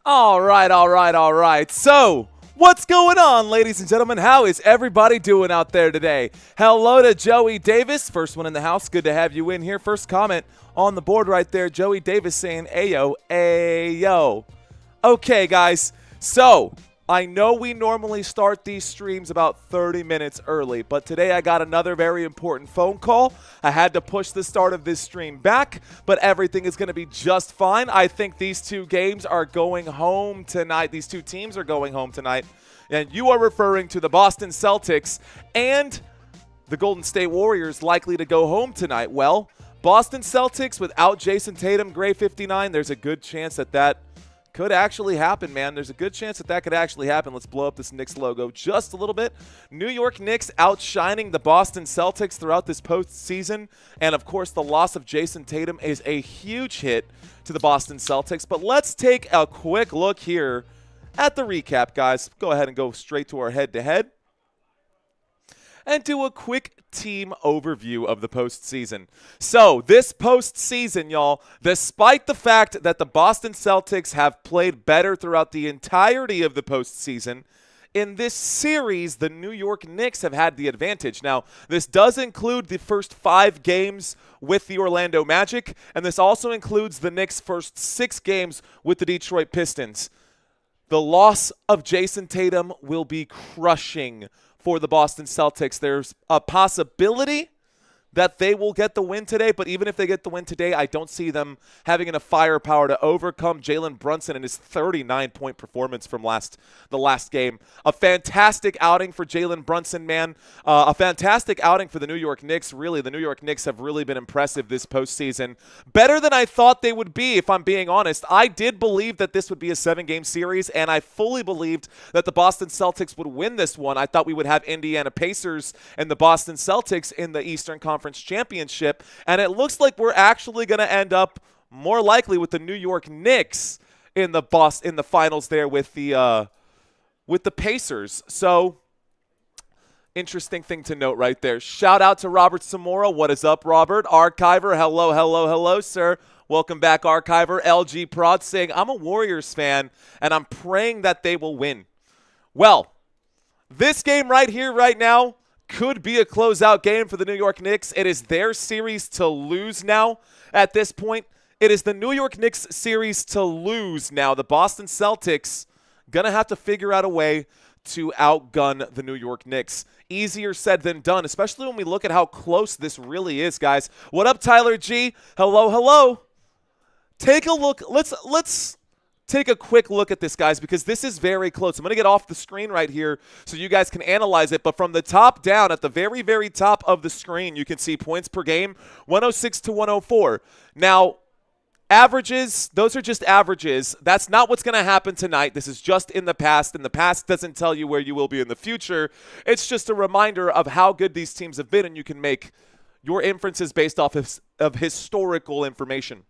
All right, all right, all right. So, what's going on, ladies and gentlemen? How is everybody doing out there today? Hello to Joey Davis, first one in the house. Good to have you in here. First comment on the board right there, Joey Davis saying, ayo, ayo. Okay, guys, so I know we normally start these streams about 30 minutes early, but today I got another very important phone call. I had to push the start of this stream back, but everything is going to be just fine. I think these two games are going home tonight. These two teams are going home tonight, and you are referring to the Boston Celtics and the Golden State Warriors likely to go home tonight. Well, Boston Celtics without Jayson Tatum, Gray 59, there's a good chance that could actually happen, man. There's a good chance that could actually happen. Let's blow up this Knicks logo just a little bit. New York Knicks outshining the Boston Celtics throughout this postseason. And, of course, the loss of Jayson Tatum is a huge hit to the Boston Celtics. But let's take a quick look here at the recap, guys. Go ahead and go straight to our head-to-head and do a quick team overview of the postseason. So, this postseason, y'all, despite the fact that the Boston Celtics have played better throughout the entirety of the postseason, in this series, the New York Knicks have had the advantage. Now, this does include the first 5 games with the Orlando Magic, and this also includes the Knicks' first 6 games with the Detroit Pistons. The loss of Jayson Tatum will be crushing for the Boston Celtics. There's a possibility that they will get the win today, but even if they get the win today, I don't see them having enough firepower to overcome Jalen Brunson and his 39-point performance from the last game. A fantastic outing for Jalen Brunson, man. A fantastic outing for the New York Knicks. Really, the New York Knicks have really been impressive this postseason. Better than I thought they would be, if I'm being honest. I did believe that this would be a 7-game series, and I fully believed that the Boston Celtics would win this one. I thought we would have Indiana Pacers and the Boston Celtics in the Eastern Conference Championship, and it looks like we're actually going to end up more likely with the New York Knicks in the finals there with the Pacers. So, interesting thing to note right there. Shout out to Robert Zamora. What is up, Robert? Archiver, hello, hello, hello, sir. Welcome back, Archiver. LG Prod saying, I'm a Warriors fan, and I'm praying that they will win. Well, this game right here, right now, could be a closeout game for the New York Knicks. It is their series to lose now at this point. It is the New York Knicks series to lose now. The Boston Celtics going to have to figure out a way to outgun the New York Knicks. Easier said than done, especially when we look at how close this really is, guys. What up, Tyler G? Hello, hello. Take a look. Let's take a quick look at this, guys, because this is very close. I'm going to get off the screen right here so you guys can analyze it. But from the top down, at the very, very top of the screen, you can see points per game, 106 to 104. Now, averages, those are just averages. That's not what's going to happen tonight. This is just in the past, and the past doesn't tell you where you will be in the future. It's just a reminder of how good these teams have been, and you can make your inferences based off of historical information.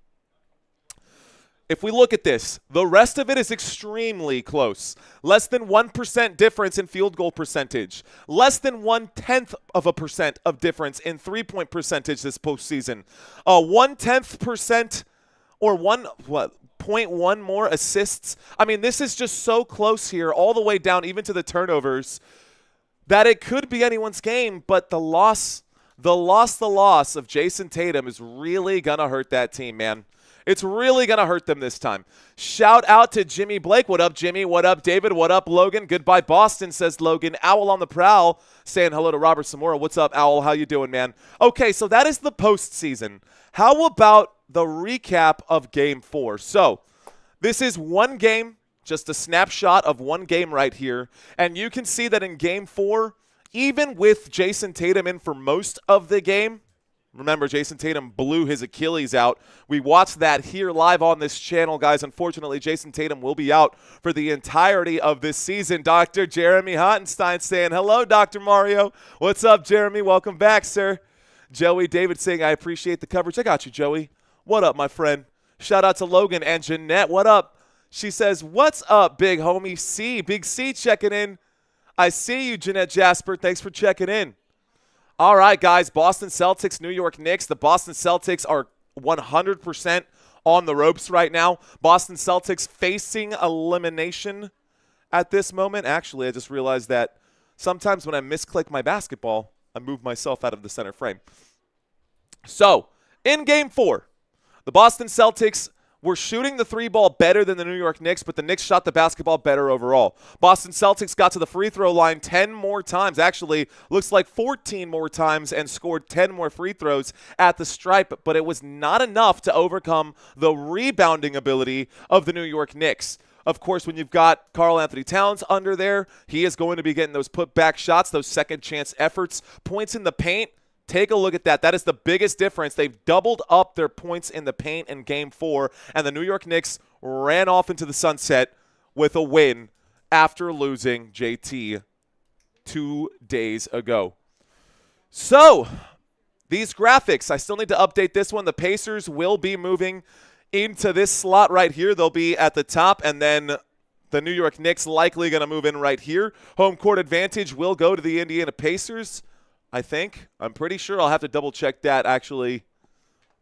If we look at this, the rest of it is extremely close. Less than 1% difference in field goal percentage. Less than 0.1% of difference in three-point percentage this postseason. 0.1% or 0.1 more assists. I mean, this is just so close here, all the way down even to the turnovers, that it could be anyone's game, but the loss of Jayson Tatum is really going to hurt that team, man. It's really going to hurt them this time. Shout out to Jimmy Blake. What up, Jimmy? What up, David? What up, Logan? Goodbye, Boston, says Logan. Owl on the prowl saying hello to Robert Zamora. What's up, Owl? How you doing, man? Okay, so that is the postseason. How about the recap of Game 4? So this is one game, just a snapshot of one game right here. And you can see that in Game 4, even with Jayson Tatum in for most of the game, remember, Jayson Tatum blew his Achilles out. We watched that here live on this channel, guys. Unfortunately, Jayson Tatum will be out for the entirety of this season. Dr. Jeremy Hottenstein saying, hello, Dr. Mario. What's up, Jeremy? Welcome back, sir. Joey David saying, I appreciate the coverage. I got you, Joey. What up, my friend? Shout out to Logan and Jeanette. What up? She says, what's up, big homie C? Big C checking in. I see you, Jeanette Jasper. Thanks for checking in. All right, guys, Boston Celtics, New York Knicks. The Boston Celtics are 100% on the ropes right now. Boston Celtics facing elimination at this moment. Actually, I just realized that sometimes when I misclick my basketball, I move myself out of the center frame. So, in Game 4, the Boston Celtics were shooting the three ball better than the New York Knicks, but the Knicks shot the basketball better overall. Boston Celtics got to the free throw line 10 more times. Actually, looks like 14 more times and scored 10 more free throws at the stripe, but it was not enough to overcome the rebounding ability of the New York Knicks. Of course, when you've got Karl Anthony Towns under there, he is going to be getting those put-back shots, those second-chance efforts, points in the paint. Take a look at that. That is the biggest difference. They've doubled up their points in the paint in Game 4, and the New York Knicks ran off into the sunset with a win after losing JT 2 days ago. So, these graphics, I still need to update this one. The Pacers will be moving into this slot right here. They'll be at the top, and then the New York Knicks likely going to move in right here. Home court advantage will go to the Indiana Pacers, I think. I'm pretty sure. I'll have to double check that, actually.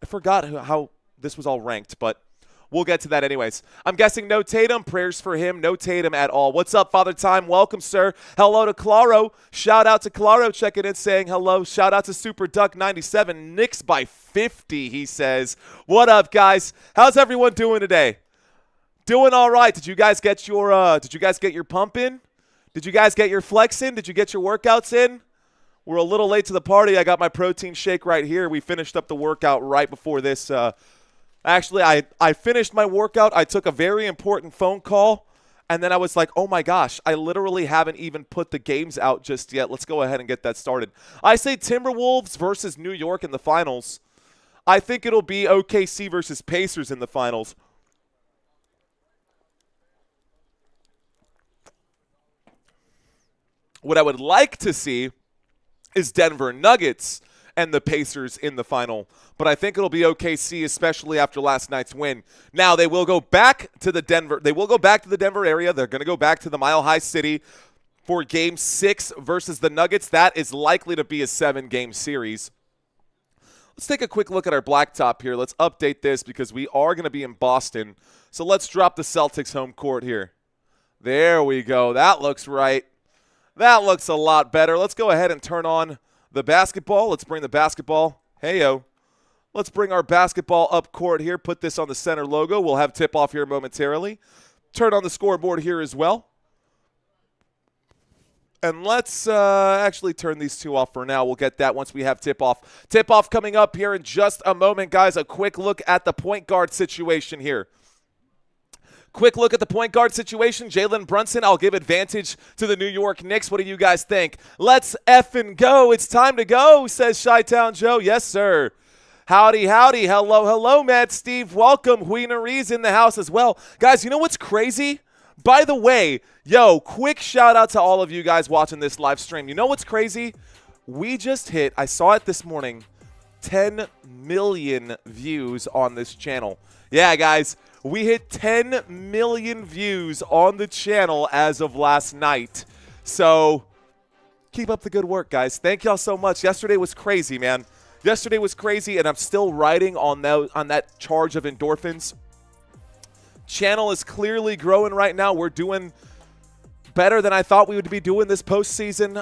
I forgot how this was all ranked, but we'll get to that anyways. I'm guessing no Tatum. Prayers for him. No Tatum at all. What's up, Father Time? Welcome, sir. Hello to Claro. Shout out to Claro checking in, saying hello. Shout out to Super Duck 97. Knicks by 50, he says. What up, guys? How's everyone doing today? Doing all right. Did you guys get your pump in? Did you guys get your flex in? Did you get your workouts in? We're a little late to the party. I got my protein shake right here. We finished up the workout right before this. Actually, I finished my workout. I took a very important phone call, and then I was like, oh, my gosh, I literally haven't even put the games out just yet. Let's go ahead and get that started. I say Timberwolves versus New York in the finals. I think it'll be OKC versus Pacers in the finals. What I would like to see is Denver Nuggets and the Pacers in the final. But I think it'll be OKC, especially after last night's win. Now, they will go back to the Denver area. They're going to go back to the Mile High City for Game 6 versus the Nuggets. That is likely to be a 7-game series. Let's take a quick look at our blacktop here. Let's update this because we are going to be in Boston. So let's drop the Celtics home court here. There we go. That looks right. That looks a lot better. Let's go ahead and turn on the basketball. Let's bring the basketball. Hey-yo. Let's bring our basketball up court here. Put this on the center logo. We'll have tip-off here momentarily. Turn on the scoreboard here as well. And let's actually turn these two off for now. We'll get that once we have tip-off. Tip-off coming up here in just a moment, guys. A quick look at the point guard situation here. Quick look at the point guard situation. Jalen Brunson, I'll give advantage to the New York Knicks. What do you guys think? Let's effing go. It's time to go, says Chi-Town Joe. Yes, sir. Howdy, howdy. Hello, hello, Matt Steve. Welcome. Huineries in the house as well. Guys, you know what's crazy? By the way, quick shout out to all of you guys watching this live stream. You know what's crazy? We just hit, I saw it this morning, 10 million views on this channel. Yeah, guys. We hit 10 million views on the channel as of last night. So keep up the good work, guys. Thank y'all so much. Yesterday was crazy, man. Yesterday was crazy, and I'm still riding on that charge of endorphins. Channel is clearly growing right now. We're doing better than I thought we would be doing this postseason.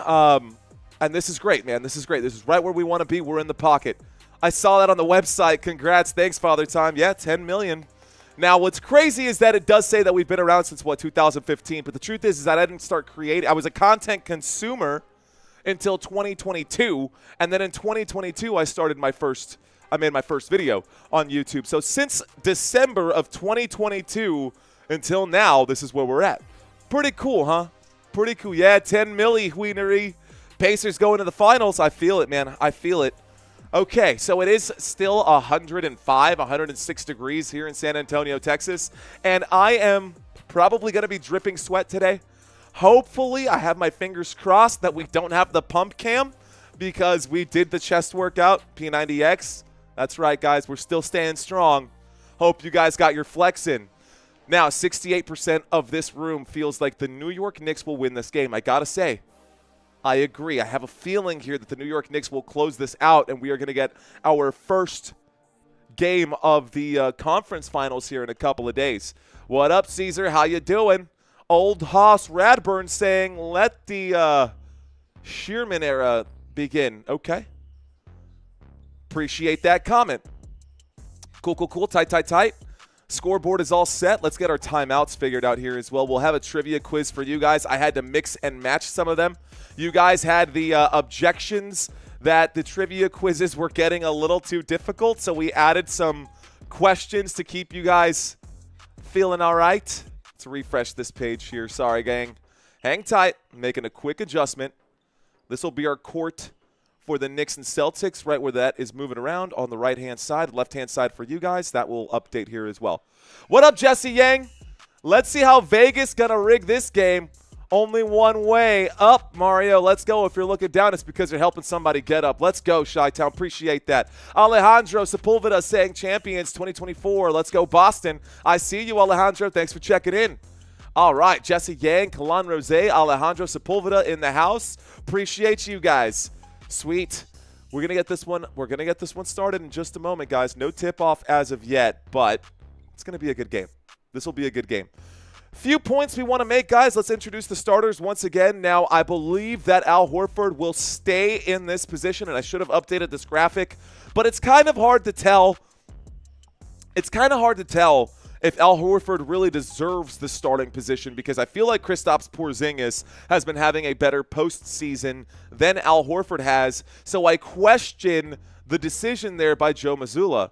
And this is great, man. This is great. This is right where we want to be. We're in the pocket. I saw that on the website. Congrats. Thanks, Father Time. Yeah, 10 million. Now, what's crazy is that it does say that we've been around since, 2015. But the truth is that I didn't start creating. I was a content consumer until 2022. And then in 2022, I made my first video on YouTube. So since December of 2022 until now, this is where we're at. Pretty cool, huh? Pretty cool. Yeah, 10 milli, Huinery. Pacers going to the finals. I feel it, man. I feel it. Okay, so it is still 105, 106 degrees here in San Antonio, Texas, and I am probably going to be dripping sweat today. Hopefully, I have my fingers crossed that we don't have the pump cam because we did the chest workout, P90X. That's right, guys. We're still staying strong. Hope you guys got your flex in. Now, 68% of this room feels like the New York Knicks will win this game. I got to say, I agree. I have a feeling here that the New York Knicks will close this out, and we are going to get our first game of the conference finals here in a couple of days. What up, Caesar? How you doing? Old Hoss Radburn saying, let the Shearman era begin. Okay. Appreciate that comment. Cool, cool, cool. Tight, tight, tight. Scoreboard is all set. Let's get our timeouts figured out here as well. We'll have a trivia quiz for you guys. I had to mix and match some of them. You guys had the objections that the trivia quizzes were getting a little too difficult, so we added some questions to keep you guys feeling all right. Let's refresh this page here. Sorry, gang. Hang tight. Making a quick adjustment. This will be our court for the Knicks and Celtics, right where that is moving around on the right-hand side, left-hand side for you guys. That will update here as well. What up, Jesse Yang? Let's see how Vegas going to rig this game. Only one way up, Mario. Let's go. If you're looking down, it's because you're helping somebody get up. Let's go, Chi-Town. Appreciate that. Alejandro Sepulveda saying champions 2024. Let's go, Boston. I see you, Alejandro. Thanks for checking in. All right, Jesse Yang, Kalan Rose, Alejandro Sepulveda in the house. Appreciate you guys. Sweet. We're gonna get this one. We're gonna get this one started in just a moment, guys. No tip-off as of yet, but it's gonna be a good game. This will be a good game. Few points we want to make, guys. Let's introduce the starters once again. Now, I believe that Al Horford will stay in this position, and I should have updated this graphic, but it's kind of hard to tell. It's kind of hard to tell if Al Horford really deserves the starting position, because I feel like Kristaps Porzingis has been having a better postseason than Al Horford has, so I question the decision there by Joe Mazzulla.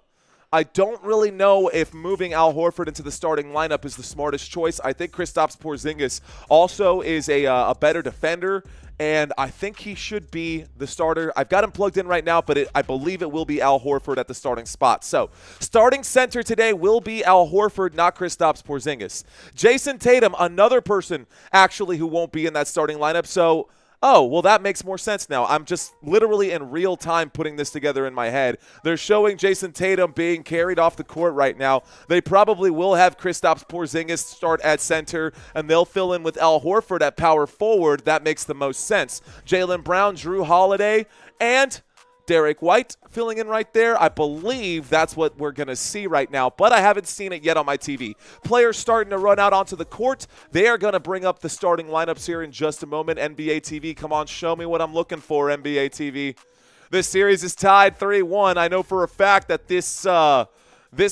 I don't really know if moving Al Horford into the starting lineup is the smartest choice. I think Kristaps Porzingis also is a better defender, and I think he should be the starter. I've got him plugged in right now, but I believe it will be Al Horford at the starting spot. So, starting center today will be Al Horford, not Kristaps Porzingis. Jayson Tatum, another person actually who won't be in that starting lineup. So, oh, well, that makes more sense now. I'm just literally in real time putting this together in my head. They're showing Jayson Tatum being carried off the court right now. They probably will have Kristaps Porzingis start at center, and they'll fill in with Al Horford at power forward. That makes the most sense. Jalen Brown, Drew Holiday, and Derek White filling in right there. I believe that's what we're going to see right now, but I haven't seen it yet on my TV. Players starting to run out onto the court. They are going to bring up the starting lineups here in just a moment. NBA TV, come on, show me what I'm looking for, NBA TV. This series is tied 3-1. I know for a fact that this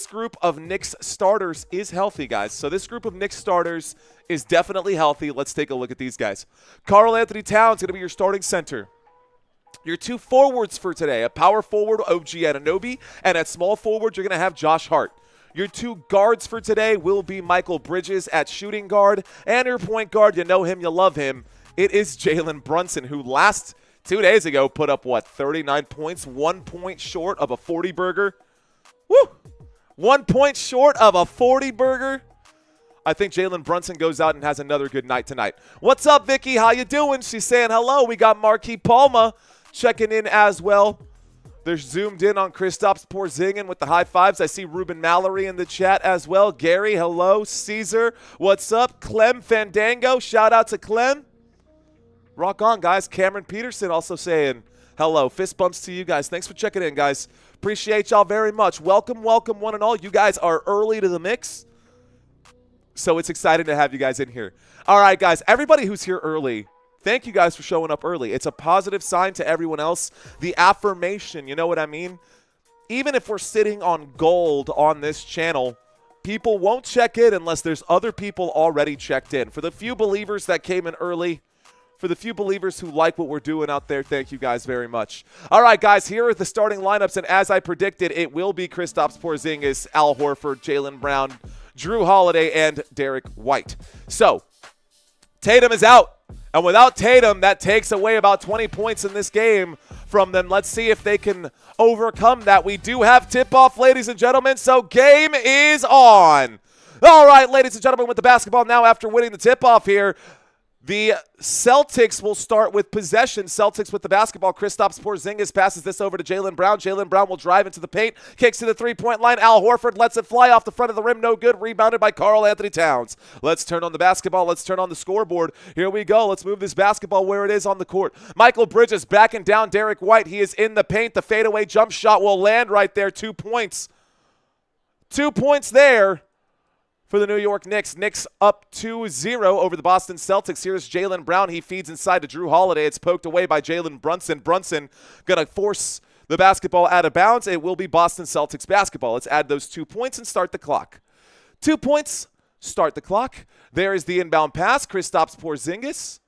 group of Knicks starters is healthy, guys. So this group of Knicks starters is definitely healthy. Let's take a look at these guys. Karl Anthony Towns going to be your starting center. Your two forwards for today, a power forward, OG Anunoby, and at small forward, you're going to have Josh Hart. Your two guards for today will be Michael Bridges at shooting guard, and your point guard, you know him, you love him. It is Jalen Brunson, who last 2 days ago put up, 39 points, 1 point short of a 40-burger. Woo! 1 point short of a 40-burger. I think Jalen Brunson goes out and has another good night tonight. What's up, Vicky? How you doing? She's saying hello. We got Marquis Palma checking in as well. They're zoomed in on Kristaps Porzingis with the high fives. I see Ruben Mallory in the chat as well. Gary, hello. Caesar, what's up? Clem Fandango, shout out to Clem. Rock on, guys. Cameron Peterson also saying hello. Fist bumps to you guys. Thanks for checking in, guys. Appreciate y'all very much. Welcome, welcome, one and all. You guys are early to the mix, so it's exciting to have you guys in here. All right, guys. Everybody who's here early, thank you guys for showing up early. It's a positive sign to everyone else. The affirmation, you know what I mean? Even if we're sitting on gold on this channel, people won't check in unless there's other people already checked in. For the few believers that came in early, for the few believers who like what we're doing out there, thank you guys very much. All right, guys, here are the starting lineups, and as I predicted, it will be Kristaps Porzingis, Al Horford, Jalen Brown, Drew Holiday, and Derek White. So, Tatum is out. And without Tatum, that takes away about 20 points in this game from them. Let's see if they can overcome that. We do have tip-off, ladies and gentlemen, so game is on. All right, ladies and gentlemen, with the basketball now after winning the tip-off here, the Celtics will start with possession. Celtics with the basketball. Kristaps Porzingis passes this over to Jalen Brown. Jalen Brown will drive into the paint, kicks to the three-point line. Al Horford lets it fly off the front of the rim. No good. Rebounded by Karl Anthony Towns. Let's turn on the basketball. Let's turn on the scoreboard. Here we go. Let's move this basketball where it is on the court. Michael Bridges backing down Derek White. He is in the paint. The fadeaway jump shot will land right there. 2 points. 2 points there for the New York Knicks. Knicks up 2-0 over the Boston Celtics. Here's Jalen Brown. He feeds inside to Drew Holiday. It's poked away by Jalen Brunson. Brunson going to force the basketball out of bounds. It will be Boston Celtics basketball. Let's add those 2 points and start the clock. 2 points, start the clock. There is the inbound pass. Kristaps Porzingis.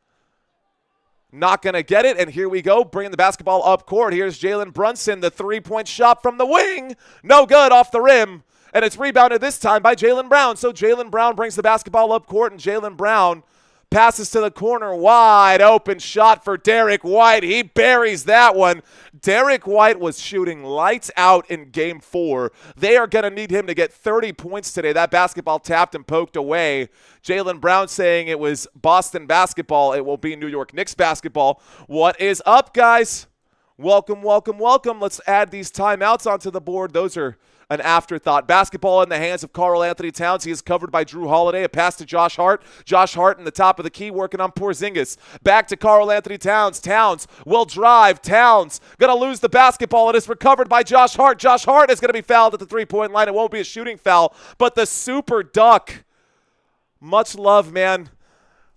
Not going to get it, and here we go, bringing the basketball up court. Here's Jalen Brunson, the three-point shot from the wing. No good, off the rim. And it's rebounded this time by Jalen Brown. So Jalen Brown brings the basketball up court, and Jalen Brown passes to the corner. Wide open shot for Derek White. He buries that one. Derek White was shooting lights out in Game 4. They are going to need him to get 30 points today. That basketball tapped and poked away. Jalen Brown saying it was Boston basketball. It will be New York Knicks basketball. What is up, guys? Welcome, welcome, welcome. Let's add these timeouts onto the board. Those are an afterthought. Basketball in the hands of Karl Anthony Towns. He is covered by Drew Holiday. A pass to Josh Hart. Josh Hart in the top of the key working on Porzingis. Back to Karl Anthony Towns. Towns will drive. Towns going to lose the basketball. It is recovered by Josh Hart. Josh Hart is going to be fouled at the three-point line. It won't be a shooting foul, but the super duck. Much love, man.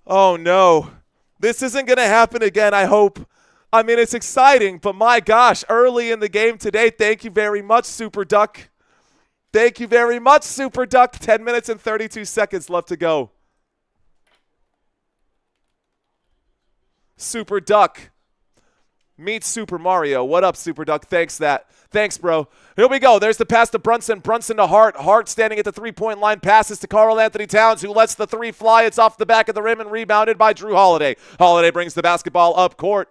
Oh, no. This isn't going to happen again, I hope. I mean, it's exciting, but my gosh, early in the game today, thank you very much, Super Duck. Thank you very much, Super Duck. 10 minutes and 32 seconds left to go. Super Duck meets Super Mario. What up, Super Duck? Thanks, bro. Here we go. There's the pass to Brunson. Brunson to Hart. Hart standing at the three-point line. Passes to Karl Anthony Towns, who lets the three fly. It's off the back of the rim and rebounded by Drew Holiday. Holiday brings the basketball up court.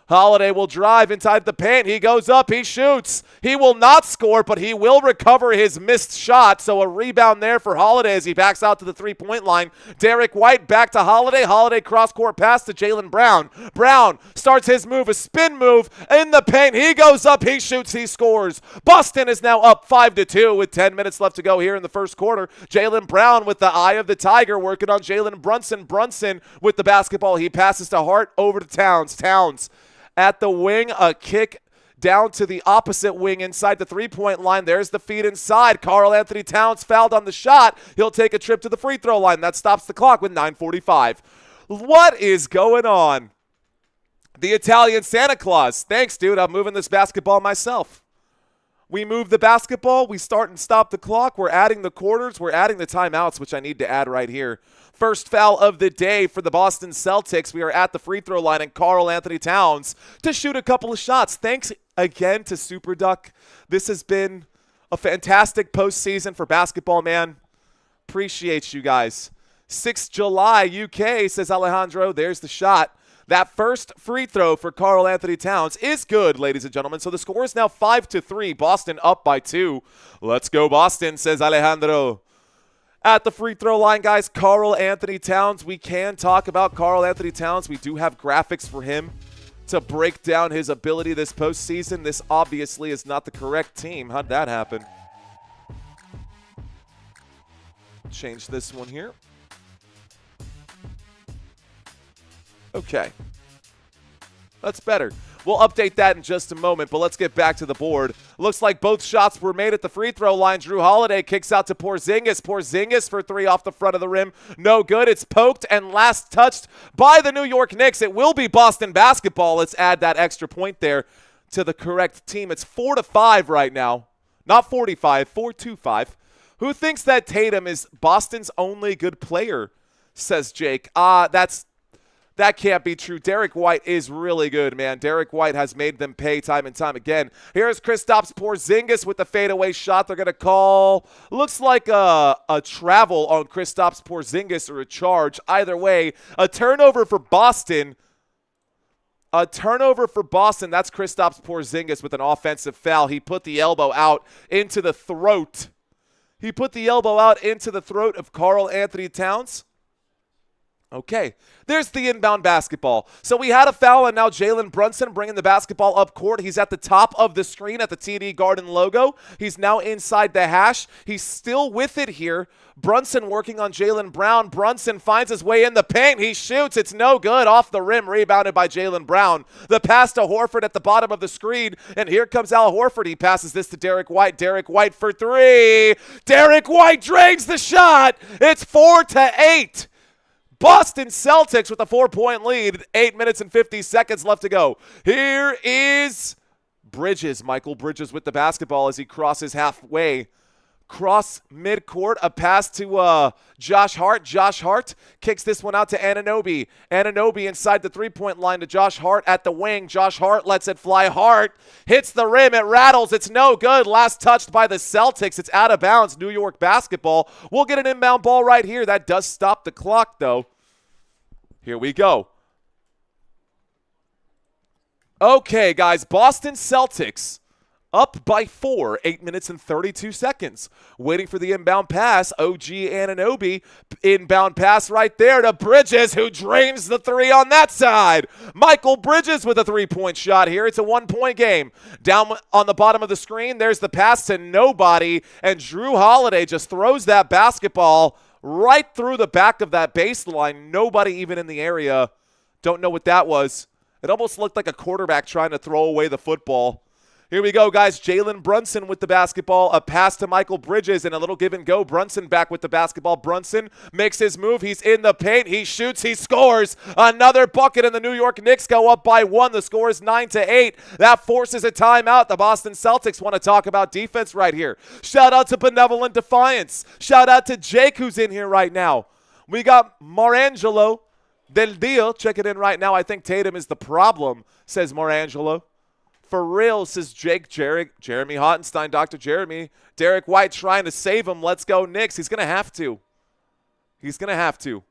Holiday will drive inside the paint. He goes up. He shoots. He will not score, but he will recover his missed shot. So a rebound there for Holiday as he backs out to the three-point line. Derek White back to Holiday. Holiday cross-court pass to Jalen Brown. Brown starts his move, a spin move in the paint. He goes up. He shoots. He scores. Boston is now up 5-2 with 10 minutes left to go here in the first quarter. Jalen Brown with the eye of the tiger working on Jalen Brunson. Brunson with the basketball. He passes to Hart over to Towns. Towns at the wing, a kick down to the opposite wing inside the three-point line. There's the feed inside. Karl Anthony Towns fouled on the shot. He'll take a trip to the free throw line. That stops the clock with 9:45. What is going on? The Italian Santa Claus. Thanks, dude. I'm moving this basketball myself. We move the basketball. We start and stop the clock. We're adding the quarters. We're adding the timeouts, which I need to add right here. First foul of the day for the Boston Celtics. We are at the free throw line, and Karl Anthony Towns to shoot a couple of shots. Thanks again to Super Duck. This has been a fantastic postseason for basketball, man. Appreciate you guys. 6th July, UK, says Alejandro. There's the shot. That first free throw for Karl Anthony Towns is good, ladies and gentlemen. So the score is now 5-3. Boston up by 2. Let's go, Boston, says Alejandro. At the free throw line, guys, Karl Anthony Towns. We can talk about Karl Anthony Towns. We do have graphics for him to break down his ability this postseason. This obviously is not the correct team. How'd that happen? Change this one here. Okay. That's better. We'll update that in just a moment, but let's get back to the board. Looks like both shots were made at the free throw line. Drew Holiday kicks out to Porzingis. Porzingis for 3 off the front of the rim. No good. It's poked and last touched by the New York Knicks. It will be Boston basketball. Let's add that extra point there to the correct team. It's 4-5 right now. Not 45, 4-2-5. Who thinks that Tatum is Boston's only good player, says Jake. That can't be true. Derek White is really good, man. Derek White has made them pay time and time again. Here's Kristaps Porzingis with the fadeaway shot. They're going to call, looks like a travel on Kristaps Porzingis or a charge. Either way, a turnover for Boston. A turnover for Boston. That's Kristaps Porzingis with an offensive foul. He put the elbow out into the throat. He put the elbow out into the throat of Karl Anthony Towns. Okay, there's the inbound basketball. So we had a foul, and now Jalen Brunson bringing the basketball up court. He's at the top of the screen at the TD Garden logo. He's now inside the hash. He's still with it here. Brunson working on Jaylen Brown. Brunson finds his way in the paint. He shoots. It's no good. Off the rim, rebounded by Jaylen Brown. The pass to Horford at the bottom of the screen, and here comes Al Horford. He passes this to Derek White. Derek White for three. Derek White drains the shot. It's 4-8. Boston Celtics with a 4-point lead. 8 minutes and 50 seconds left to go. Here is Bridges. Michael Bridges with the basketball as he crosses halfway. Cross midcourt, a pass to Josh Hart. Josh Hart kicks this one out to Anunoby. Anunoby inside the three-point line to Josh Hart at the wing. Josh Hart lets it fly. Hart hits the rim. It rattles. It's no good. Last touched by the Celtics. It's out of bounds. New York basketball. We'll get an inbound ball right here. That does stop the clock, though. Here we go. Okay, guys. Boston Celtics up by 4, 8 minutes and 32 seconds. Waiting for the inbound pass. OG Anunoby, inbound pass right there to Bridges, who drains the three on that side. Michael Bridges with a three-point shot here. It's a one-point game. Down on the bottom of the screen, there's the pass to nobody, and Drew Holiday just throws that basketball right through the back of that baseline. Nobody even in the area. Don't know what that was. It almost looked like a quarterback trying to throw away the football. Here we go, guys. Jalen Brunson with the basketball. A pass to Michael Bridges and a little give and go. Brunson back with the basketball. Brunson makes his move. He's in the paint. He shoots. He scores. Another bucket, and the New York Knicks go up by 1. The score is 9-8. That forces a timeout. The Boston Celtics want to talk about defense right here. Shout out to Benevolent Defiance. Shout out to Jake, who's in here right now. We got Marangelo Del Dio checking in right now. I think Tatum is the problem, says Marangelo. For real, says Jake, Jeremy Hottenstein, Dr. Jeremy. Derek White trying to save him. Let's go, Knicks. He's going to have to. He's going to have to.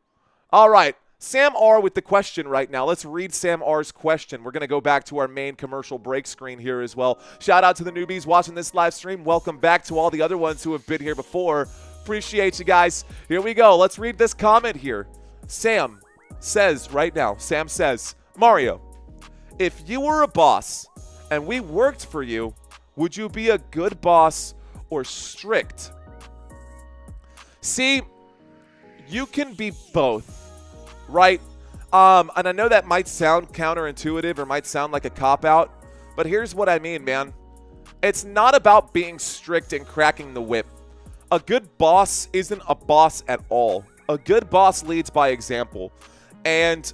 All right. Sam R with the question right now. Let's read Sam R's question. We're going to go back to our main commercial break screen here as well. Shout out to the newbies watching this live stream. Welcome back to all the other ones who have been here before. Appreciate you guys. Here we go. Let's read this comment here. Sam says right now, Sam says, Mario, if you were a boss and we worked for you, would you be a good boss or strict? See, you can be both, right? And I know that might sound counterintuitive or might sound like a cop-out, but here's what I mean, man. It's not about being strict and cracking the whip. A good boss isn't a boss at all. A good boss leads by example. And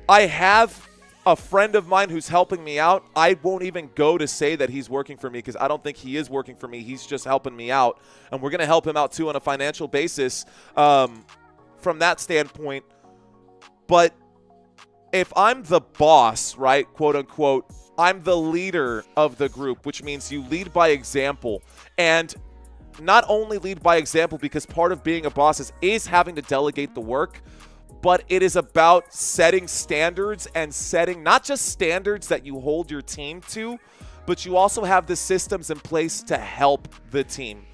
I have a friend of mine who's helping me out. I won't even go to say that he's working for me because I don't think he is working for me. He's just helping me out. And we're going to help him out too on a financial basis from that standpoint. But if I'm the boss, right, quote unquote, I'm the leader of the group, which means you lead by example. And not only lead by example, because part of being a boss is having to delegate the work, but it is about setting standards and setting not just standards that you hold your team to, but you also have the systems in place to help the team.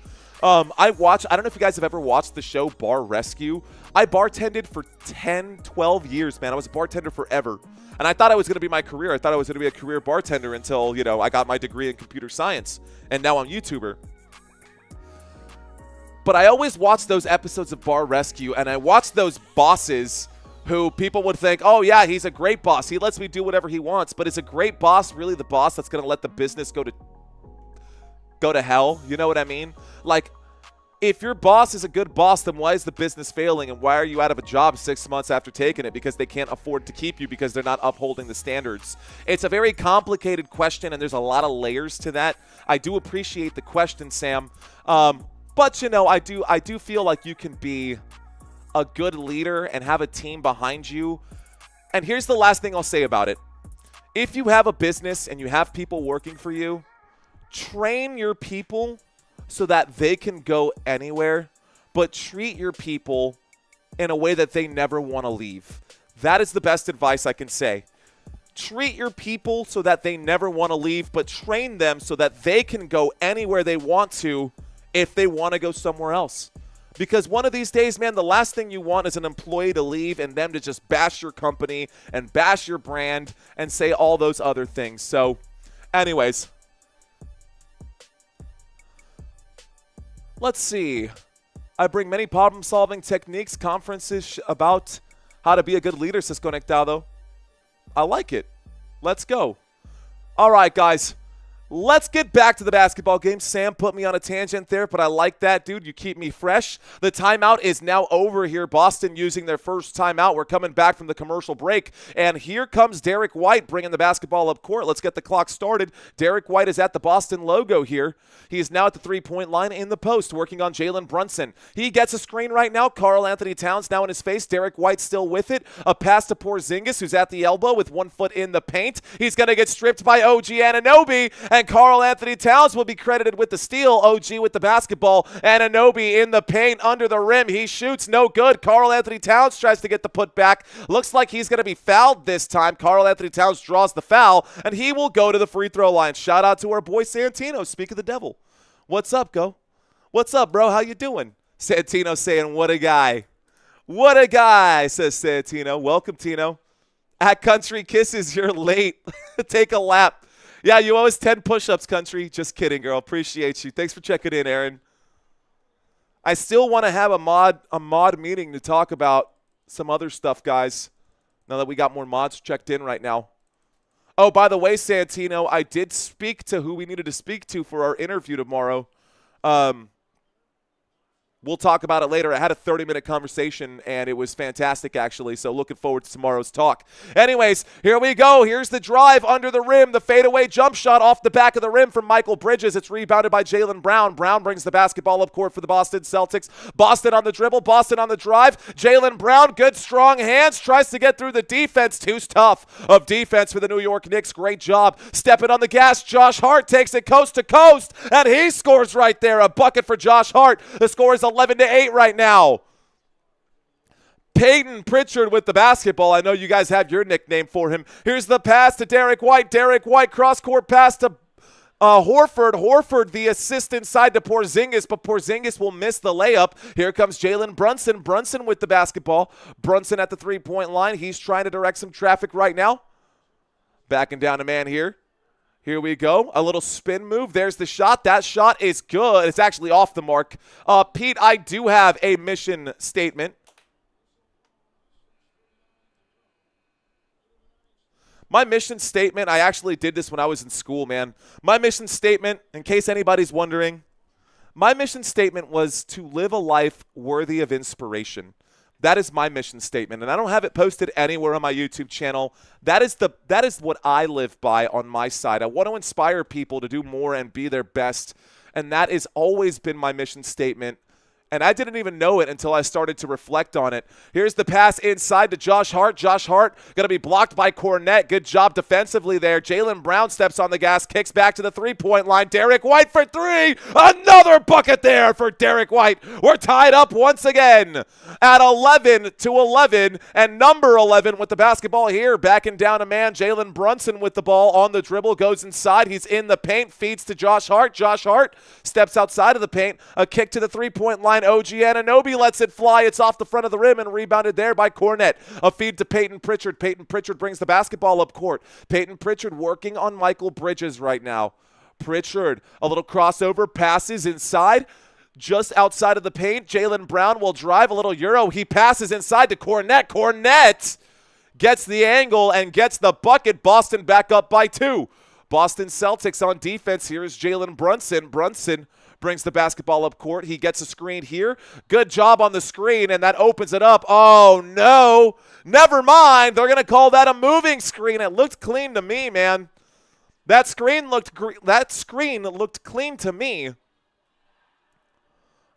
I don't know if you guys have ever watched the show Bar Rescue. I bartended for 10, 12 years, man. I was a bartender forever. And I thought it was going to be my career. I thought I was going to be a career bartender until, I got my degree in computer science. And now I'm a YouTuber. But I always watched those episodes of Bar Rescue, and I watched those bosses who people would think, oh, yeah, he's a great boss. He lets me do whatever he wants. But is a great boss really the boss that's going to let the business go to hell? You know what I mean? Like, if your boss is a good boss, then why is the business failing, and why are you out of a job 6 months after taking it? Because they can't afford to keep you because they're not upholding the standards. It's a very complicated question, and there's a lot of layers to that. I do appreciate the question, Sam. But, I do feel like you can be a good leader and have a team behind you. And here's the last thing I'll say about it. If you have a business and you have people working for you, train your people so that they can go anywhere, but treat your people in a way that they never want to leave. That is the best advice I can say. Treat your people so that they never want to leave, but train them so that they can go anywhere they want to if they want to go somewhere else. Because one of these days, man, the last thing you want is an employee to leave and them to just bash your company and bash your brand and say all those other things. So, anyways, let's see. I bring many problem-solving techniques, conferences about how to be a good leader, says Conectado. I like it. Let's go. All right, guys. Let's get back to the basketball game. Sam put me on a tangent there, but I like that, dude. You keep me fresh. The timeout is now over here. Boston using their first timeout. We're coming back from the commercial break, and here comes Derek White bringing the basketball up court. Let's get the clock started. Derek White is at the Boston logo here. He is now at the three-point line in the post, working on Jalen Brunson. He gets a screen right now. Karl Anthony Towns now in his face. Derek White still with it. A pass to Porzingis, who's at the elbow with 1 foot in the paint. He's going to get stripped by OG Anunoby, and Karl Anthony Towns will be credited with the steal. OG with the basketball. Anunoby in the paint under the rim. He shoots. No good. Karl Anthony Towns tries to get the putback. Looks like he's going to be fouled this time. Karl Anthony Towns draws the foul, and he will go to the free throw line. Shout out to our boy Santino. Speak of the devil. What's up, Go? What's up, bro? How you doing? Santino saying, what a guy. What a guy, says Santino. Welcome, Tino. At Country Kisses, you're late. Take a lap. Yeah, you owe us 10 push-ups, Country. Just kidding, girl. Appreciate you. Thanks for checking in, Aaron. I still want to have a mod meeting to talk about some other stuff, guys, now that we got more mods checked in right now. Oh, by the way, Santino, I did speak to who we needed to speak to for our interview tomorrow. We'll talk about it later. I had a 30-minute conversation, and it was fantastic, actually, so looking forward to tomorrow's talk. Anyways, here we go. Here's the drive under the rim. The fadeaway jump shot off the back of the rim from Michael Bridges. It's rebounded by Jaylen Brown. Brown brings the basketball up court for the Boston Celtics. Boston on the dribble. Boston on the drive. Jaylen Brown, good strong hands, tries to get through the defense. Too tough of defense for the New York Knicks. Great job. Stepping on the gas. Josh Hart takes it coast to coast, and he scores right there. A bucket for Josh Hart. The score is 11-8 right now. Peyton Pritchard with the basketball. I know you guys have your nickname for him. Here's the pass to Derek White. Derek White cross-court pass to Horford. Horford, the assist inside to Porzingis, but Porzingis will miss the layup. Here comes Jalen Brunson. Brunson with the basketball. Brunson at the three-point line. He's trying to direct some traffic right now. Backing down a man here. Here we go. A little spin move. There's the shot. That shot is good. It's actually off the mark. Pete, I do have a mission statement. My mission statement, I actually did this when I was in school, man. My mission statement, in case anybody's wondering, my mission statement was to live a life worthy of inspiration. That is my mission statement, and I don't have it posted anywhere on my YouTube channel. That is what I live by on my side. I want to inspire people to do more and be their best, and that has always been my mission statement. And I didn't even know it until I started to reflect on it. Here's the pass inside to Josh Hart. Josh Hart going to be blocked by Cornette. Good job defensively there. Jaylen Brown steps on the gas, kicks back to the three-point line. Derek White for three. Another bucket there for Derek White. We're tied up once again at 11-11. And number 11 with the basketball here. Backing down a man. Jalen Brunson with the ball on the dribble. Goes inside. He's in the paint. Feeds to Josh Hart. Josh Hart steps outside of the paint. A kick to the three-point line. OG Anunoby lets it fly. It's off the front of the rim and rebounded there by Cornette. A feed to Peyton Pritchard. Peyton Pritchard brings the basketball up court. Peyton Pritchard working on Michael Bridges right now. Pritchard, a little crossover, passes inside, just outside of the paint. Jaylen Brown will drive a little Euro. He passes inside to Cornette. Cornette gets the angle and gets the bucket. Boston back up by 2. Boston Celtics on defense. Here is Jalen Brunson. Brunson brings the basketball up court. He gets a screen here. Good job on the screen, and that opens it up. Oh, no. Never mind. They're going to call that a moving screen. It looked clean to me, man. That screen looked clean to me.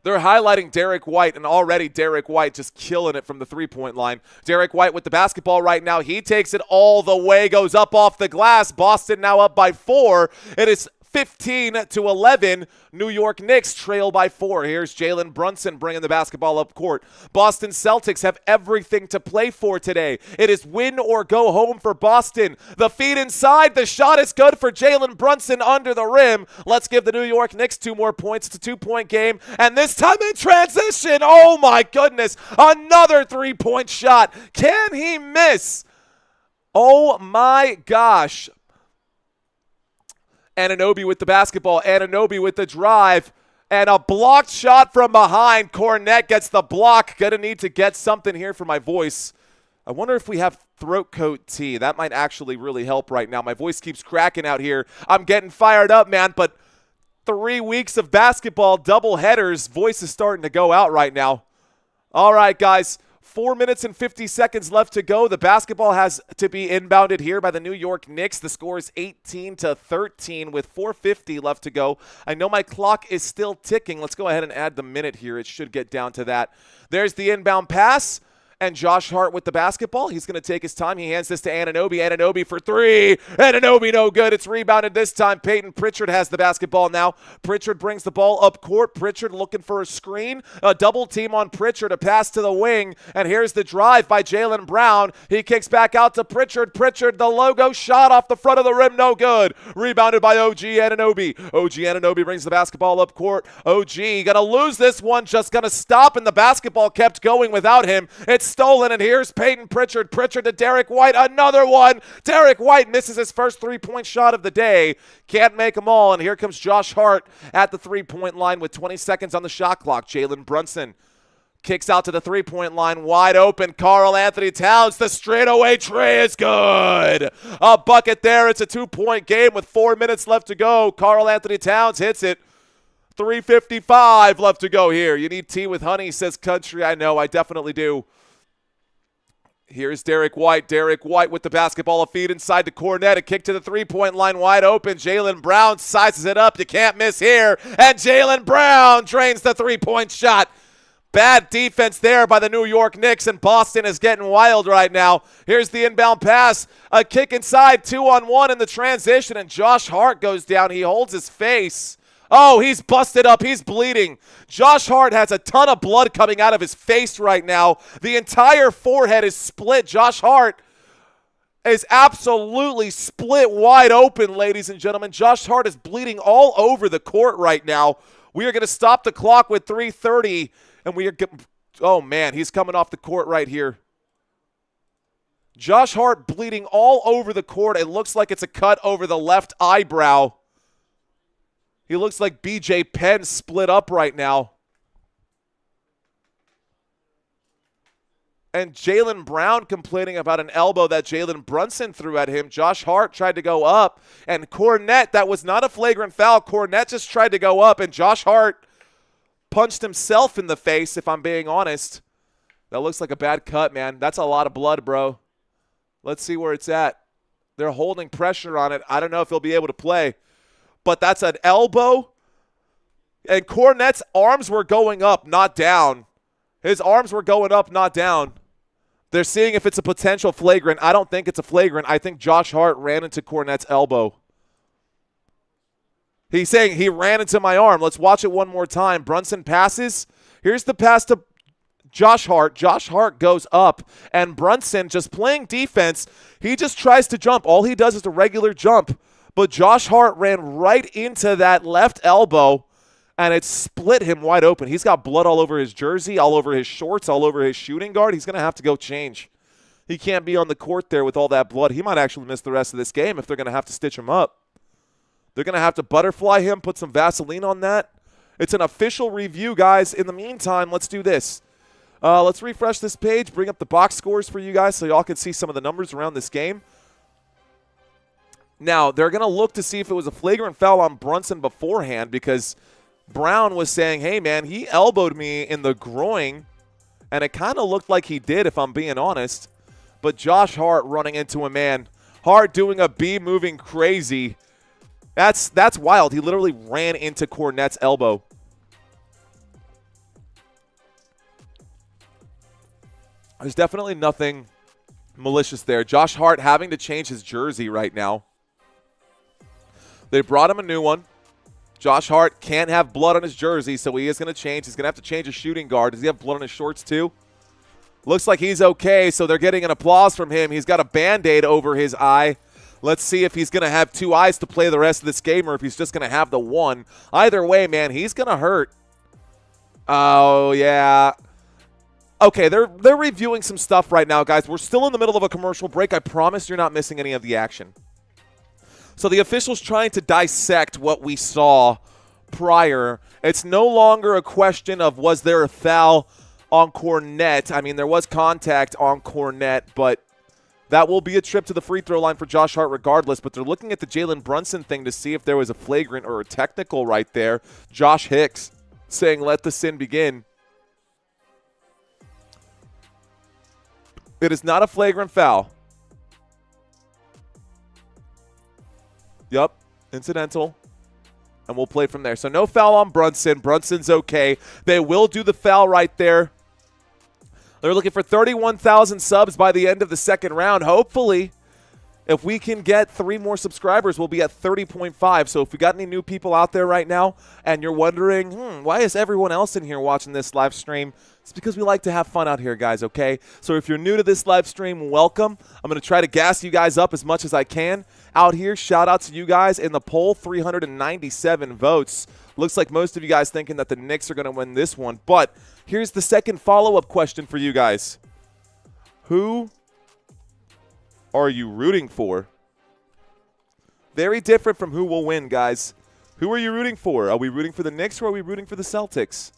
They're highlighting Derek White, and already Derek White just killing it from the three-point line. Derek White with the basketball right now. He takes it all the way, goes up off the glass. Boston now up by 4. It is 15-11. New York Knicks trail by 4. Here's Jalen Brunson bringing the basketball up court. Boston Celtics have everything to play for today. It is win or go home for Boston. The feed inside. The shot is good for Jalen Brunson under the rim. Let's give the New York Knicks 2 more points. It's a 2-point game. And this time in transition. Oh my goodness. Another 3-point shot. Can he miss? Oh my gosh. Anunoby with the basketball. Anunoby with the drive. And a blocked shot from behind. Kornet gets the block. Gonna need to get something here for my voice. I wonder if we have throat coat tea. That might actually really help right now. My voice keeps cracking out here. I'm getting fired up, man. But 3 weeks of basketball, double headers. Voice is starting to go out right now. All right, guys. 4 minutes and 50 seconds left to go. The basketball has to be inbounded here by the New York Knicks. The score is 18-13 with 4:50 left to go. I know my clock is still ticking. Let's go ahead and add the minute here. It should get down to that. There's the inbound pass. And Josh Hart with the basketball. He's going to take his time. He hands this to Anunoby. Anunoby for 3. Anunoby no good. It's rebounded this time. Peyton Pritchard has the basketball now. Pritchard brings the ball up court. Pritchard looking for a screen. A double team on Pritchard. A pass to the wing. And here's the drive by Jaylen Brown. He kicks back out to Pritchard. Pritchard, the logo shot off the front of the rim. No good. Rebounded by OG Anunoby. OG Anunoby brings the basketball up court. OG going to lose this one. Just going to stop. And the basketball kept going without him. It's stolen, and here's Peyton Pritchard. Pritchard to Derek White. Another one. Derek White misses his first 3-point shot of the day. Can't make them all, and here comes Josh Hart at the 3-point line with 20 seconds on the shot clock. Jalen Brunson kicks out to the 3-point line. Wide open. Karl Anthony Towns. The straightaway tray is good. A bucket there. It's a 2-point game with 4 minutes left to go. Karl Anthony Towns hits it. 3:55 left to go here. You need tea with honey, says Country. I know. I definitely do. Here's Derek White. Derek White with the basketball. A feed inside to Kornet. A kick to the 3-point line. Wide open. Jaylen Brown sizes it up. You can't miss here. And Jaylen Brown drains the 3-point shot. Bad defense there by the New York Knicks, and Boston is getting wild right now. Here's the inbound pass. A kick inside. 2-on-1 in the transition, and Josh Hart goes down. He holds his face. Oh, he's busted up. He's bleeding. Josh Hart has a ton of blood coming out of his face right now. The entire forehead is split. Josh Hart is absolutely split wide open, ladies and gentlemen. Josh Hart is bleeding all over the court right now. We are going to stop the clock with 3:30, and we are oh, man, he's coming off the court right here. Josh Hart bleeding all over the court. It looks like it's a cut over the left eyebrow. He looks like B.J. Penn split up right now. And Jaylen Brown complaining about an elbow that Jalen Brunson threw at him. Josh Hart tried to go up. And Kornet, that was not a flagrant foul. Kornet just tried to go up. And Josh Hart punched himself in the face, if I'm being honest. That looks like a bad cut, man. That's a lot of blood, bro. Let's see where it's at. They're holding pressure on it. I don't know if he'll be able to play. But that's an elbow. And Kornet's arms were going up, not down. His arms were going up, not down. They're seeing if it's a potential flagrant. I don't think it's a flagrant. I think Josh Hart ran into Kornet's elbow. He's saying he ran into my arm. Let's watch it one more time. Brunson passes. Here's the pass to Josh Hart. Josh Hart goes up. And Brunson, just playing defense, he just tries to jump. All he does is a regular jump. But Josh Hart ran right into that left elbow, and it split him wide open. He's got blood all over his jersey, all over his shorts, all over his shooting guard. He's going to have to go change. He can't be on the court there with all that blood. He might actually miss the rest of this game if they're going to have to stitch him up. They're going to have to butterfly him, put some Vaseline on that. It's an official review, guys. In the meantime, let's do this. Let's refresh this page, bring up the box scores for you guys so y'all can see some of the numbers around this game. Now, they're going to look to see if it was a flagrant foul on Brunson beforehand because Brown was saying, hey, man, he elbowed me in the groin, and it kind of looked like he did, if I'm being honest. But Josh Hart running into a man. Hart doing a B, moving crazy. That's wild. He literally ran into Kornet's elbow. There's definitely nothing malicious there. Josh Hart having to change his jersey right now. They brought him a new one. Josh Hart can't have blood on his jersey, so he is going to change. He's going to have to change his shooting guard. Does he have blood on his shorts too? Looks like he's okay, so they're getting an applause from him. He's got a Band-Aid over his eye. Let's see if he's going to have 2 eyes to play the rest of this game or if he's just going to have the one. Either way, man, he's going to hurt. Oh, yeah. Okay, they're reviewing some stuff right now, guys. We're still in the middle of a commercial break. I promise you're not missing any of the action. So the officials trying to dissect what we saw prior. It's no longer a question of was there a foul on Cornette. I mean, there was contact on Cornette, but that will be a trip to the free throw line for Josh Hart regardless. But they're looking at the Jalen Brunson thing to see if there was a flagrant or a technical right there. Josh Hicks saying, let the sin begin. It is not a flagrant foul. Yep, incidental. And we'll play from there. So no foul on Brunson. Brunson's okay. They will do the foul right there. They're looking for 31,000 subs by the end of the second round. Hopefully, if we can get 3 more subscribers, we'll be at 30.5. So if we got any new people out there right now and you're wondering, why is everyone else in here watching this live stream? It's because we like to have fun out here, guys, okay? So if you're new to this live stream, welcome. I'm going to try to gas you guys up as much as I can out here. Shout out to you guys in the poll, 397 votes. Looks like most of you guys thinking that the Knicks are going to win this one. But here's the second follow-up question for you guys. Who are you rooting for? Very different from who will win, guys. Who are you rooting for? Are we rooting for the Knicks or are we rooting for the Celtics?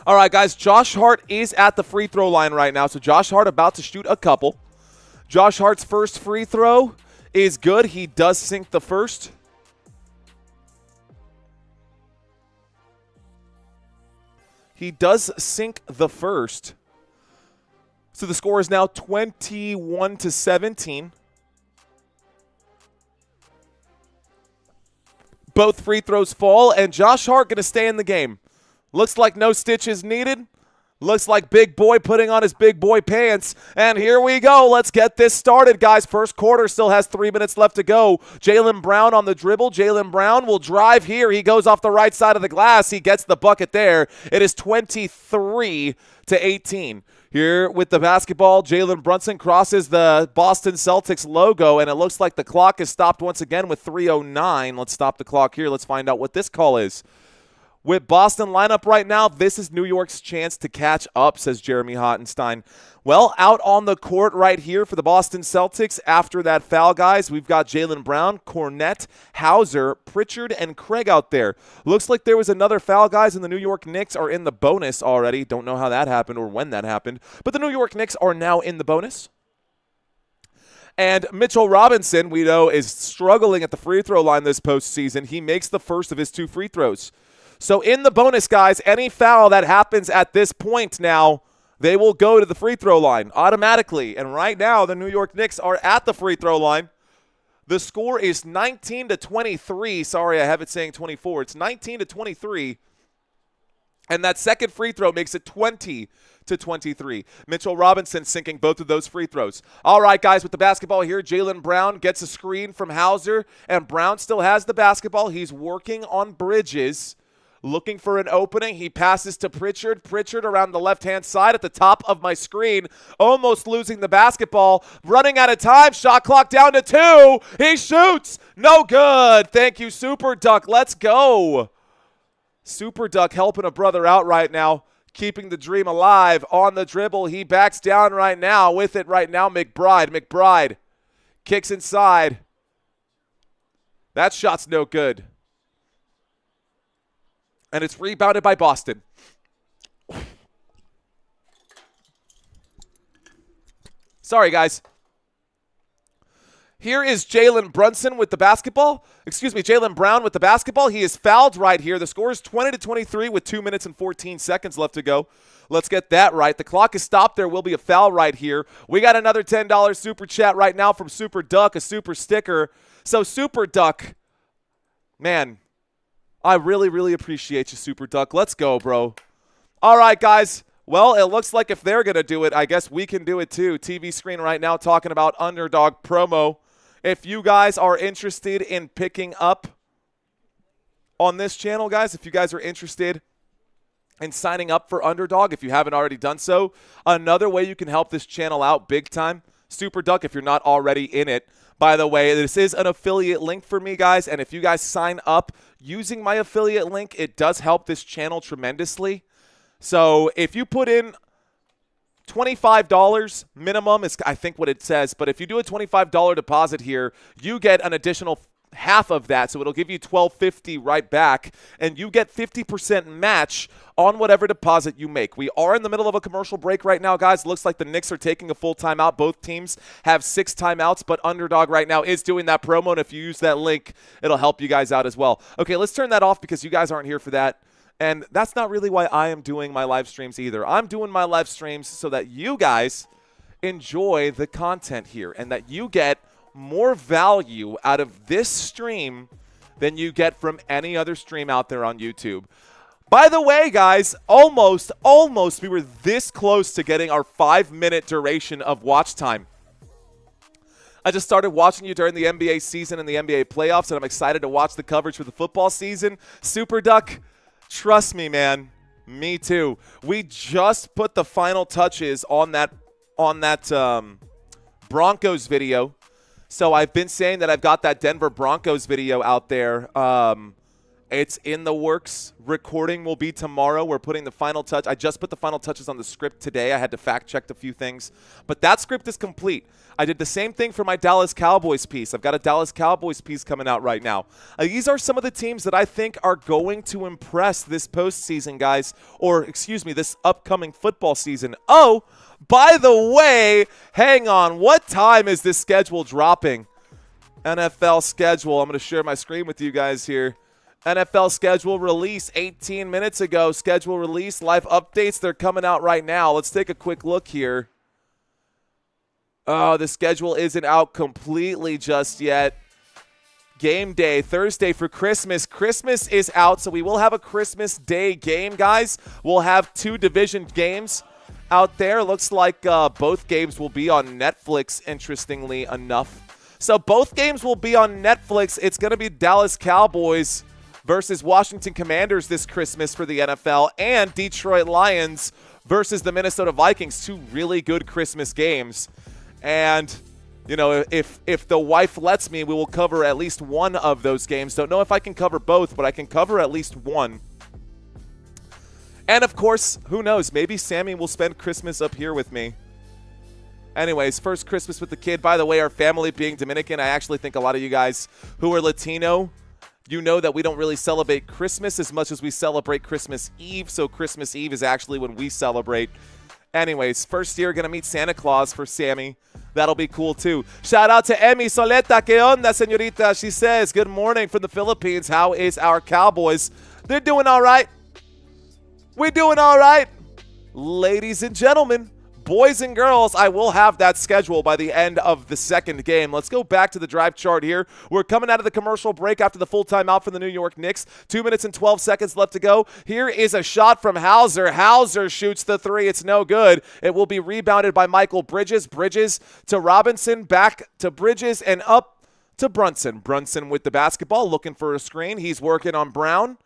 All right, guys, Josh Hart is at the free throw line right now. So Josh Hart about to shoot a couple. Josh Hart's first free throw is good. He does sink the first. He does sink the first. So the score is now 21-17. Both free throws fall, and Josh Hart going to stay in the game. Looks like no stitches needed. Looks like big boy putting on his big boy pants. And here we go. Let's get this started, guys. First quarter still has 3 minutes left to go. Jaylen Brown on the dribble. Jaylen Brown will drive here. He goes off the right side of the glass. He gets the bucket there. It is 23-18. Here with the basketball, Jalen Brunson crosses the Boston Celtics logo, and it looks like the clock is stopped once again with 3:09. Let's stop the clock here. Let's find out what this call is. With Boston lineup right now, this is New York's chance to catch up, says Jeremy Hottenstein. Well, out on the court right here for the Boston Celtics after that foul, guys, we've got Jaylen Brown, Cornette, Hauser, Pritchard, and Craig out there. Looks like there was another foul, guys, and the New York Knicks are in the bonus already. Don't know how that happened or when that happened, but the New York Knicks are now in the bonus. And Mitchell Robinson, we know, is struggling at the free throw line this postseason. He makes the first of his 2 free throws. So in the bonus, guys, any foul that happens at this point now, they will go to the free throw line automatically. And right now, the New York Knicks are at the free throw line. The score is 19-23. Sorry, I have it saying 24. It's 19-23. And that second free throw makes it 20-23. Mitchell Robinson sinking both of those free throws. All right, guys, with the basketball here, Jaylen Brown gets a screen from Hauser, and Brown still has the basketball. He's working on Bridges. Looking for an opening. He passes to Pritchard. Pritchard around the left-hand side at the top of my screen. Almost losing the basketball. Running out of time. Shot clock down to 2. He shoots. No good. Thank you, Super Duck. Let's go. Super Duck helping a brother out right now. Keeping the dream alive on the dribble. He backs down right now. With it right now, McBride kicks inside. That shot's no good. And it's rebounded by Boston. Sorry, guys. Here is Jalen Brunson with the basketball. Jaylen Brown with the basketball. He is fouled right here. The score is 20-23 with 2 minutes and 14 seconds left to go. Let's get that right. The clock is stopped. There will be a foul right here. We got another $10 super chat right now from Super Duck, a super sticker. So Super Duck, man, I really, really appreciate you, Super Duck. Let's go, bro. All right, guys. Well, it looks like if they're going to do it, I guess we can do it too. TV screen right now talking about Underdog promo. If you guys are interested in picking up on this channel, guys, if you guys are interested in signing up for Underdog, if you haven't already done so, another way you can help this channel out big time, Super Duck, if you're not already in it. By the way, this is an affiliate link for me, guys, and if you guys sign up using my affiliate link, it does help this channel tremendously. So if you put in $25 minimum is I think what it says, but if you do a $25 deposit here, you get an additional half of that, so it'll give you $12.50 right back, and you get 50% match on whatever deposit you make. We are in the middle of a commercial break right now, guys. Looks like the Knicks are taking a full timeout. Both teams have 6 timeouts, but Underdog right now is doing that promo, and if you use that link, it'll help you guys out as well. Okay, let's turn that off because you guys aren't here for that. And that's not really why I am doing my live streams either. I'm doing my live streams so that you guys enjoy the content here and that you get more value out of this stream than you get from any other stream out there on YouTube. By the way, guys, almost, we were this close to getting our 5-minute duration of watch time. I just started watching you during the NBA season and the NBA playoffs, and I'm excited to watch the coverage for the football season. Super Duck, trust me, man. Me too. We just put the final touches on that Broncos video. So I've been saying that I've got that Denver Broncos video out there. It's in the works. Recording will be tomorrow. We're putting the final touch. I just put the final touches on the script today. I had to fact check a few things. But that script is complete. I did the same thing for my Dallas Cowboys piece. I've got a Dallas Cowboys piece coming out right now. These are some of the teams that I think are going to impress this postseason, guys. Or, excuse me, this upcoming football season. Oh, by the way, hang on. What time is this schedule dropping? NFL schedule. I'm going to share my screen with you guys here. NFL schedule release 18 minutes ago. Schedule release, live updates. They're coming out right now. Let's take a quick look here. Oh, the schedule isn't out completely just yet. Game day, Thursday for Christmas. Christmas is out, so we will have a Christmas Day game, guys. We'll have 2 division games out there. Looks like both games will be on Netflix, interestingly enough. So both games will be on Netflix. It's going to be Dallas Cowboys versus Washington Commanders this Christmas for the NFL, and Detroit Lions versus the Minnesota Vikings. 2 really good Christmas games. And, you know, if the wife lets me, we will cover at least one of those games. Don't know if I can cover both, but I can cover at least one. And, of course, who knows? Maybe Sammy will spend Christmas up here with me. Anyways, first Christmas with the kid. By the way, our family being Dominican, I actually think a lot of you guys who are Latino, you know that we don't really celebrate Christmas as much as we celebrate Christmas Eve. So Christmas Eve is actually when we celebrate. Anyways, first year going to meet Santa Claus for Sammy. That'll be cool, too. Shout out to Emmy Soleta. ¿Qué onda, señorita? She says, good morning from the Philippines. How is our Cowboys? They're doing all right. We're doing all right. Ladies and gentlemen, boys and girls, I will have that schedule by the end of the second game. Let's go back to the drive chart here. We're coming out of the commercial break after the full timeout for the New York Knicks. 2 minutes and 12 seconds left to go. Here is a shot from Hauser. Hauser shoots the 3. It's no good. It will be rebounded by Michael Bridges. Bridges to Robinson, back to Bridges, and up to Brunson. Brunson with the basketball, looking for a screen. He's working on Brown.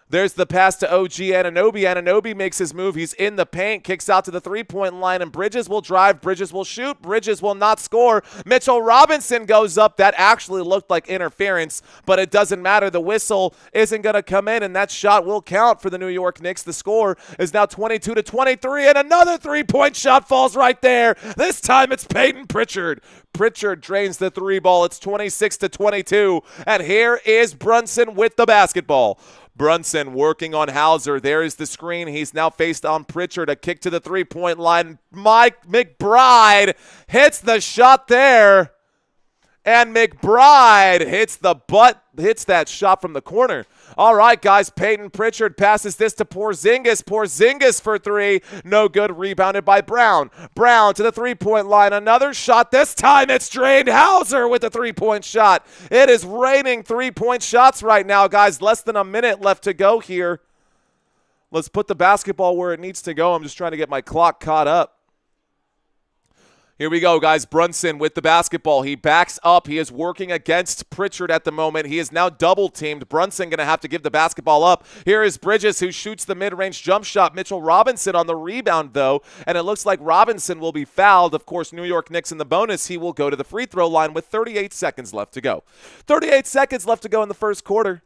There's the pass to OG Anunoby. Anunoby makes his move. He's in the paint, kicks out to the three-point line, and Bridges will drive. Bridges will shoot. Bridges will not score. Mitchell Robinson goes up. That actually looked like interference, but it doesn't matter. The whistle isn't going to come in, and that shot will count for the New York Knicks. The score is now 22-23, and another three-point shot falls right there. This time it's Peyton Pritchard. Pritchard drains the 3 ball. It's 26-22, and here is Brunson with the basketball. Brunson working on Hauser. There is the screen. He's now faced on Pritchard. A kick to the three-point line. Mike McBride hits the shot there. And McBride hits that shot from the corner. All right, guys, Peyton Pritchard passes this to Porzingis. Porzingis for 3. No good. Rebounded by Brown. Brown to the three-point line. Another shot. This time it's drained. Hauser with the three-point shot. It is raining three-point shots right now, guys. Less than a minute left to go here. Let's put the basketball where it needs to go. I'm just trying to get my clock caught up. Here we go, guys. Brunson with the basketball. He backs up. He is working against Pritchard at the moment. He is now double-teamed. Brunson going to have to give the basketball up. Here is Bridges, who shoots the mid-range jump shot. Mitchell Robinson on the rebound, though, and it looks like Robinson will be fouled. Of course, New York Knicks in the bonus. He will go to the free throw line with 38 seconds left to go. 38 seconds left to go in the first quarter.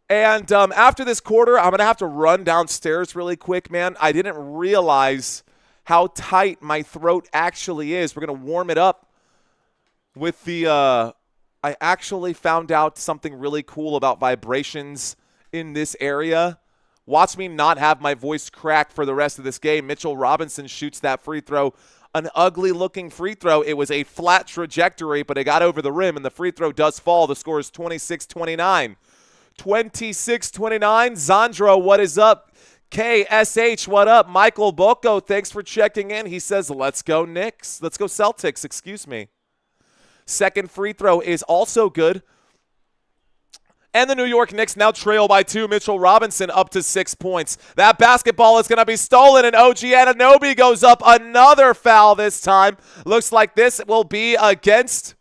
And after this quarter, I'm going to have to run downstairs really quick, man. I didn't realize how tight my throat actually is. We're going to warm it up with the I actually found out something really cool about vibrations in this area. Watch me not have my voice crack for the rest of this game. Mitchell Robinson shoots that free throw. An ugly-looking free throw. It was a flat trajectory, but it got over the rim, and the free throw does fall. The score is 26-29. 26-29. Zandro, what is up? KSH, what up? Michael Boko, thanks for checking in. He says, let's go Knicks. Let's go Celtics, excuse me. Second free throw is also good. And the New York Knicks now trail by 2. Mitchell Robinson up to 6 points. That basketball is going to be stolen, and OG Anunoby goes up. Another foul this time. Looks like this will be against...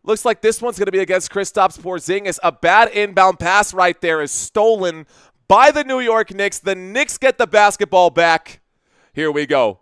Looks like this one's going to be against Kristaps Porzingis. A bad inbound pass right there is stolen by the New York Knicks. The Knicks get the basketball back. Here we go.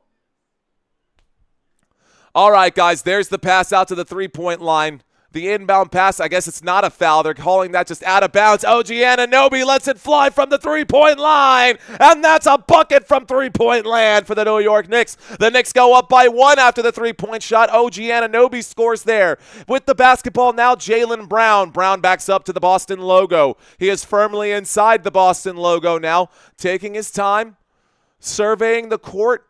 All right, guys, there's the pass out to the three-point line. The inbound pass, I guess it's not a foul. They're calling that just out of bounds. OG Anunoby lets it fly from the three-point line, and that's a bucket from three-point land for the New York Knicks. The Knicks go up by 1 after the three-point shot. OG Anunoby scores there. With the basketball now, Jaylen Brown. Brown backs up to the Boston logo. He is firmly inside the Boston logo now, taking his time, surveying the court,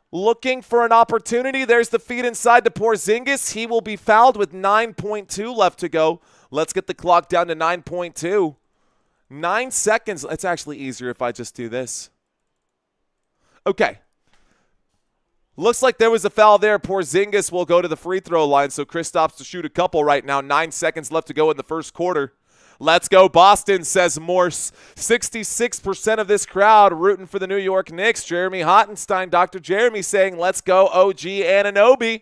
looking for an opportunity. There's the feed inside to Porzingis. He will be fouled with 9.2 left to go. Let's get the clock down to 9.2. 9 seconds. It's actually easier if I just do this. Okay. Looks like there was a foul there. Porzingis will go to the free throw line, so Kristaps to shoot a couple right now. 9 seconds left to go in the first quarter. Let's go Boston, says Morse. 66% of this crowd rooting for the New York Knicks. Jeremy Hottenstein, Dr. Jeremy saying, let's go OG Anunoby.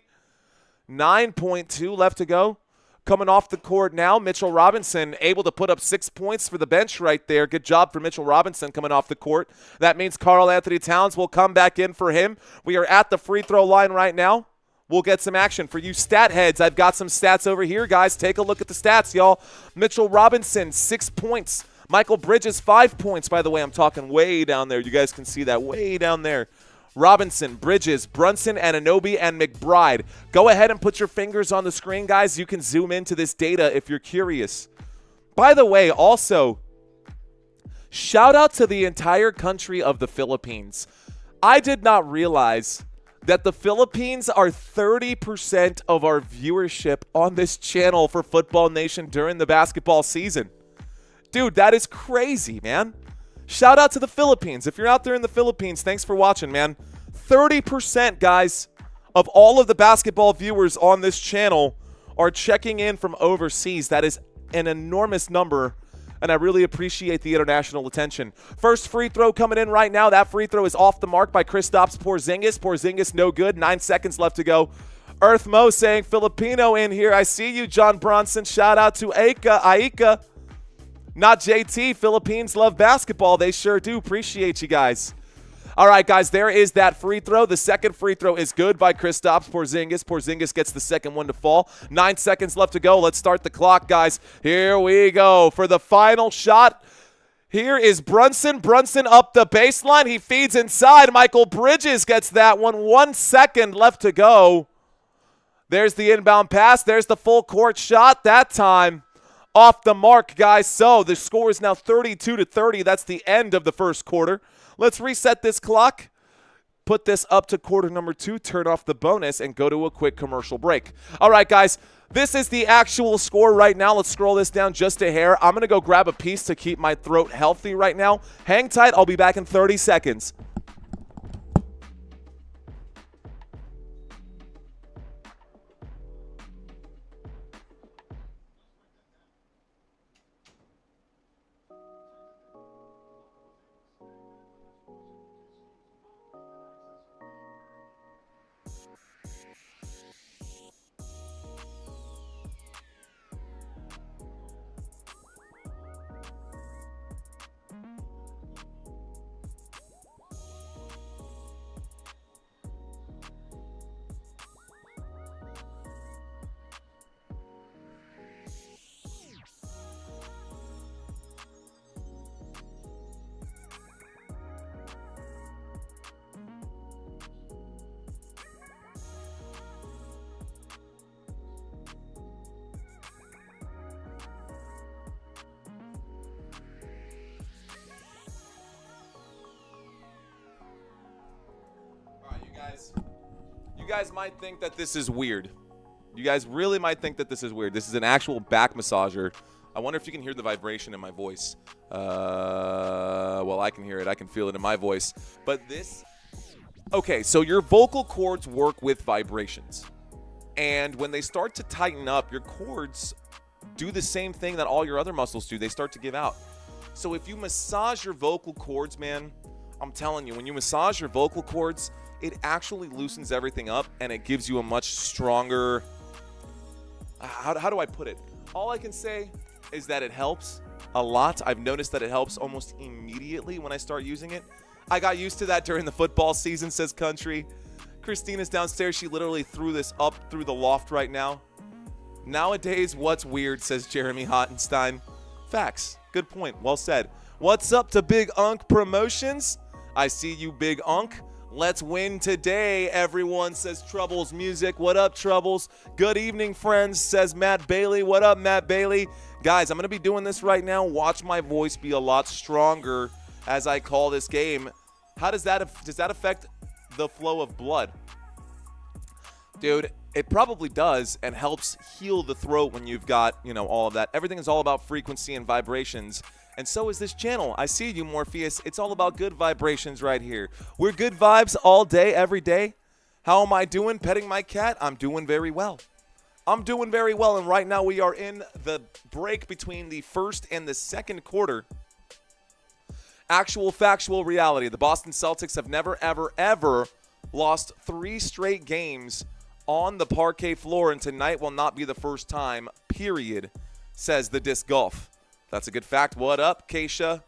9.2 left to go. Coming off the court now, Mitchell Robinson able to put up 6 points for the bench right there. Good job for Mitchell Robinson coming off the court. That means Karl Anthony Towns will come back in for him. We are at the free throw line right now. We'll get some action. For you stat heads, I've got some stats over here, guys. Take a look at the stats, y'all. Mitchell Robinson, 6 points. Michael Bridges, 5 points. By the way, I'm talking way down there. You guys can see that way down there. Robinson, Bridges, Brunson, Anunoby, and McBride. Go ahead and put your fingers on the screen, guys. You can zoom into this data if you're curious. By the way, also, shout out to the entire country of the Philippines. I did not realize that the Philippines are 30% of our viewership on this channel for Football Nation during the basketball season. Dude, that is crazy, man. Shout out to the Philippines. If you're out there in the Philippines, thanks for watching, man. 30%, guys, of all of the basketball viewers on this channel are checking in from overseas. That is an enormous number, and I really appreciate the international attention. First free throw coming in right now. That free throw is off the mark by Kristaps Porzingis. Porzingis no good. 9 seconds left to go. Earth Mo saying Filipino in here. I see you, John Bronson. Shout out to Aika. Not JT. Philippines love basketball. They sure do. Appreciate you guys. All right, guys, there is that free throw. The second free throw is good by Kristaps Porzingis. Porzingis gets the second one to fall. 9 seconds left to go. Let's start the clock, guys. Here we go for the final shot. Here is Brunson. Brunson up the baseline. He feeds inside. Michael Bridges gets that one. 1 second left to go. There's the inbound pass. There's the full court shot. That time off the mark, guys. So the score is now 32-30. That's the end of the first quarter. Let's reset this clock, put this up to quarter number 2, turn off the bonus, and go to a quick commercial break. All right, guys, this is the actual score right now. Let's scroll this down just a hair. I'm going to go grab a piece to keep my throat healthy right now. Hang tight. I'll be back in 30 seconds. You guys might think that this is weird. You guys really might think that this is weird. This is an actual back massager. I wonder if you can hear the vibration in my voice. Well, I can hear it. I can feel it in my voice. But this... Okay, so your vocal cords work with vibrations. And when they start to tighten up, your cords do the same thing that all your other muscles do. They start to give out. So if you massage your vocal cords, man, I'm telling you, when you massage your vocal cords, it actually loosens everything up and it gives you a much stronger... How do I put it? All I can say is that it helps a lot. I've noticed that it helps almost immediately when I start using it. I got used to that during the football season, says Country. Christina's downstairs. She literally threw this up through the loft right now. Nowadays, what's weird, says Jeremy Hottenstein. Facts. Good point. Well said. What's up to Big Unk Promotions? I see you, Big Unk. Let's win today, everyone, says Troubles Music. What up, Troubles? Good evening, friends, says Matt Bailey. What up, Matt Bailey? Guys, I'm going to be doing this right now. Watch my voice be a lot stronger as I call this game. How does that affect the flow of blood? Dude, it probably does and helps heal the throat when you've got, all of that. Everything is all about frequency and vibrations. And so is this channel. I see you, Morpheus. It's all about good vibrations right here. We're good vibes all day, every day. How am I doing? Petting my cat? I'm doing very well. I'm doing very well, and right now we are in the break between the first and the second quarter. Actual factual reality. The Boston Celtics have never, ever, ever lost 3 straight games on the parquet floor, and tonight will not be the first time, period, says the Disc Golf. That's a good fact. What up, Keisha?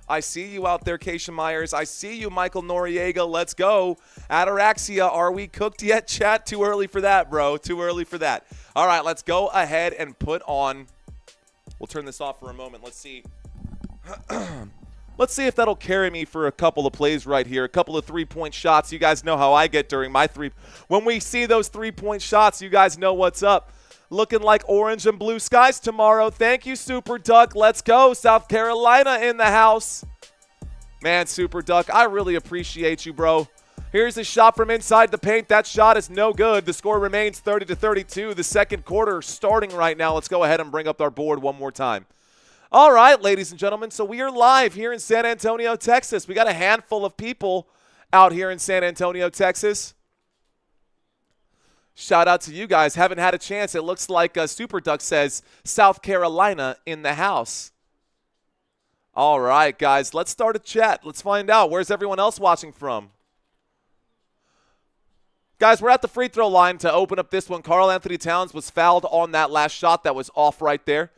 I see you out there, Keisha Myers. I see you, Michael Noriega. Let's go. Ataraxia, are we cooked yet, chat? Too early for that, bro. Too early for that. All right, let's go ahead and put on. We'll turn this off for a moment. Let's see. Let's see if that'll carry me for a couple of plays right here. A couple of three-point shots. You guys know how I get during my three. When we see those three-point shots, you guys know what's up. Looking like orange and blue skies tomorrow. Thank you, Super Duck. Let's go. South Carolina in the house. Man, Super Duck, I really appreciate you, bro. Here's a shot from inside the paint. That shot is no good. The score remains 30-32. The second quarter starting right now. Let's go ahead and bring up our board one more time. All right, ladies and gentlemen, so we are live here in San Antonio, Texas. We got a handful of people out here in San Antonio, Texas. Shout out to you guys. Haven't had a chance. It looks like Super Duck says South Carolina in the house. All right, guys, let's start a chat. Let's find out. Where's everyone else watching from? Guys, we're at the free throw line to open up this one. Karl Anthony Towns was fouled on that last shot that was off right there.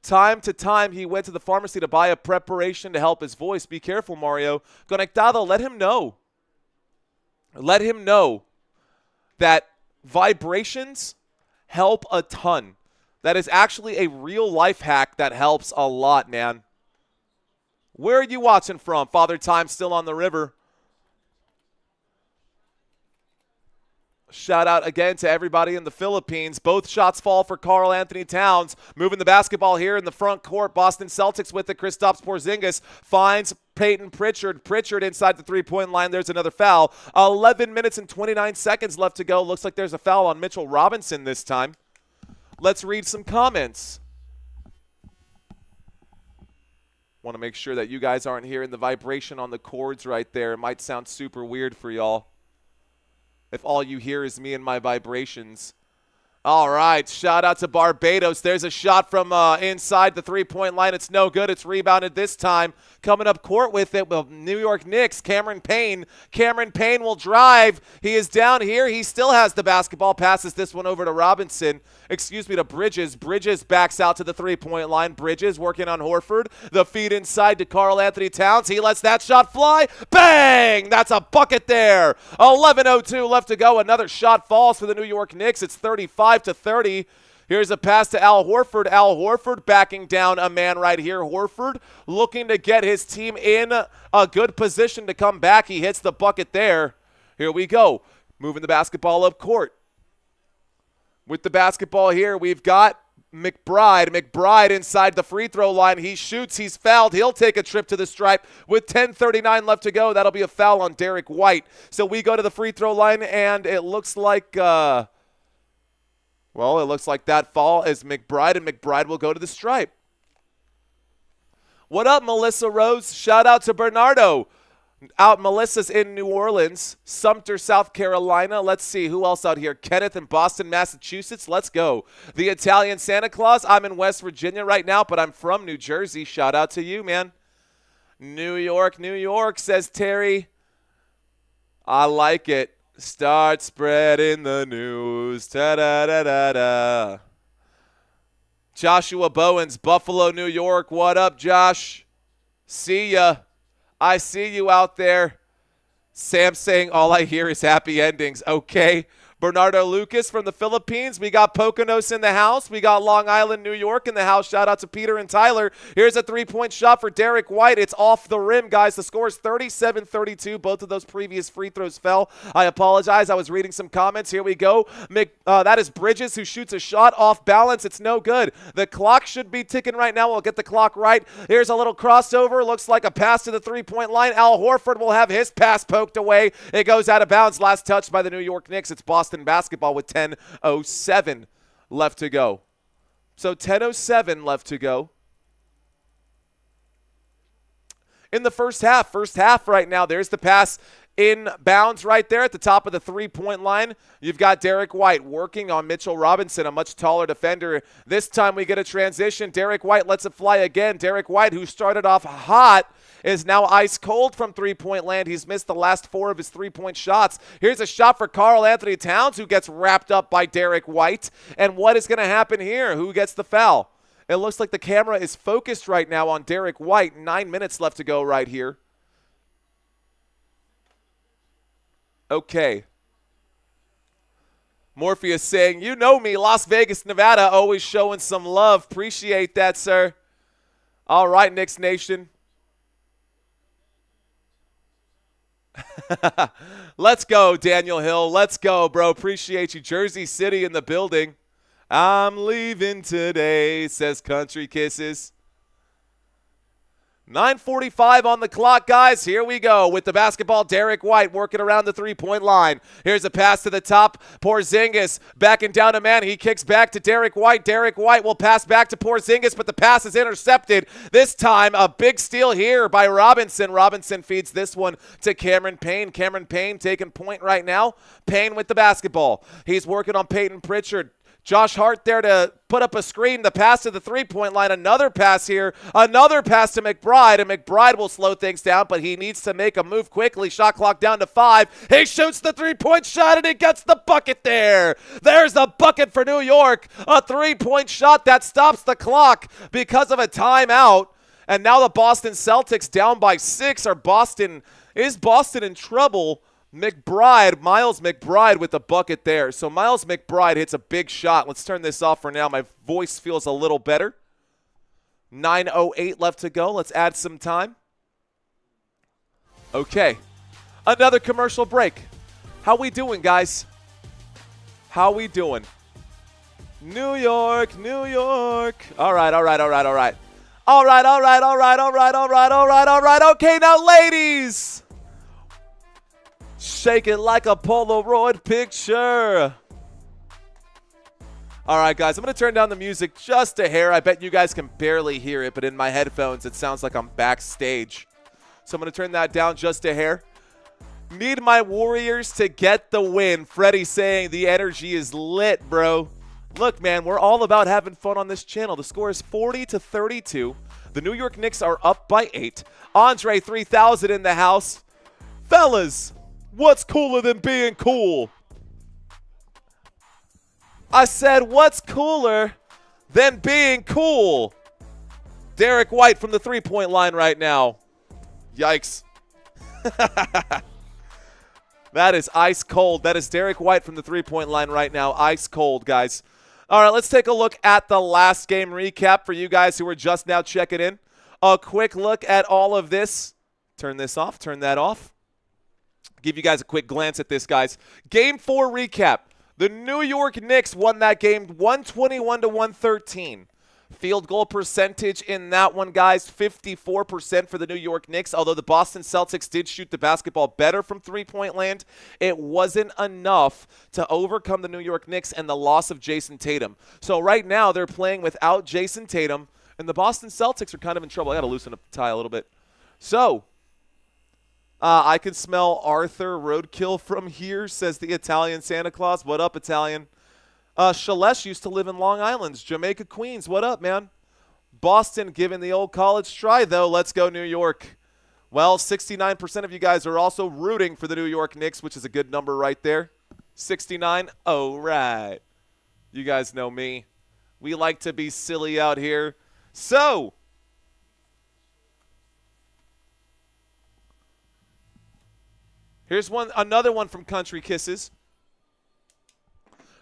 Time to time, he went to the pharmacy to buy a preparation to help his voice. Be careful, Mario. Conectado, let him know. Let him know that vibrations help a ton. That is actually a real life hack that helps a lot, man. Where are you watching from? Father Time still on the river. Shout out again to everybody in the Philippines. Both shots fall for Karl Anthony Towns. Moving the basketball here in the front court. Boston Celtics with it. Kristaps Porzingis finds Peyton Pritchard. Pritchard inside the three-point line. There's another foul. 11 minutes and 29 seconds left to go. Looks like there's a foul on Mitchell Robinson this time. Let's read some comments. Want to make sure that you guys aren't hearing the vibration on the cords right there. It might sound super weird for y'all if all you hear is me and my vibrations. All right, shout out to Barbados. There's a shot from inside the three-point line. It's no good. It's rebounded this time. Coming up court with it, well, New York Knicks, Cameron Payne. Cameron Payne will drive. He is down here. He still has the basketball. Passes this one over to Robinson. Excuse me, to Bridges. Bridges backs out to the three-point line. Bridges working on Horford. The feed inside to Karl Anthony Towns. He lets that shot fly. Bang! That's a bucket there. 11:02 left to go. Another shot falls for the New York Knicks. It's 35-30. Here's a pass to Al Horford. Al Horford backing down a man right here. Horford looking to get his team in a good position to come back. He hits the bucket there. Here we go. Moving the basketball up court. With the basketball here, we've got McBride inside the free throw line. He shoots. He's fouled. He'll take a trip to the stripe with 10:39 left to go. That'll be a foul on Derek White. So we go to the free throw line, and it looks like, it looks like that foul is McBride, and McBride will go to the stripe. What up, Melissa Rose? Shout out to Bernardo. Melissa's in New Orleans, Sumter, South Carolina. Let's see who else out here. Kenneth in Boston, Massachusetts. Let's go. The Italian Santa Claus. I'm in West Virginia right now, but I'm from New Jersey. Shout out to you, man. New York, says Terry. I like it. Start spreading the news. Ta-da-da-da-da. Joshua Bowens, Buffalo, New York. What up, Josh? See ya. I see you out there. Sam saying all I hear is happy endings. Okay. Bernardo Lucas from the Philippines. We got Poconos in the house. We got Long Island, New York in the house. Shout out to Peter and Tyler. Here's a three-point shot for Derek White. It's off the rim, guys. The score is 37-32. Both of those previous free throws fell. I apologize. I was reading some comments. Here we go. That is Bridges who shoots a shot off balance. It's no good. The clock should be ticking right now. We'll get the clock right. Here's a little crossover. Looks like a pass to the three-point line. Al Horford will have his pass poked away. It goes out of bounds. Last touch by the New York Knicks. It's Boston basketball with 10:07 left to go. So 10:07 left to go in the first half. First half right now. There's the pass in bounds right there at the top of the three-point line. You've got Derek White working on Mitchell Robinson, a much taller defender. This time we get a transition. Derek White lets it fly again. Derek White, who started off hot, is now ice cold from three-point land. He's missed the last 4 of his three-point shots. Here's a shot for Karl Anthony Towns, who gets wrapped up by Derek White. And what is going to happen here? Who gets the foul? It looks like the camera is focused right now on Derek White. 9 minutes left to go right here. Okay. Morpheus saying, you know me, Las Vegas, Nevada, always showing some love. Appreciate that, sir. All right, Knicks Nation. Let's go, Daniel Hill. Let's go, bro. Appreciate you. Jersey City in the building. I'm leaving today, says Country Kisses. 9:45 on the clock, guys. Here we go with the basketball. Derek White working around the three-point line. Here's a pass to the top. Porzingis backing down a man. He kicks back to Derek White. Derek White will pass back to Porzingis, but the pass is intercepted. This time, a big steal here by Robinson. Robinson feeds this one to Cameron Payne. Cameron Payne taking point right now. Payne with the basketball. He's working on Peyton Pritchard. Josh Hart there to put up a screen. The pass to the three-point line. Another pass here. Another pass to McBride. And McBride will slow things down, but he needs to make a move quickly. Shot clock down to 5. He shoots the three-point shot, and he gets the bucket there. There's the bucket for New York. A three-point shot that stops the clock because of a timeout. And now the Boston Celtics down by 6. Is Boston in trouble? Miles McBride with the bucket there. So Miles McBride hits a big shot. Let's turn this off for now. My voice feels a little better. 9:08 left to go. Let's add some time. Okay. Another commercial break. How we doing, guys? How we doing? New York, New York. All right. Okay, now, ladies. Shake it like a Polaroid picture. All right, guys, I'm going to turn down the music just a hair. I bet you guys can barely hear it, but in my headphones, it sounds like I'm backstage. So I'm going to turn that down just a hair. Need my Warriors to get the win. Freddie saying the energy is lit, bro. Look, man, we're all about having fun on this channel. The score is 40-32. The New York Knicks are up by 8. Andre 3000 in the house. Fellas, what's cooler than being cool? I said, what's cooler than being cool? Derek White from the three-point line right now. Yikes. That is ice cold. That is Derek White from the three-point line right now. Ice cold, guys. All right, let's take a look at the last game recap for you guys who are just now checking in. A quick look at all of this. Turn this off. Turn that off. Give you guys a quick glance at this, guys. Game 4 recap. The New York Knicks won that game 121 to 113. Field goal percentage in that one, guys, 54% for the New York Knicks. Although the Boston Celtics did shoot the basketball better from three-point land, it wasn't enough to overcome the New York Knicks and the loss of Jayson Tatum. So right now they're playing without Jayson Tatum, and the Boston Celtics are kind of in trouble. I got to loosen up the tie a little bit. So I can smell Arthur roadkill from here, says the Italian Santa Claus. What up, Italian? Shalesh used to live in Long Island, Jamaica, Queens. What up, man? Boston giving the old college try, though. Let's go, New York. Well, 69% of you guys are also rooting for the New York Knicks, which is a good number right there. 69. Oh, right. You guys know me. We like to be silly out here. So, here's another one from Country Kisses.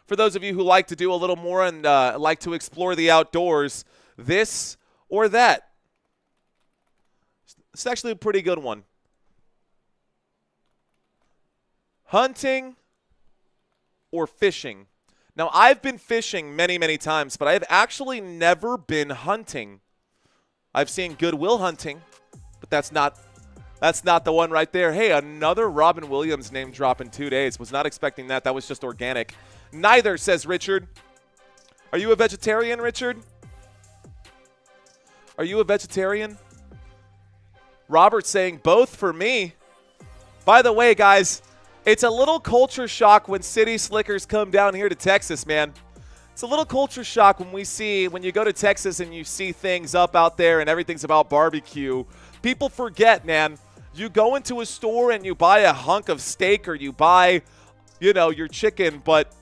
For those of you who like to do a little more and like to explore the outdoors, this or that. It's actually a pretty good one. Hunting or fishing. Now, I've been fishing many, many times, but I've actually never been hunting. I've seen Goodwill Hunting, but that's not the one right there. Hey, another Robin Williams name drop in 2 days. Was not expecting that. That was just organic. Neither, says Richard. Are you a vegetarian, Richard? Are you a vegetarian? Robert saying both for me. By the way, guys, it's a little culture shock when city slickers come down here to Texas, man. It's a little culture shock when you go to Texas and you see things up out there and everything's about barbecue. People forget, man. You go into a store and you buy a hunk of steak or you buy, your chicken, but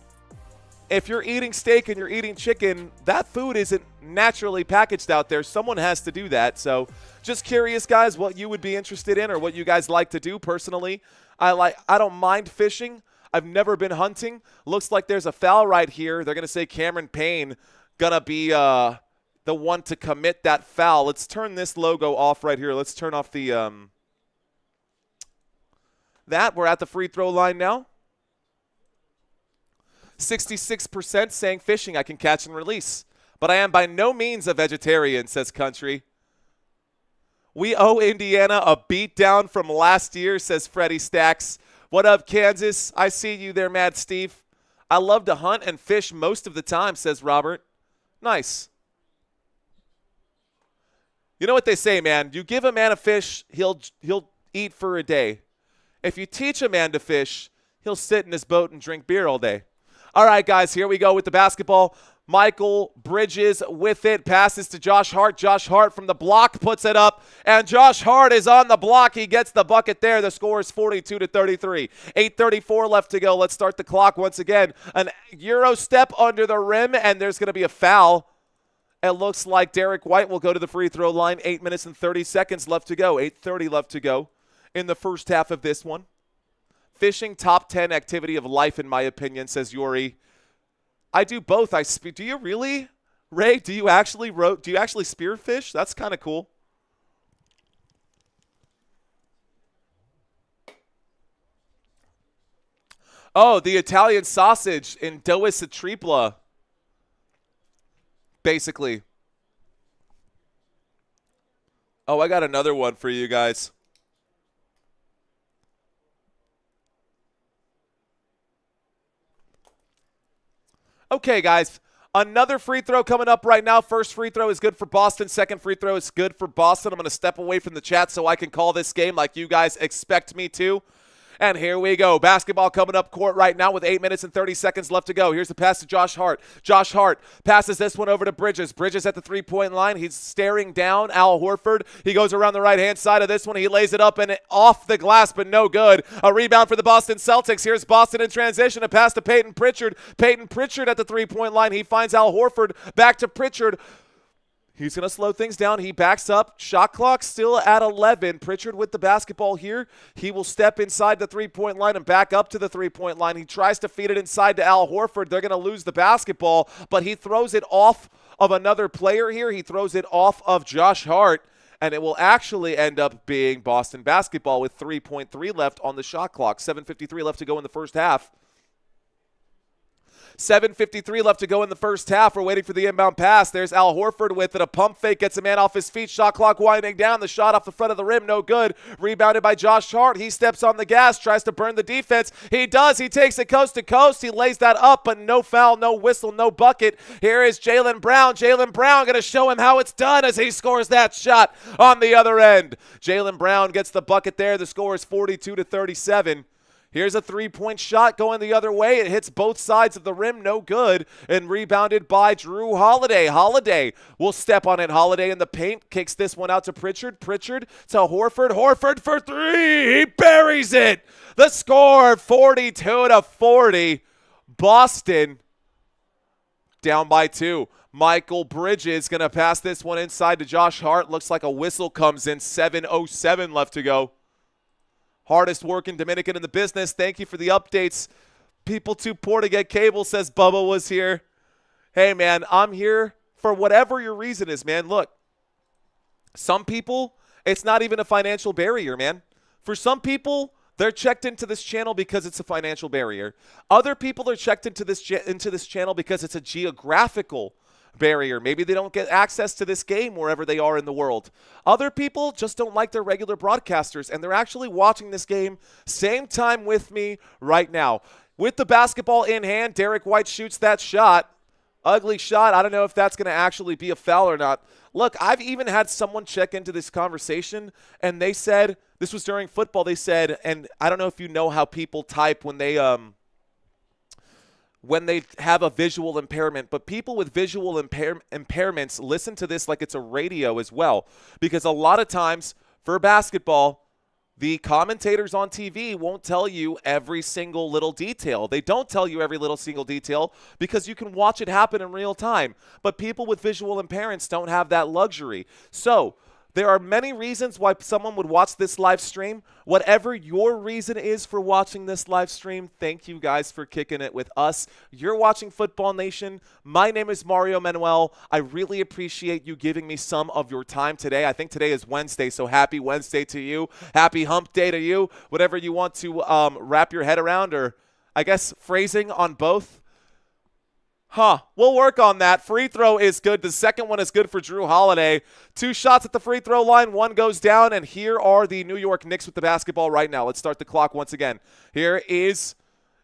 if you're eating steak and you're eating chicken, that food isn't naturally packaged out there. Someone has to do that. So just curious, guys, what you would be interested in or what you guys like to do personally. I don't mind fishing. I've never been hunting. Looks like there's a foul right here. They're going to say Cameron Payne going to be the one to commit that foul. Let's turn this logo off right here. Let's turn off the that. We're at the free throw line now. 66% saying fishing, I can catch and release. But I am by no means a vegetarian, says Country. We owe Indiana a beatdown from last year, says Freddie Stacks. What up, Kansas? I see you there, Mad Steve. I love to hunt and fish most of the time, says Robert. Nice. You know what they say, man. You give a man a fish, he'll eat for a day. If you teach a man to fish, he'll sit in his boat and drink beer all day. All right, guys, here we go with the basketball. Michael Bridges with it. Passes to Josh Hart. Josh Hart from the block puts it up. And Josh Hart is on the block. He gets the bucket there. The score is 42-33. 8:34 left to go. Let's start the clock once again. An Euro step under the rim, and there's going to be a foul. It looks like Derek White will go to the free throw line. 8 minutes and 30 seconds left to go. 8:30 left to go in the first half of this one. Fishing, top 10 activity of life, in my opinion, says Yuri. I do both. Do you really, Ray? Do you actually spearfish? That's kind of cool. Oh, the Italian sausage in Dois a Tripla, basically. Oh, I got another one for you guys. Okay, guys, another free throw coming up right now. First free throw is good for Boston. Second free throw is good for Boston. I'm going to step away from the chat so I can call this game like you guys expect me to. And here we go. Basketball coming up court right now with 8 minutes and 30 seconds left to go. Here's the pass to Josh Hart. Josh Hart passes this one over to Bridges. Bridges at the three-point line. He's staring down Al Horford. He goes around the right-hand side of this one. He lays it up and off the glass, but no good. A rebound for the Boston Celtics. Here's Boston in transition. A pass to Peyton Pritchard. Peyton Pritchard at the three-point line. He finds Al Horford. Back to Pritchard. He's going to slow things down. He backs up. Shot clock still at 11. Pritchard with the basketball here. He will step inside the three-point line and back up to the three-point line. He tries to feed it inside to Al Horford. They're going to lose the basketball, but he throws it off of another player here. He throws it off of Josh Hart, and it will actually end up being Boston basketball with 3.3 left on the shot clock. 7:53 left to go in the first half. 7:53 left to go in the first half. We're waiting for the inbound pass. There's Al Horford with it. A pump fake gets a man off his feet. Shot clock winding down. The shot off the front of the rim, no good. Rebounded by Josh Hart. He steps on the gas, tries to burn the defense. He does. He takes it coast to coast. He lays that up, but no foul, no whistle, no bucket. Here is Jaylen Brown. Jaylen Brown going to show him how it's done as he scores that shot on the other end. Jaylen Brown gets the bucket there. The score is 42-37. Here's a three-point shot going the other way. It hits both sides of the rim, no good, and rebounded by Jrue Holiday. Holiday will step on it. Holiday in the paint, kicks this one out to Pritchard. Pritchard to Horford. Horford for three. He buries it. The score, 42-40. Boston down by 2. Michael Bridges going to pass this one inside to Josh Hart. Looks like a whistle comes in. 7:07 left to go. Hardest working Dominican in the business. Thank you for the updates. People too poor to get cable, says Bubba was here. Hey, man, I'm here for whatever your reason is, man. Look, some people, it's not even a financial barrier, man. For some people, they're checked into this channel because it's a financial barrier. Other people are checked into this channel because it's a geographical barrier. Maybe they don't get access to this game wherever they are in the world. Other people just don't like their regular broadcasters, and they're actually watching this game same time with me right now. With the basketball in hand, Derek White shoots that shot. Ugly shot. I don't know if that's going to actually be a foul or not. Look, I've even had someone check into this conversation, and they said, this was during football, they said, and I don't know if you know how people type when they have a visual impairment, but people with visual impairments listen to this like it's a radio as well, because a lot of times for basketball, the commentators on TV won't tell you every single little detail. They don't tell you every little single detail because you can watch it happen in real time, but people with visual impairments don't have that luxury. So there are many reasons why someone would watch this live stream. Whatever your reason is for watching this live stream, thank you guys for kicking it with us. You're watching Football Nation. My name is Mario Manuel. I really appreciate you giving me some of your time today. I think today is Wednesday, so happy Wednesday to you. Happy hump day to you. Whatever you want to wrap your head around, or I guess phrasing on both. We'll work on that. Free throw is good. The second one is good for Jrue Holiday. 2 shots at the free throw line. 1 goes down, and here are the New York Knicks with the basketball right now. Let's start the clock once again. Here is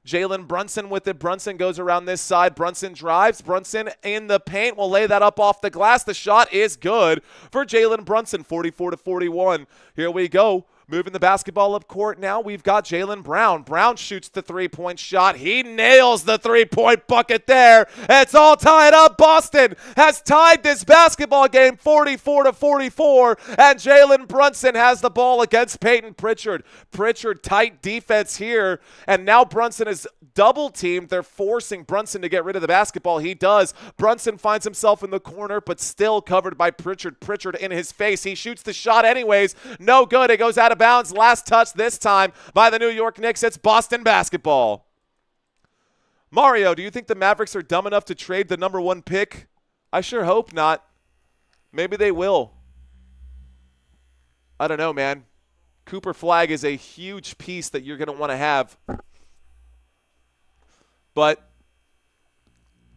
Jalen Brunson with it. Brunson goes around this side. Brunson drives. Brunson in the paint. Will lay that up off the glass. The shot is good for Jalen Brunson, 44-41. Here we go. Moving the basketball up court now, we've got Jaylen Brown. Brown shoots the three-point shot. He nails the three-point bucket there. It's all tied up. Boston has tied this basketball game 44-44, and Jalen Brunson has the ball against Peyton Pritchard. Pritchard, tight defense here, and now Brunson is double-teamed. They're forcing Brunson to get rid of the basketball. He does. Brunson finds himself in the corner, but still covered by Pritchard. Pritchard in his face. He shoots the shot anyways. No good. It goes out of bounds. Last touch this time by the New York Knicks. It's Boston basketball. Mario, do you think the Mavericks are dumb enough to trade the number 1 pick? I sure hope not. Maybe they will. I don't know, man. Cooper Flagg is a huge piece that you're going to want to have. But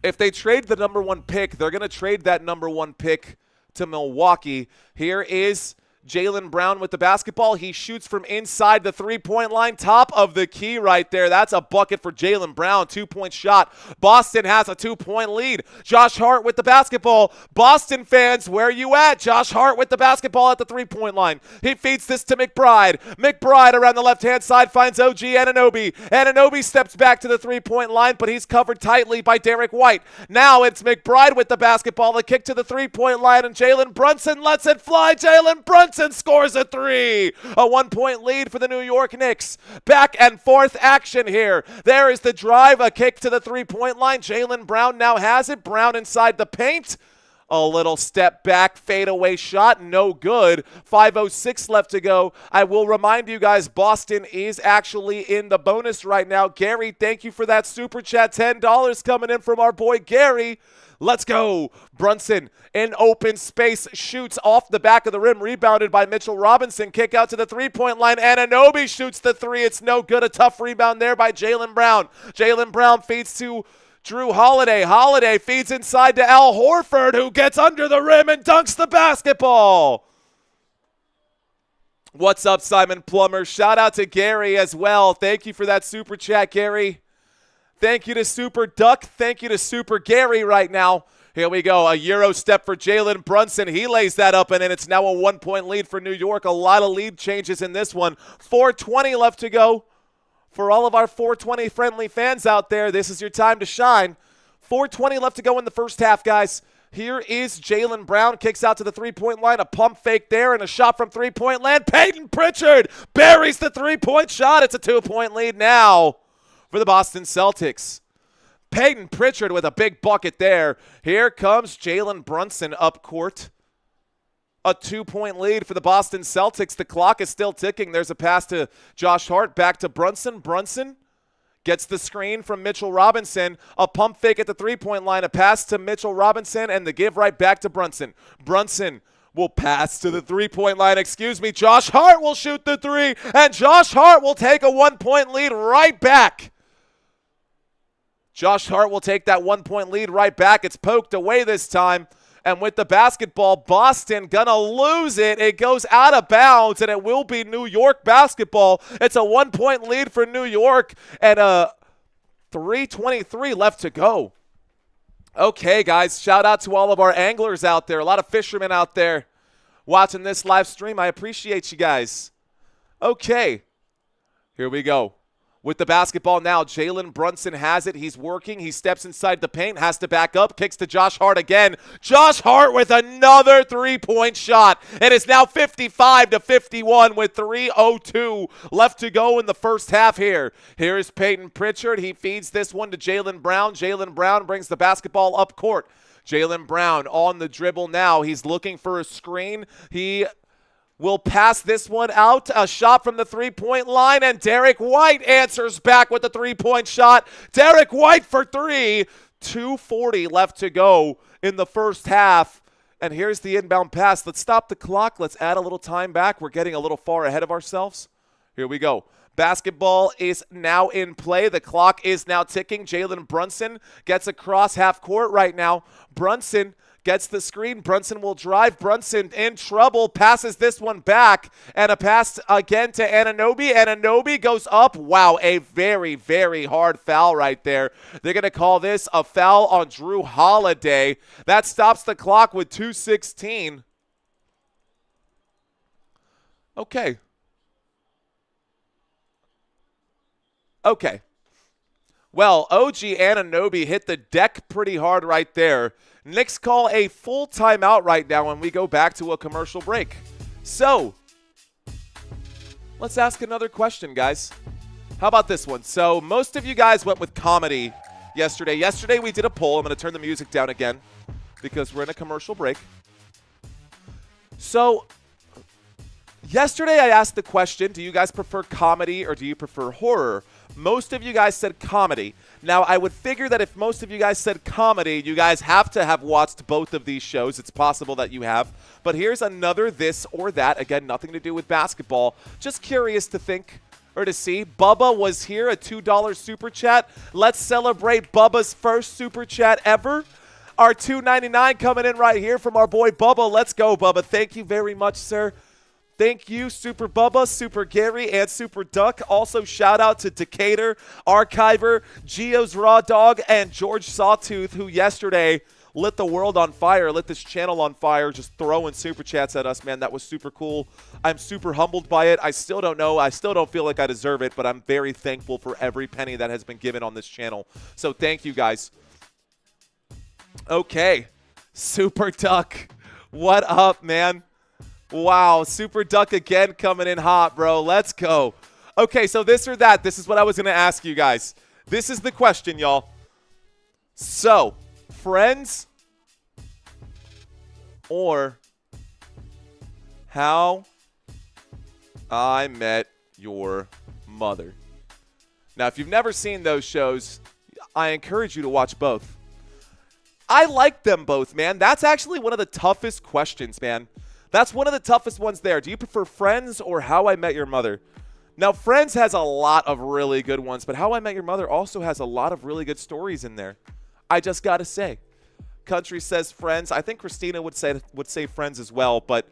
if they trade the number 1 pick, they're going to trade that number 1 pick to Milwaukee. Here is Jaylen Brown with the basketball. He shoots from inside the three-point line. Top of the key right there. That's a bucket for Jaylen Brown. 2-point shot. Boston has a 2-point lead. Josh Hart with the basketball. Boston fans, where you at? Josh Hart with the basketball at the three-point line. He feeds this to McBride. McBride around the left-hand side finds OG Anunoby. Anunoby steps back to the three-point line, but he's covered tightly by Derek White. Now it's McBride with the basketball. The kick to the three-point line, and Jalen Brunson lets it fly. Jalen Brunson scores a 3. A 1-point lead for the New York Knicks. Back and forth action here. There is the drive, a kick to the three-point line. Jaylen Brown now has it. Brown inside the paint. A little step back, fadeaway shot, no good. 5:06 left to go. I will remind you guys, Boston is actually in the bonus right now. Gary, thank you for that super chat. $10 coming in from our boy Gary. Let's go. Brunson in open space shoots off the back of the rim, rebounded by Mitchell Robinson. Kick out to the three-point line. Anunoby shoots the 3. It's no good. A tough rebound there by Jaylen Brown. Jaylen Brown feeds to Drew Holiday. Holiday feeds inside to Al Horford, who gets under the rim and dunks the basketball. What's up, Simon Plummer? Shout out to Gary as well. Thank you for that super chat, Gary. Thank you to Super Duck. Thank you to Super Gary right now. Here we go. A Euro step for Jalen Brunson. He lays that up, and then it's now a 1-point lead for New York. A lot of lead changes in this one. 4:20 left to go. For all of our 420 friendly fans out there, this is your time to shine. 4:20 left to go in the first half, guys. Here is Jaylen Brown. Kicks out to the three-point line. A pump fake there and a shot from three-point land. Peyton Pritchard buries the three-point shot. It's a 2-point lead now for the Boston Celtics. Peyton Pritchard with a big bucket there. Here comes Jalen Brunson up court. A 2-point lead for the Boston Celtics. The clock is still ticking. There's a pass to Josh Hart. Back to Brunson. Brunson gets the screen from Mitchell Robinson. A pump fake at the three-point line. A pass to Mitchell Robinson and the give right back to Brunson. Brunson will pass to the three-point line. Josh Hart will shoot the three, and Josh Hart will take a 1-point lead right back. Josh Hart will take that 1-point lead right back. It's poked away this time. And with the basketball, Boston gonna lose it. It goes out of bounds, and it will be New York basketball. It's a 1-point lead for New York, and 3:23 left to go. Okay, guys, shout out to all of our anglers out there. A lot of fishermen out there watching this live stream. I appreciate you guys. Okay, here we go. With the basketball now, Jalen Brunson has it. He's working. He steps inside the paint, has to back up, kicks to Josh Hart again. Josh Hart with another three-point shot. It is now 55-51 with 3:02 left to go in the first half here. Here is Peyton Pritchard. He feeds this one to Jaylen Brown. Jaylen Brown brings the basketball up court. Jaylen Brown on the dribble now. He's looking for a screen. He will pass this one out. A shot from the three-point line, and Derek White answers back with the three-point shot. Derek White for three. 2:40 left to go in the first half. And here's the inbound pass. Let's stop the clock. Let's add a little time back. We're getting a little far ahead of ourselves. Here we go. Basketball is now in play. The clock is now ticking. Jalen Brunson gets across half court right now. Brunson gets the screen. Brunson will drive. Brunson in trouble. Passes this one back. And a pass again to Anunoby. Anunoby goes up. Wow, a very, very hard foul right there. They're going to call this a foul on Drew Holiday. That stops the clock with 2:16. Okay. Well, OG Anunoby hit the deck pretty hard right there. Knicks call a full timeout right now when we go back to a commercial break. So, let's ask another question, guys. How about this one? So, most of you guys went with comedy yesterday. Yesterday we did a poll. I'm going to turn the music down again because we're in a commercial break. So, yesterday I asked the question, do you guys prefer comedy or do you prefer horror? Most of you guys said comedy. Now, I would figure that if most of you guys said comedy, you guys have to have watched both of these shows. It's possible that you have. But here's another this or that. Again, nothing to do with basketball. Just curious to think or to see. Bubba was here, a $2 super chat. Let's celebrate Bubba's first super chat ever. Our $2.99 coming in right here from our boy Bubba. Let's go, Bubba. Thank you very much, sir. Thank you, Super Bubba, Super Gary, and Super Duck. Also, shout out to Decatur, Archiver, Geo's Raw Dog, and George Sawtooth, who yesterday lit the world on fire, lit this channel on fire, just throwing super chats at us, man. That was super cool. I'm super humbled by it. I still don't know. I still don't feel like I deserve it, but I'm very thankful for every penny that has been given on this channel. So thank you, guys. Okay, Super Duck, what up, man? Wow, Super Duck again coming in hot, bro. Let's go. Okay, so this or that. This is what I was going to ask you guys. This is the question, y'all. So, Friends or How I Met Your Mother? Now, if you've never seen those shows, I encourage you to watch both. I like them both, man. That's actually one of the toughest questions, man. That's one of the toughest ones there. Do you prefer Friends or How I Met Your Mother? Now, Friends has a lot of really good ones, but How I Met Your Mother also has a lot of really good stories in there. I just got to say. Country says Friends. I think Christina would say Friends as well, but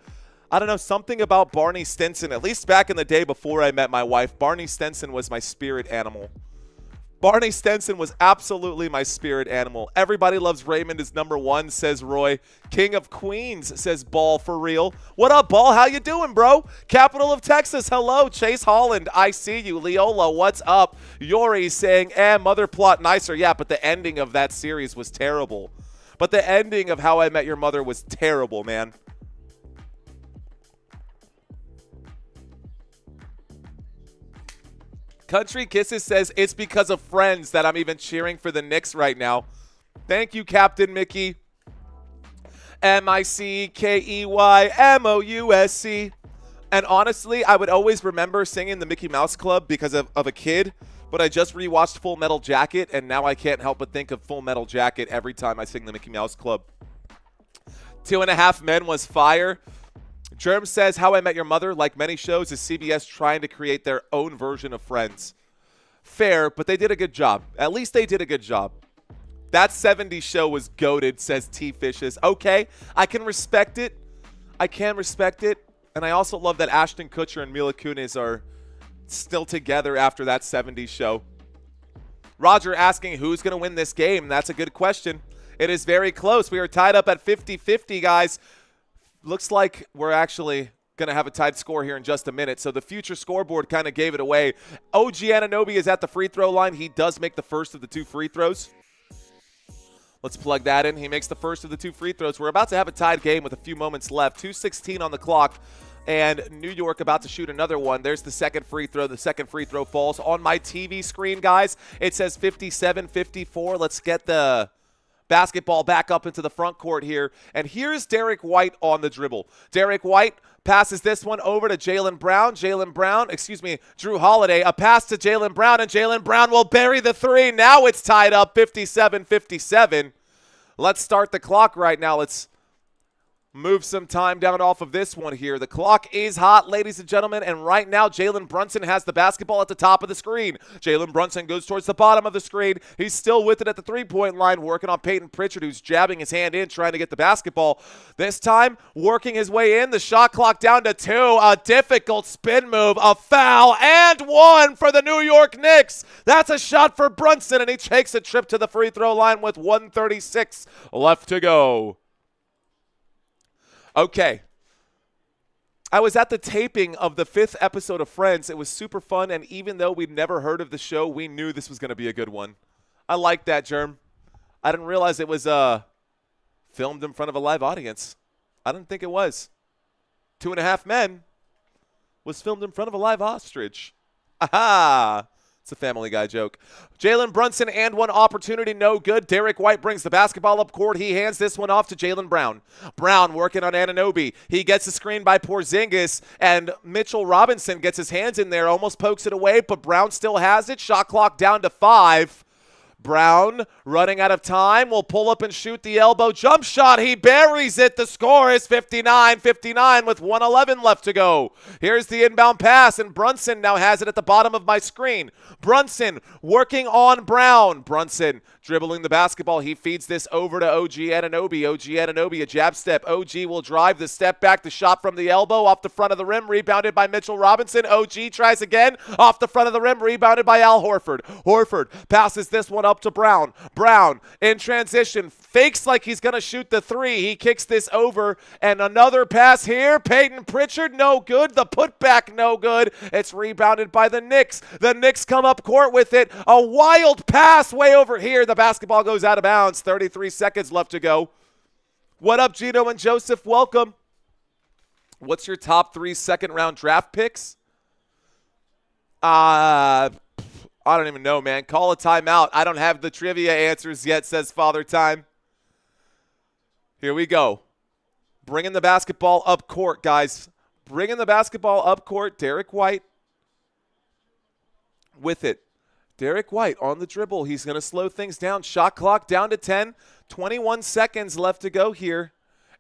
I don't know, something about Barney Stinson, at least back in the day before I met my wife, Barney Stinson was my spirit animal. Barney Stinson was absolutely my spirit animal. Everybody loves Raymond is number one, says Roy. King of Queens, says Ball for real. What up, Ball? How you doing, bro? Capital of Texas, hello. Chase Holland, I see you. Leola, what's up? Yori saying, mother plot nicer. Yeah, but the ending of that series was terrible. But the ending of How I Met Your Mother was terrible, man. Country Kisses says, it's because of Friends that I'm even cheering for the Knicks right now. Thank you, Captain Mickey. MICKEYMOUSC. And honestly, I would always remember singing the Mickey Mouse Club because of a kid, but I just rewatched Full Metal Jacket, and now I can't help but think of Full Metal Jacket every time I sing the Mickey Mouse Club. 2.5 Men was fire. Germ says, How I Met Your Mother, like many shows, is CBS trying to create their own version of Friends. Fair, but they did a good job. At least they did a good job. That 70s show was goated, says T. Fishes. Okay, I can respect it. I can respect it. And I also love that Ashton Kutcher and Mila Kunis are still together after that 70s show. Roger asking who's going to win this game. That's a good question. It is very close. We are tied up at 50-50, guys. Looks like we're actually going to have a tied score here in just a minute. So the future scoreboard kind of gave it away. OG Anunoby is at the free throw line. He does make the first of the two free throws. Let's plug that in. He makes the first of the two free throws. We're about to have a tied game with a few moments left. 2:16 on the clock. And New York about to shoot another one. There's the second free throw. The second free throw falls on my TV screen, guys. It says 57-54. Let's get the basketball back up into the front court here. And here's Derek White on the dribble. Derek White passes this one over to Jaylen Brown. Drew Holiday. A pass to Jaylen Brown, and Jaylen Brown will bury the three. Now it's tied up 57-57. Let's start the clock right now. Let's move some time down off of this one here. The clock is hot, ladies and gentlemen, and right now Jalen Brunson has the basketball at the top of the screen. Jalen Brunson goes towards the bottom of the screen. He's still with it at the three-point line, working on Peyton Pritchard, who's jabbing his hand in, trying to get the basketball. This time, working his way in, the shot clock down to 2. A difficult spin move, a foul, and 1 for the New York Knicks. That's a shot for Brunson, and he takes a trip to the free throw line with 1:36 left to go. Okay, I was at the taping of the 5th episode of Friends. It was super fun, and even though we'd never heard of the show, we knew this was going to be a good one. I like that, Germ. I didn't realize it was filmed in front of a live audience. I didn't think it was. 2.5 Men was filmed in front of a live ostrich. Aha! It's a Family Guy joke. Jalen Brunson and one opportunity, no good. Derek White brings the basketball up court. He hands this one off to Jaylen Brown. Brown working on Anunoby. He gets the screen by Porzingis, and Mitchell Robinson gets his hands in there, almost pokes it away, but Brown still has it. Shot clock down to 5. Brown, running out of time, will pull up and shoot the elbow jump shot. He buries it. The score is 59-59 with 1:11 left to go. Here's the inbound pass, and Brunson now has it at the bottom of my screen. Brunson working on Brown. Brunson dribbling the basketball. He feeds this over to OG Anunoby. OG Anunoby, a jab step. OG will drive the step back. The shot from the elbow off the front of the rim, rebounded by Mitchell Robinson. OG tries again off the front of the rim, rebounded by Al Horford. Horford passes this one up to Brown. Brown in transition, fakes like he's going to shoot the 3. He kicks this over, and another pass here. Peyton Pritchard, no good. The putback, no good. It's rebounded by the Knicks. The Knicks come up court with it. A wild pass way over here. The basketball goes out of bounds. 33 seconds left to go. What up, Gino and Joseph? Welcome. What's your top 3 second-round draft picks? I don't even know, man. Call a timeout. I don't have the trivia answers yet, says Father Time. Here we go. Bringing the basketball up court, guys. Bringing the basketball up court. Derek White with it. Derek White on the dribble. He's going to slow things down. Shot clock down to 10. 21 seconds left to go here.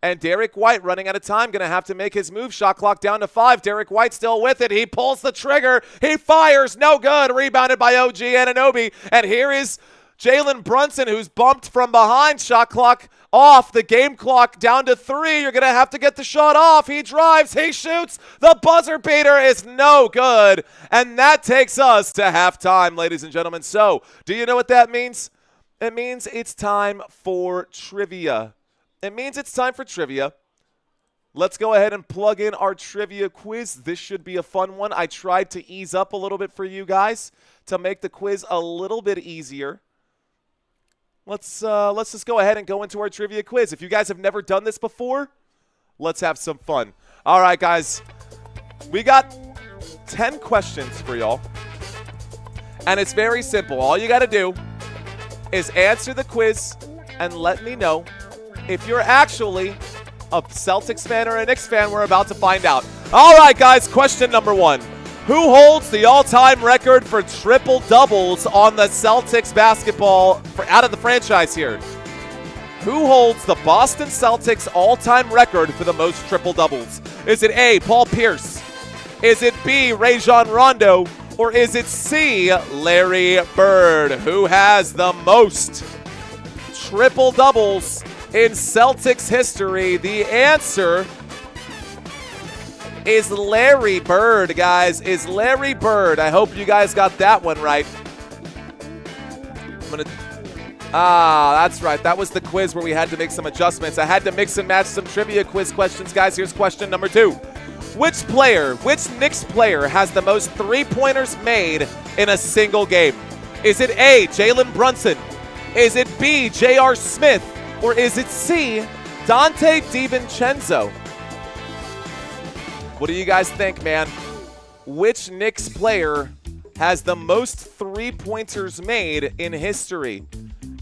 And Derek White running out of time, going to have to make his move. Shot clock down to 5. Derek White still with it. He pulls the trigger. He fires. No good. Rebounded by OG Anunoby. And here is Jalen Brunson, who's bumped from behind. Shot clock off. The game clock down to 3. You're going to have to get the shot off. He drives. He shoots. The buzzer beater is no good. And that takes us to halftime, ladies and gentlemen. So, do you know what that means? It means it's time for trivia. Let's go ahead and plug in our trivia quiz. This should be a fun one. I tried to ease up a little bit for you guys to make the quiz a little bit easier. Let's just go ahead and go into our trivia quiz. If you guys have never done this before, let's have some fun. All right, guys. We got 10 questions for y'all. And it's very simple. All you got to do is answer the quiz and let me know if you're actually a Celtics fan or a Knicks fan. We're about to find out. All right, guys, question number 1. Who holds the all-time record for triple-doubles on the Celtics basketball out of the franchise here? Who holds the Boston Celtics all-time record for the most triple-doubles? Is it A, Paul Pierce? Is it B, Rajon Rondo? Or is it C, Larry Bird? Who has the most triple-doubles in Celtics history? The answer is Larry Bird, guys. Is Larry Bird. I hope you guys got that one right. That's right. That was the quiz where we had to make some adjustments. I had to mix and match some trivia quiz questions, guys. Here's question number 2. Which Knicks player has the most three-pointers made in a single game? Is it A, Jalen Brunson? Is it B, J.R. Smith? Or is it C, Dante DiVincenzo? What do you guys think, man? Which Knicks player has the most three-pointers made in history?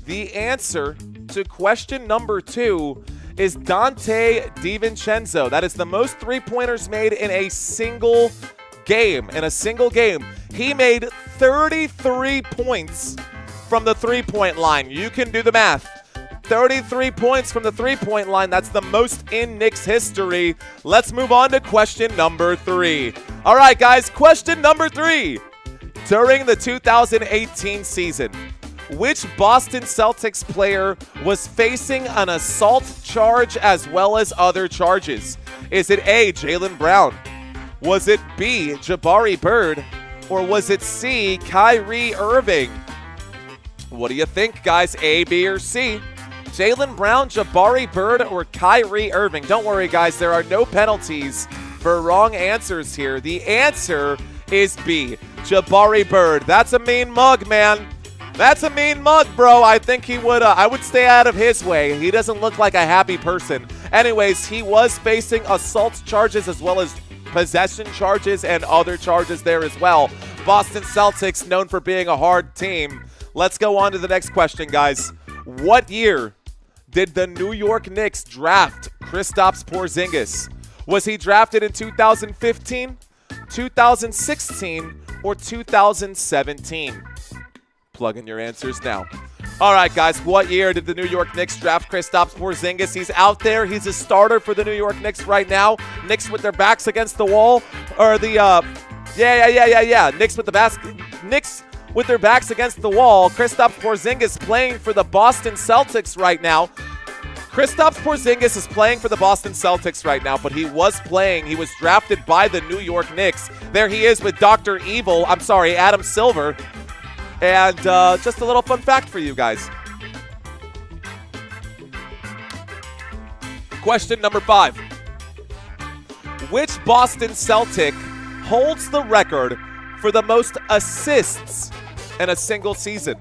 The answer to question number 2 is Dante DiVincenzo. That is the most three-pointers made in a single game. He made 33 points from the three-point line. You can do the math. 33 points from the three-point line. That's the most in Knicks history. Let's move on to question number 3. All right, guys, question number 3. During the 2018 season, which Boston Celtics player was facing an assault charge as well as other charges? Is it A, Jaylen Brown? Was it B, Jabari Bird? Or was it C, Kyrie Irving? What do you think, guys? A, B, or C? Jaylen Brown, Jabari Bird, or Kyrie Irving? Don't worry, guys. There are no penalties for wrong answers here. The answer is B, Jabari Bird. That's a mean mug, man. That's a mean mug, bro. I think he would, I would stay out of his way. He doesn't look like a happy person. Anyways, he was facing assault charges as well as possession charges and other charges there as well. Boston Celtics, known for being a hard team. Let's go on to the next question, guys. What year did the New York Knicks draft Kristaps Porzingis? Was he drafted in 2015, 2016, or 2017? Plug in your answers now. All right, guys, what year did the New York Knicks draft Kristaps Porzingis? He's out there. He's a starter for the New York Knicks right now. Knicks with their backs against the wall. Or the, Knicks with their backs against the wall. Kristaps Porzingis playing for the Boston Celtics right now. Kristaps Porzingis is playing for the Boston Celtics right now, but he was drafted by the New York Knicks. There he is with Adam Silver. And just a little fun fact for you guys. Question number 5. Which Boston Celtic holds the record for the most assists in a single season?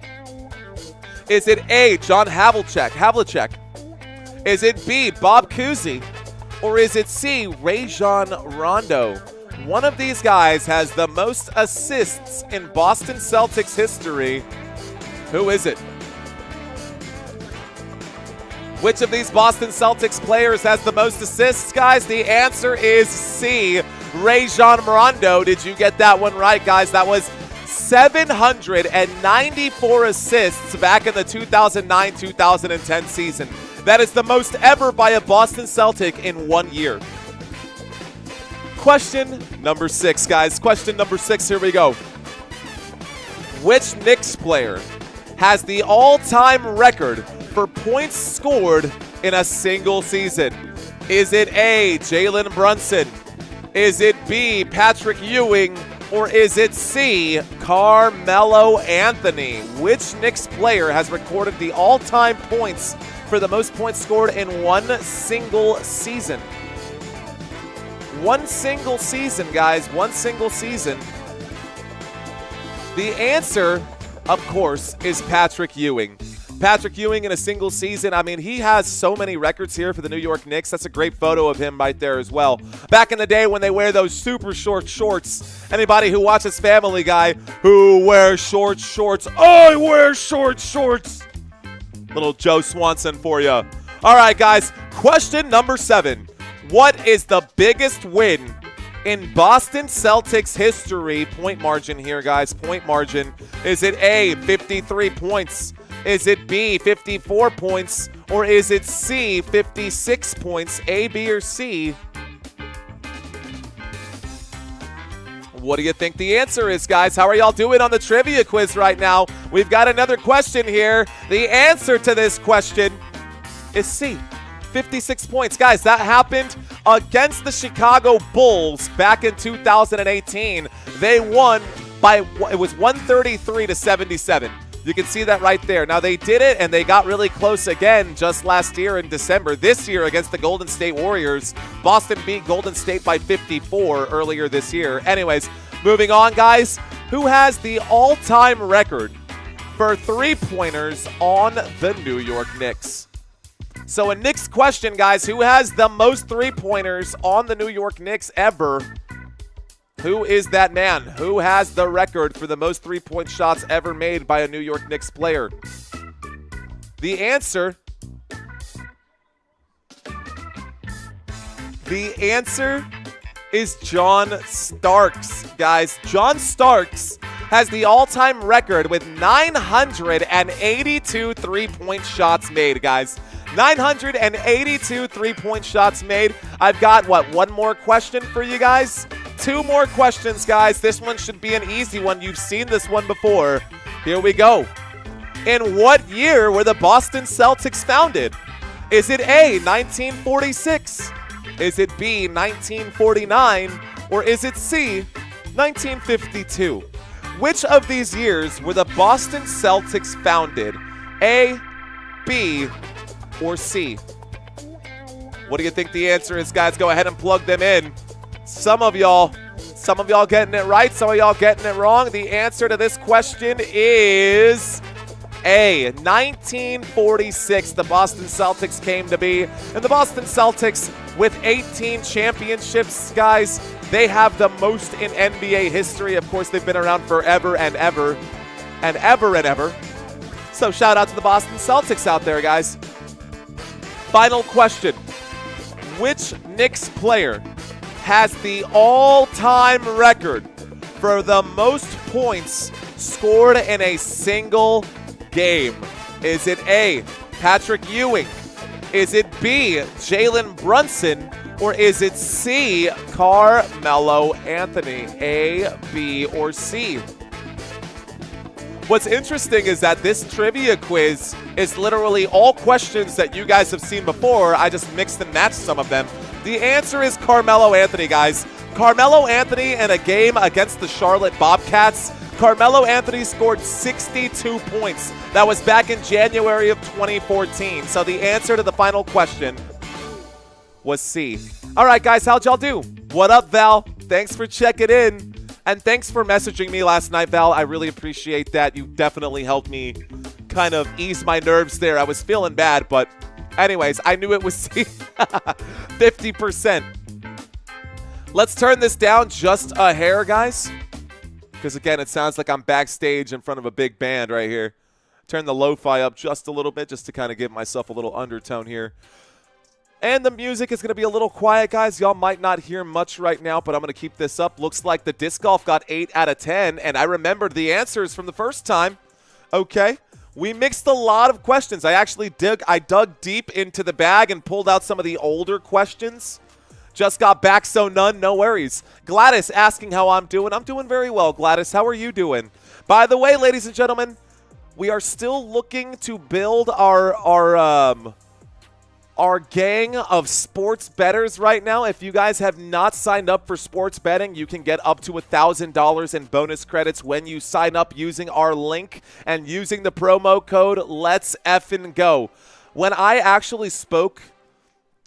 Is it A, John Havlicek? Is it B, Bob Cousy? Or is it C, Rajon Rondo? One of these guys has the most assists in Boston Celtics history. Who is it? Which of these Boston Celtics players has the most assists, guys? The answer is C, Rajon Rondo. Did you get that one right, guys? That was 794 assists back in the 2009-2010 season. That is the most ever by a Boston Celtic in 1 year. Question number 6, guys. Question number 6, here we go. Which Knicks player has the all-time record for points scored in a single season? Is it A, Jalen Brunson? Is it B, Patrick Ewing? Or is it C, Carmelo Anthony? Which Knicks player has recorded the all-time points for the most points scored in one single season? One single season, guys. One single season. The answer, of course, is Patrick Ewing. Patrick Ewing in a single season. I mean, he has so many records here for the New York Knicks. That's a great photo of him right there as well. Back in the day when they wear those super short shorts. Anybody who watches Family Guy who wears short shorts. I wear short shorts. Little Joe Swanson for you. All right, guys. Question number 7. What is the biggest win in Boston Celtics history? Point margin here, guys. Point margin. Is it A, 53 points? Is it B, 54 points? Or is it C, 56 points? A, B, or C? What do you think the answer is, guys? How are y'all doing on the trivia quiz right now? We've got another question here. The answer to this question is C, 56 points. Guys, that happened against the Chicago Bulls back in 2018. They won by, it was 133 to 77. You can see that right there. Now, they did it, and they got really close again just last year in December. This year against the Golden State Warriors, Boston beat Golden State by 54 earlier this year. Anyways, moving on, guys. Who has the all-time record for three-pointers on the New York Knicks? So a Knicks question, guys. Who has the most three-pointers on the New York Knicks ever? Who is that man? Who has the record for the most three-point shots ever made by a New York Knicks player? The answer is John Starks, guys. John Starks has the all-time record with 982 three-point shots made, guys. 982 three-point shots made. I've got, one more question for you guys? 2 more questions, guys. This one should be an easy one. You've seen this one before. Here we go. In what year were the Boston Celtics founded? Is it A, 1946? Is it B, 1949? Or is it C, 1952? Which of these years were the Boston Celtics founded? A, B, or C? What do you think the answer is, guys? Go ahead and plug them in. Some of y'all getting it right, some of y'all getting it wrong. The answer to this question is A, 1946. The Boston Celtics came to be. And the Boston Celtics, with 18 championships, guys, they have the most in NBA history. Of course, they've been around forever and ever and ever and ever. So shout out to the Boston Celtics out there, guys. Final question. Which Knicks player has the all-time record for the most points scored in a single game? Is it A, Patrick Ewing? Is it B, Jalen Brunson? Or is it C, Carmelo Anthony? A, B, or C? What's interesting is that this trivia quiz is literally all questions that you guys have seen before. I just mixed and matched some of them. The answer is Carmelo Anthony, guys. Carmelo Anthony in a game against the Charlotte Bobcats. Carmelo Anthony scored 62 points. That was back in January of 2014. So the answer to the final question was C. All right, guys, how'd y'all do? What up, Val? Thanks for checking in. And thanks for messaging me last night, Val. I really appreciate that. You definitely helped me kind of ease my nerves there. I was feeling bad, but anyways, I knew it was 50%. Let's turn this down just a hair, guys. Because, again, it sounds like I'm backstage in front of a big band right here. Turn the lo-fi up just a little bit just to kind of give myself a little undertone here. And the music is going to be a little quiet, guys. Y'all might not hear much right now, but I'm going to keep this up. Looks like the disc golf got 8 out of 10, and I remembered the answers from the first time. Okay. We mixed a lot of questions. I dug deep into the bag and pulled out some of the older questions. Just got back, so none, no worries. Gladys asking how I'm doing. I'm doing very well, Gladys. How are you doing? By the way, ladies and gentlemen, we are still looking to build our gang of sports bettors right now. If you guys have not signed up for sports betting, you can get up to $1,000 in bonus credits when you sign up using our link and using the promo code Let's Effin' Go. When I actually spoke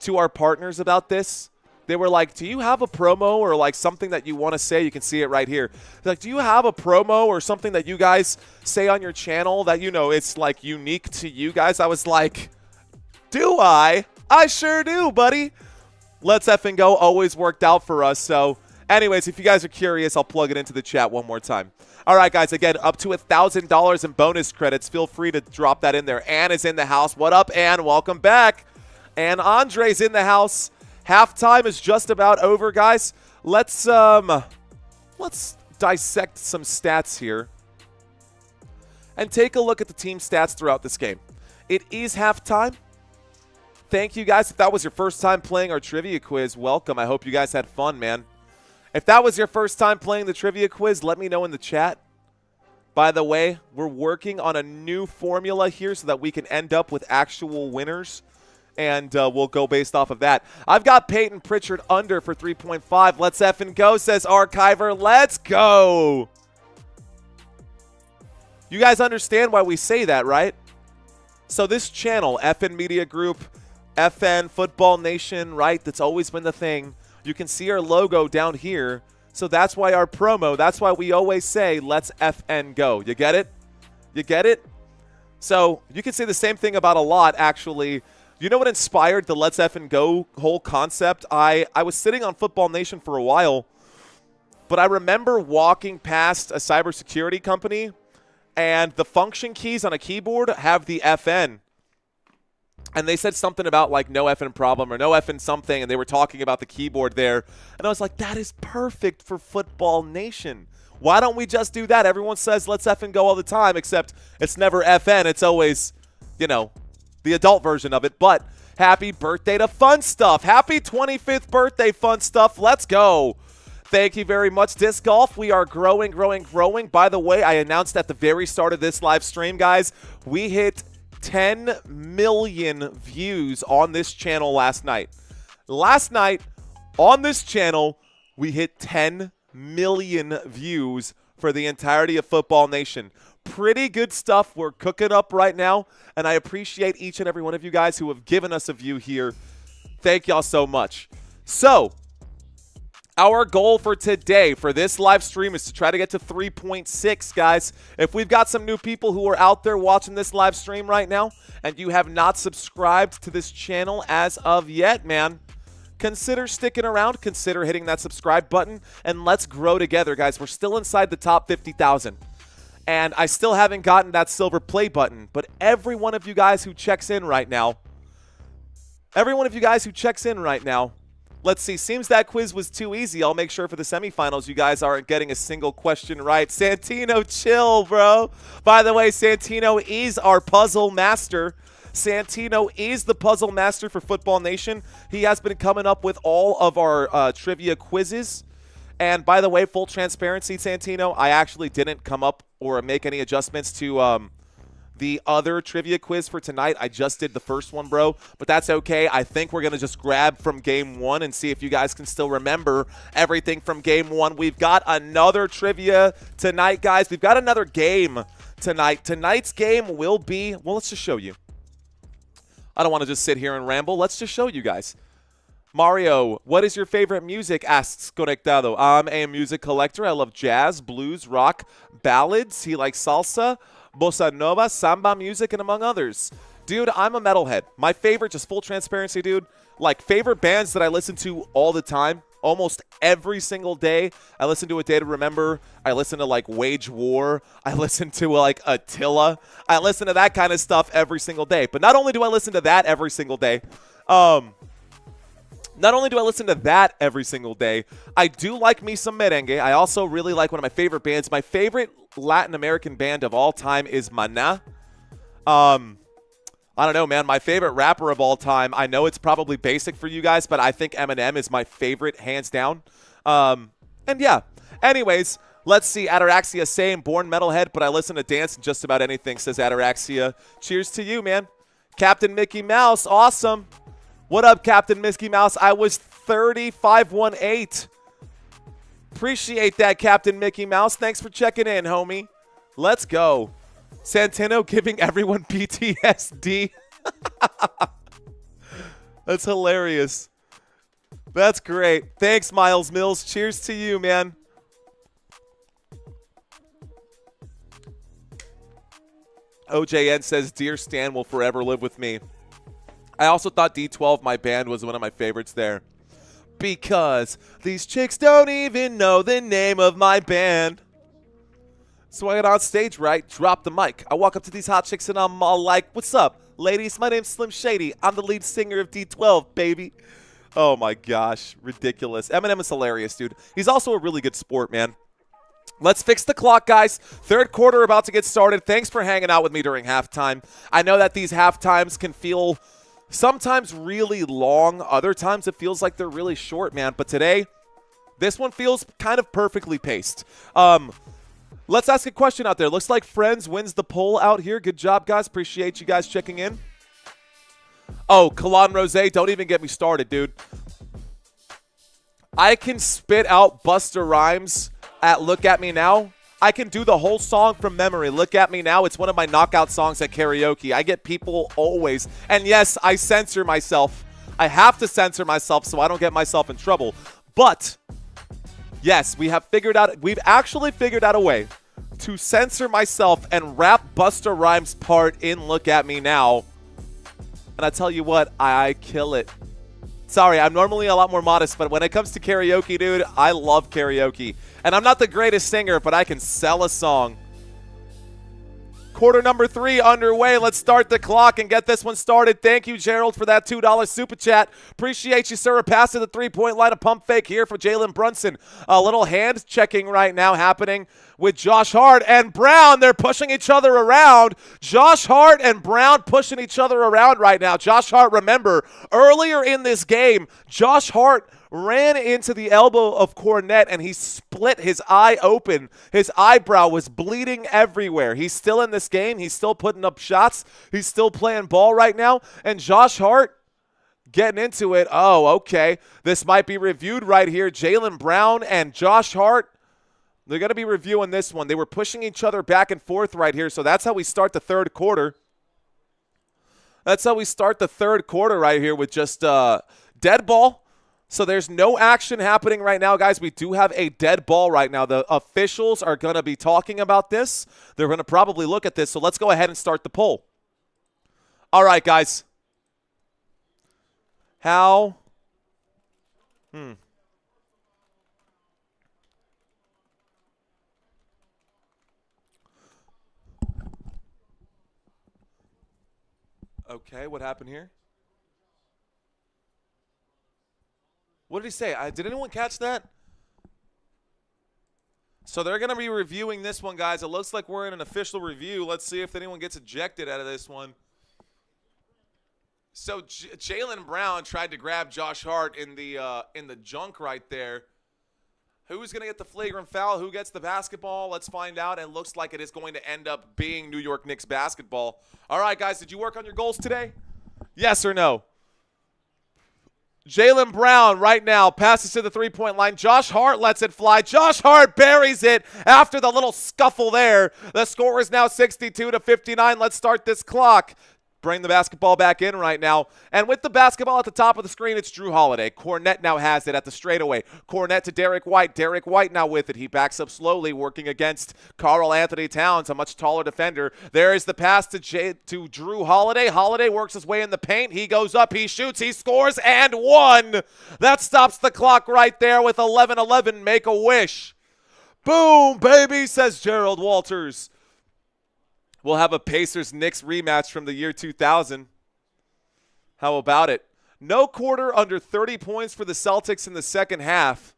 to our partners about this, they were like, do you have a promo or like something that you want to say? You can see it right here. They're like, do you have a promo or something that you guys say on your channel that, you know, it's like unique to you guys? I was like, do I? I sure do, buddy. Let's Effin' Go always worked out for us. So anyways, if you guys are curious, I'll plug it into the chat one more time. All right, guys, again, up to $1,000 in bonus credits. Feel free to drop that in there. Ann is in the house. What up, Ann? Welcome back. And Andre's in the house. Halftime is just about over, guys. Let's dissect some stats here and take a look at the team stats throughout this game. It is halftime. Thank you, guys. If that was your first time playing our trivia quiz, welcome. I hope you guys had fun, man. If that was your first time playing the trivia quiz, let me know in the chat. By the way, we're working on a new formula here so that we can end up with actual winners. And we'll go based off of that. I've got Peyton Pritchard under for 3.5. Let's effing go, says Archiver. Let's go. You guys understand why we say that, right? So this channel, FN Media Group, FN Football Nation, right? That's always been the thing. You can see our logo down here. So that's why our promo, that's why we always say, let's FN go. You get it? You get it? So you can say the same thing about a lot, actually. You know what inspired the Let's Effin' Go whole concept? I was sitting on Football Nation for a while, but I remember walking past a cybersecurity company, and the function keys on a keyboard have the FN. And they said something about, like, no effing problem or no effing something, and they were talking about the keyboard there. And I was like, that is perfect for Football Nation. Why don't we just do that? Everyone says Let's Effin' Go all the time, except it's never FN. It's always, you know, the adult version of it. But happy birthday to Fun Stuff. Happy 25th birthday, Fun Stuff. Let's go. Thank you very much, Disc Golf. We are growing, growing, growing. By the way, I announced at the very start of this live stream, guys, we hit 10 million views on this channel last night. Last night on this channel, we hit 10 million views for the entirety of Football Nation. Pretty good stuff we're cooking up right now, and I appreciate each and every one of you guys who have given us a view here. Thank y'all so much. So, our goal for today, for this live stream, is to try to get to 3.6, guys. If we've got some new people who are out there watching this live stream right now, and you have not subscribed to this channel as of yet, man, consider sticking around, consider hitting that subscribe button, and let's grow together, guys. We're still inside the top 50,000. And I still haven't gotten that silver play button. But every one of you guys who checks in right now, let's see. Seems that quiz was too easy. I'll make sure for the semifinals you guys aren't getting a single question right. Santino, chill, bro. By the way, Santino is our puzzle master. Santino is the puzzle master for Football Nation. He has been coming up with all of our trivia quizzes. And by the way, full transparency, Santino, I actually didn't come up or make any adjustments to the other trivia quiz for tonight. I just did the first one, bro, but that's okay. I think we're going to just grab from game one and see if you guys can still remember everything from game one. We've got another trivia tonight, guys. We've got another game tonight. Tonight's game will be, well, let's just show you. I don't want to just sit here and ramble. Let's just show you guys. Mario, what is your favorite music? Asks Conectado. I'm a music collector. I love jazz, blues, rock, ballads. He likes salsa, bossa nova, samba music, and among others. Dude, I'm a metalhead. My favorite, just full transparency, dude, like favorite bands that I listen to all the time, almost every single day. I listen to A Day to Remember. I listen to like Wage War. I listen to like Attila. I listen to that kind of stuff every single day. But not only do I listen to that every single day, I do like me some merengue. I also really like one of my favorite bands. My favorite Latin American band of all time is Maná. I don't know, man. My favorite rapper of all time. I know it's probably basic for you guys, but I think Eminem is my favorite, hands down. And yeah. Anyways, let's see. Ataraxia saying, born metalhead, but I listen to dance and just about anything, says Ataraxia. Cheers to you, man. Captain Mickey Mouse, awesome. What up, Captain Mickey Mouse? I was 3518. Appreciate that, Captain Mickey Mouse. Thanks for checking in, homie. Let's go. Santino giving everyone PTSD. That's hilarious. That's great. Thanks, Miles Mills. Cheers to you, man. OJN says, Dear Stan will forever live with me. I also thought D12, my band, was one of my favorites there. Because these chicks don't even know the name of my band. So I get on stage, right? Drop the mic. I walk up to these hot chicks and I'm all like, what's up, ladies? My name's Slim Shady. I'm the lead singer of D12, baby. Oh, my gosh. Ridiculous. Eminem is hilarious, dude. He's also a really good sport, man. Let's fix the clock, guys. Third quarter about to get started. Thanks for hanging out with me during halftime. I know that these halftimes can feel sometimes really long. Other times it feels like they're really short, man. But today, this one feels kind of perfectly paced. Let's ask a question out there. Looks like Friends wins the poll out here. Good job, guys. Appreciate you guys checking in. Oh, Kalon Rose, don't even get me started, dude. I can spit out Busta Rhymes at Look At Me Now. I can do the whole song from memory. Look At Me Now. It's one of my knockout songs at karaoke. I get people always. And yes, I censor myself. I have to censor myself so I don't get myself in trouble. But yes, we've actually figured out a way to censor myself and rap Busta Rhymes' part in Look At Me Now. And I tell you what, I kill it. Sorry, I'm normally a lot more modest, but when it comes to karaoke, dude, I love karaoke. And I'm not the greatest singer, but I can sell a song. Quarter number 3 underway. Let's start the clock and get this one started. Thank you, Gerald, for that $2 super chat. Appreciate you, sir. A pass to the three-point line, a pump fake here for Jalen Brunson. A little hand checking right now happening with Josh Hart and Brown. They're pushing each other around. Josh Hart and Brown pushing each other around right now. Josh Hart, remember, earlier in this game, Josh Hart ran into the elbow of Cornette and he split his eye open. His eyebrow was bleeding everywhere. He's still in this game. He's still putting up shots. He's still playing ball right now. And Josh Hart getting into it. Oh, okay. This might be reviewed right here. Jaylen Brown and Josh Hart, they're going to be reviewing this one. They were pushing each other back and forth right here. So that's how we start the third quarter. That's how we start the third quarter right here with just dead ball. So there's no action happening right now, guys. We do have a dead ball right now. The officials are going to be talking about this. They're going to probably look at this. So let's go ahead and start the poll. All right, guys. How? Okay, what happened here? What did he say? Did anyone catch that? So they're going to be reviewing this one, guys. It looks like we're in an official review. Let's see if anyone gets ejected out of this one. So Jaylen Brown tried to grab Josh Hart in the junk right there. Who's going to get the flagrant foul? Who gets the basketball? Let's find out. It looks like it is going to end up being New York Knicks basketball. All right, guys, did you work on your goals today? Yes or no? Jaylen Brown right now passes to the three-point line. Josh Hart lets it fly. Josh Hart buries it after the little scuffle there. The score is now 62-59. Let's start this clock. Bring the basketball back in right now. And with the basketball at the top of the screen, it's Drew Holiday. Cornette now has it at the straightaway. Cornette to Derek White. Derek White now with it. He backs up slowly, working against Karl Anthony Towns, a much taller defender. There is the pass to Drew Holiday. Holiday works his way in the paint. He goes up, he shoots, he scores, and one. That stops the clock right there with 11-11. Make a wish. Boom, baby, says Gerald Walters. We'll have a Pacers-Knicks rematch from the year 2000. How about it? No quarter under 30 points for the Celtics in the second half.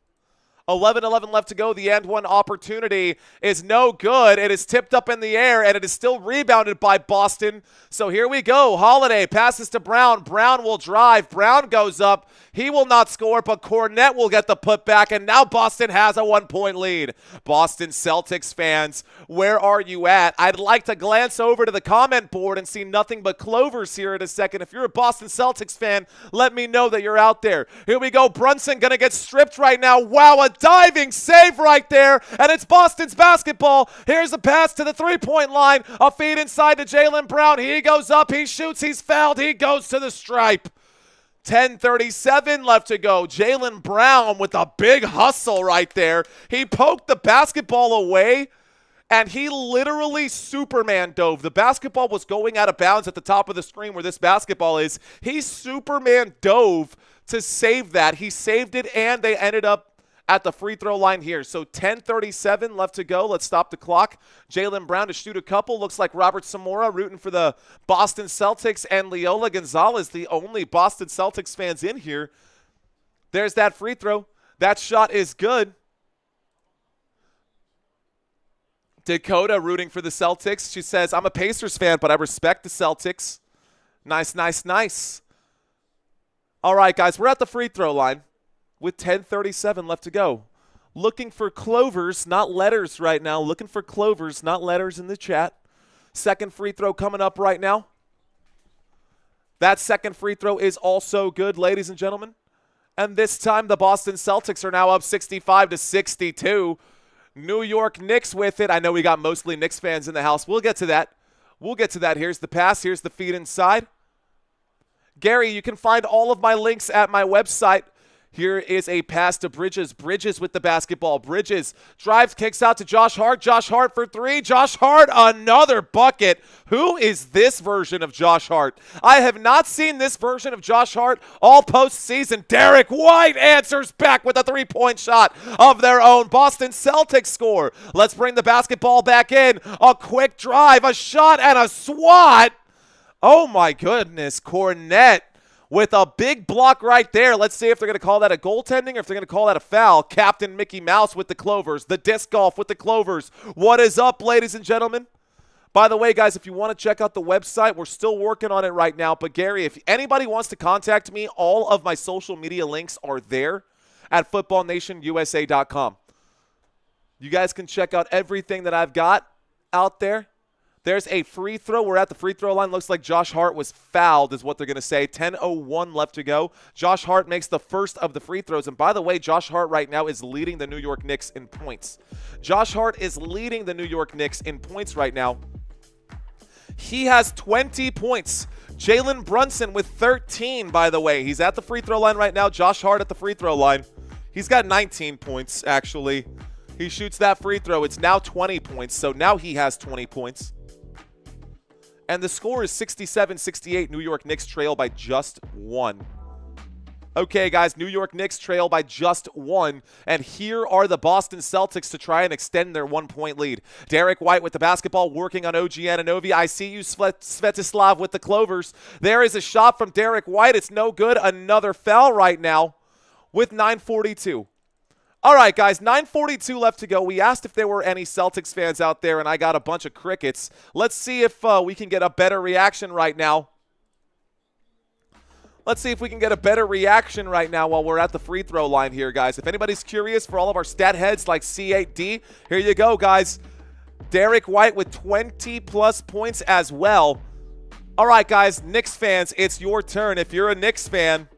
11-11 left to go. The and one opportunity is no good. It is tipped up in the air, and it is still rebounded by Boston. So here we go. Holiday passes to Brown. Brown will drive. Brown goes up. He will not score, but Cornette will get the putback, and now Boston has a 1-point lead. Boston Celtics fans, where are you at? I'd like to glance over to the comment board and see nothing but clovers here in a second. If you're a Boston Celtics fan, let me know that you're out there. Here we go. Brunson going to get stripped right now. Wow, a diving save right there, and it's Boston's basketball. Here's a pass to the three-point line. A feed inside to Jalen Brown. He goes up. He shoots. He's fouled. He goes to the stripe. 10:37 left to go. Jalen Brown with a big hustle right there. He poked the basketball away, and he literally Superman dove. The basketball was going out of bounds at the top of the screen where this basketball is. He Superman dove to save that. He saved it, and they ended up at the free throw line here. So 10:37 left to go. Let's stop the clock. Jalen Brown to shoot a couple. Looks like Robert Samora rooting for the Boston Celtics, and Leola Gonzalez, the only Boston Celtics fans in here. There's that free throw. That shot is good. Dakota rooting for the Celtics. She says, I'm a Pacers fan, but I respect the Celtics. Nice, nice, nice. All right, guys, we're at the free throw line with 10:37 left to go. Looking for clovers, not letters right now. Looking for clovers, not letters in the chat. Second free throw coming up right now. That second free throw is also good, ladies and gentlemen. And this time the Boston Celtics are now up 65-62. New York Knicks with it. I know we got mostly Knicks fans in the house. We'll get to that. We'll get to that. Here's the pass. Here's the feed inside. Gary, you can find all of my links at my website. Here is a pass to Bridges. Bridges with the basketball. Bridges drives, kicks out to Josh Hart. Josh Hart for three. Josh Hart, another bucket. Who is this version of Josh Hart? I have not seen this version of Josh Hart all postseason. Derek White answers back with a three-point shot of their own. Boston Celtics score. Let's bring the basketball back in. A quick drive, a shot, and a swat. Oh, my goodness. Cornette with a big block right there. Let's see if they're going to call that a goaltending or if they're going to call that a foul. Captain Mickey Mouse with the clovers. The disc golf with the clovers. What is up, ladies and gentlemen? By the way, guys, if you want to check out the website, we're still working on it right now. But, Gary, if anybody wants to contact me, all of my social media links are there at footballnationusa.com. You guys can check out everything that I've got out there. There's a free throw. We're at the free throw line. Looks like Josh Hart was fouled is what they're going to say. 10:01 left to go. Josh Hart makes the first of the free throws. And by the way, Josh Hart right now is leading the New York Knicks in points. Josh Hart is leading the New York Knicks in points right now. He has 20 points. Jalen Brunson with 13, by the way. He's at the free throw line right now. Josh Hart at the free throw line. He's got 19 points, actually. He shoots that free throw. It's now 20 points, so now he has 20 points. And the score is 67-68. New York Knicks trail by just one. Okay, guys, New York Knicks trail by just one. And here are the Boston Celtics to try and extend their 1-point lead. Derek White with the basketball working on OG Anunoby. I see you, Svetislav, with the clovers. There is a shot from Derek White. It's no good. Another foul right now with 9:42. All right, guys, 9:42 left to go. We asked if there were any Celtics fans out there, and I got a bunch of crickets. Let's see if we can get a better reaction right now. Let's see if we can get a better reaction right now while we're at the free throw line here, guys. If anybody's curious, for all of our stat heads like C8D, here you go, guys. Derek White with 20-plus points as well. All right, guys, Knicks fans, it's your turn. If you're a Knicks fan,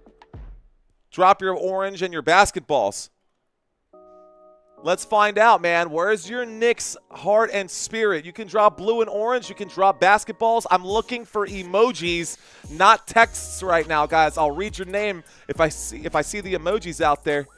drop your orange and your basketballs. Let's find out, man. Where's your Knicks heart and spirit? You can drop blue and orange. You can drop basketballs. I'm looking for emojis, not texts right now, guys. I'll read your name if I see the emojis out there.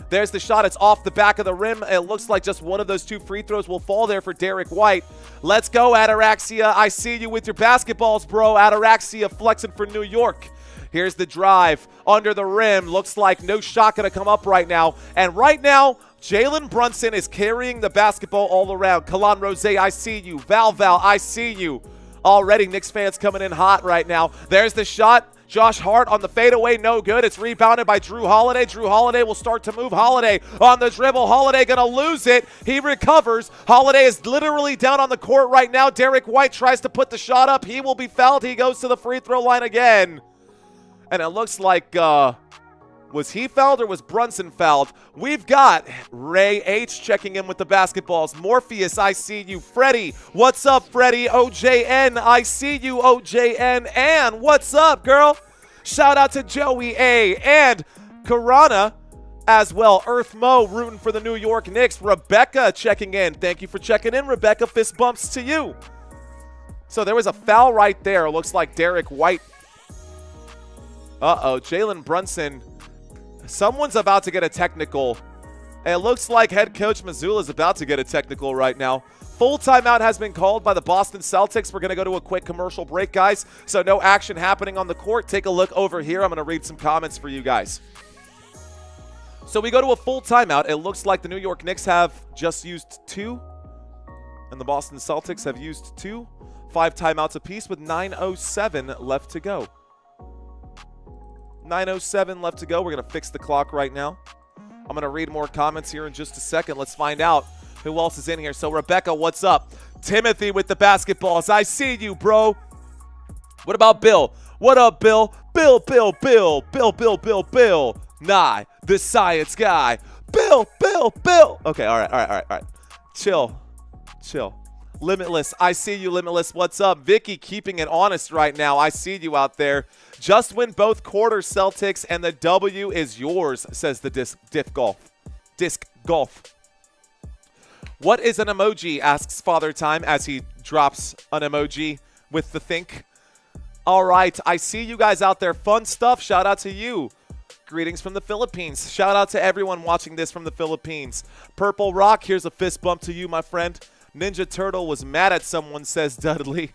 There's the shot. It's off the back of the rim. It looks like just one of those two free throws will fall there for Derek White. Let's go, Ataraxia. I see you with your basketballs, bro. Ataraxia flexing for New York. Here's the drive under the rim. Looks like no shot going to come up right now. And right now, Jalen Brunson is carrying the basketball all around. Kalan Rose, I see you. Val, I see you. Already, Knicks fans coming in hot right now. There's the shot. Josh Hart on the fadeaway, no good. It's rebounded by Drew Holiday. Drew Holiday will start to move. Holiday on the dribble. Holiday going to lose it. He recovers. Holiday is literally down on the court right now. Derek White tries to put the shot up. He will be fouled. He goes to the free throw line again. And it looks like, was he fouled or was Brunson fouled? We've got Ray H checking in with the basketballs. Morpheus, I see you. Freddie, what's up, Freddie? OJN, I see you, OJN. And what's up, girl? Shout out to Joey A. And Karana as well. Earth Mo rooting for the New York Knicks. Rebecca checking in. Thank you for checking in, Rebecca. Fist bumps to you. So there was a foul right there. It looks like Derek White. Uh-oh, Jalen Brunson. Someone's about to get a technical. It looks like head coach Mazzulla is about to get a technical right now. Full timeout has been called by the Boston Celtics. We're going to go to a quick commercial break, guys. So no action happening on the court. Take a look over here. I'm going to read some comments for you guys. So we go to a full timeout. It looks like the New York Knicks have just used 2. And the Boston Celtics have used 2. 5 timeouts apiece with 9:07 left to go. 9:07 left to go. We're going to fix the clock right now. I'm going to read more comments here in just a second. Let's find out who else is in here. So, Rebecca, what's up? Timothy with the basketballs. I see you, bro. What about Bill? What up, Bill? Bill. Nye, the science guy. Bill. Okay, all right. Chill. Limitless, I see you, Limitless. What's up? Vicky keeping it honest right now. I see you out there. Just win both quarters, Celtics, and the W is yours, says the disc golf. What is an emoji, asks Father Time as he drops an emoji with the think. All right, I see you guys out there. Fun stuff. Shout out to you. Greetings from the Philippines. Shout out to everyone watching this from the Philippines. Purple Rock, here's a fist bump to you, my friend. Ninja Turtle was mad at someone, says Dudley.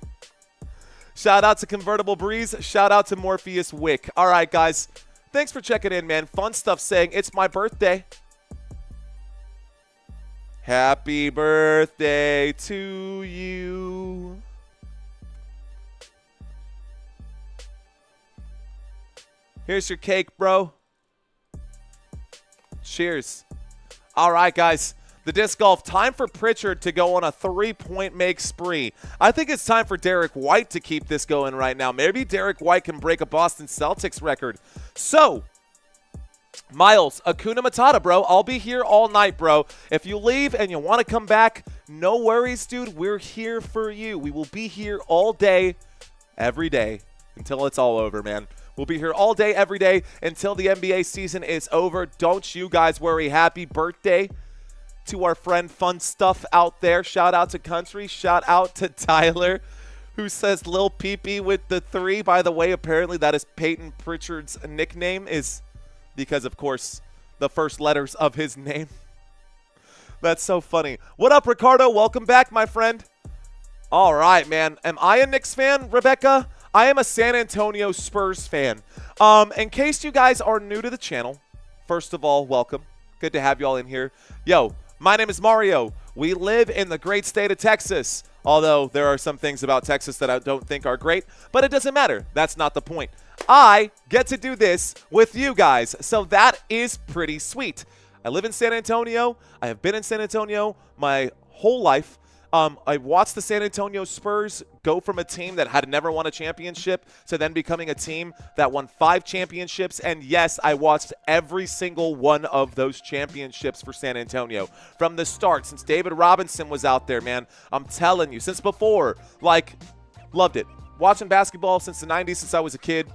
Shout out to Convertible Breeze. Shout out to Morpheus Wick. All right, guys. Thanks for checking in, man. Fun stuff saying it's my birthday. Happy birthday to you. Here's your cake, bro. Cheers. All right, guys. The disc golf, time for Pritchard to go on a 3-point make spree. I think it's time for Derek White to keep this going right now. Maybe Derek White can break a Boston Celtics record. So, Miles, Hakuna Matata, bro. I'll be here all night, bro. If you leave and you want to come back, no worries, dude. We're here for you. We will be here all day, every day, until it's all over, man. We'll be here all day, every day, until the NBA season is over. Don't you guys worry. Happy birthday to our friend Fun Stuff out there. Shout out to Country. Shout out to Tyler, who says Lil Peepee with the 3. By the way, apparently that is Peyton Pritchard's nickname, is because, of course, the first letters of his name. That's so funny. What up, Ricardo? Welcome back, my friend. All right, man. Am I a Knicks fan, Rebecca? I am a San Antonio Spurs fan. In case you guys are new to the channel, first of all, welcome. Good to have you all in here. Yo, my name is Mario. We live in the great state of Texas, although there are some things about Texas that I don't think are great, but it doesn't matter. That's not the point. I get to do this with you guys, so that is pretty sweet. I live in San Antonio. I have been in San Antonio my whole life. I watched the San Antonio Spurs go from a team that had never won a championship to then becoming a team that won 5 championships. And yes, I watched every single one of those championships for San Antonio from the start, since David Robinson was out there, man. I'm telling you, since before, like, loved it. Watching basketball since the 90s, since I was a kid.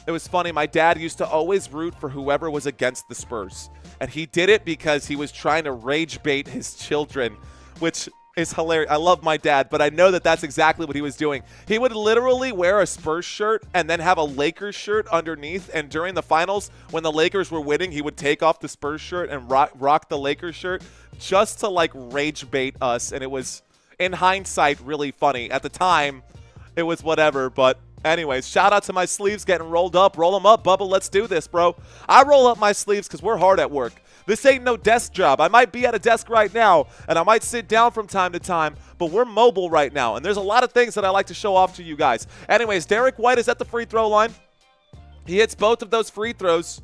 It was funny. My dad used to always root for whoever was against the Spurs. And he did it because he was trying to rage bait his children, which is hilarious. I love my dad, but I know that that's exactly what he was doing. He would literally wear a Spurs shirt and then have a Lakers shirt underneath, and during the finals, when the Lakers were winning, he would take off the Spurs shirt and rock the Lakers shirt just to, like, rage bait us, and it was, in hindsight, really funny. At the time, it was whatever, but anyways, shout out to my sleeves getting rolled up. Roll them up, Bubba. Let's do this, bro. I roll up my sleeves because we're hard at work. This ain't no desk job. I might be at a desk right now, and I might sit down from time to time, but we're mobile right now, and there's a lot of things that I like to show off to you guys. Anyways, Derek White is at the free throw line. He hits both of those free throws.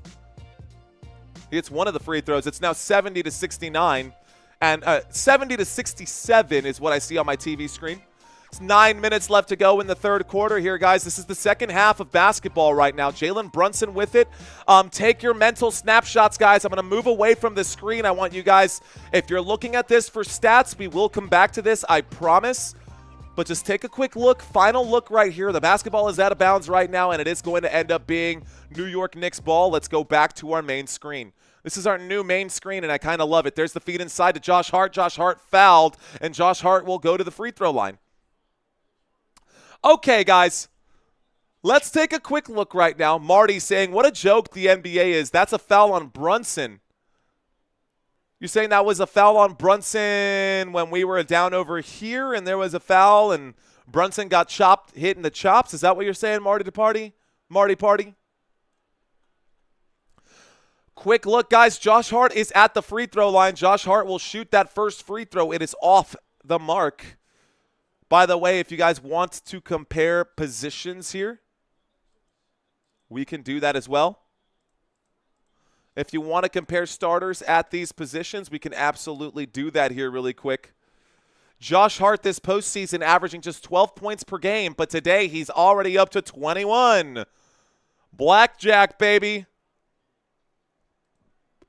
He hits one of the free throws. It's now 70-69. And 70-67 is what I see on my TV screen. It's 9 minutes left to go in the third quarter here, guys. This is the second half of basketball right now. Jalen Brunson with it. Take your mental snapshots, guys. I'm going to move away from the screen. I want you guys, if you're looking at this for stats, we will come back to this, I promise. But just take a quick look, final look right here. The basketball is out of bounds right now, and it is going to end up being New York Knicks ball. Let's go back to our main screen. This is our new main screen, and I kind of love it. There's the feed inside to Josh Hart. Josh Hart fouled, and Josh Hart will go to the free throw line. Okay, guys, let's take a quick look right now. Marty saying, what a joke the NBA is. That's a foul on Brunson. You're saying that was a foul on Brunson when we were down over here and there was a foul and Brunson got chopped, hit in the chops? Is that what you're saying, Marty to Party? Marty Party? Quick look, guys. Josh Hart is at the free throw line. Josh Hart will shoot that first free throw. It is off the mark. By the way, if you guys want to compare positions here, we can do that as well. If you want to compare starters at these positions, we can absolutely do that here really quick. Josh Hart this postseason averaging just 12 points per game, but today he's already up to 21. Blackjack, baby.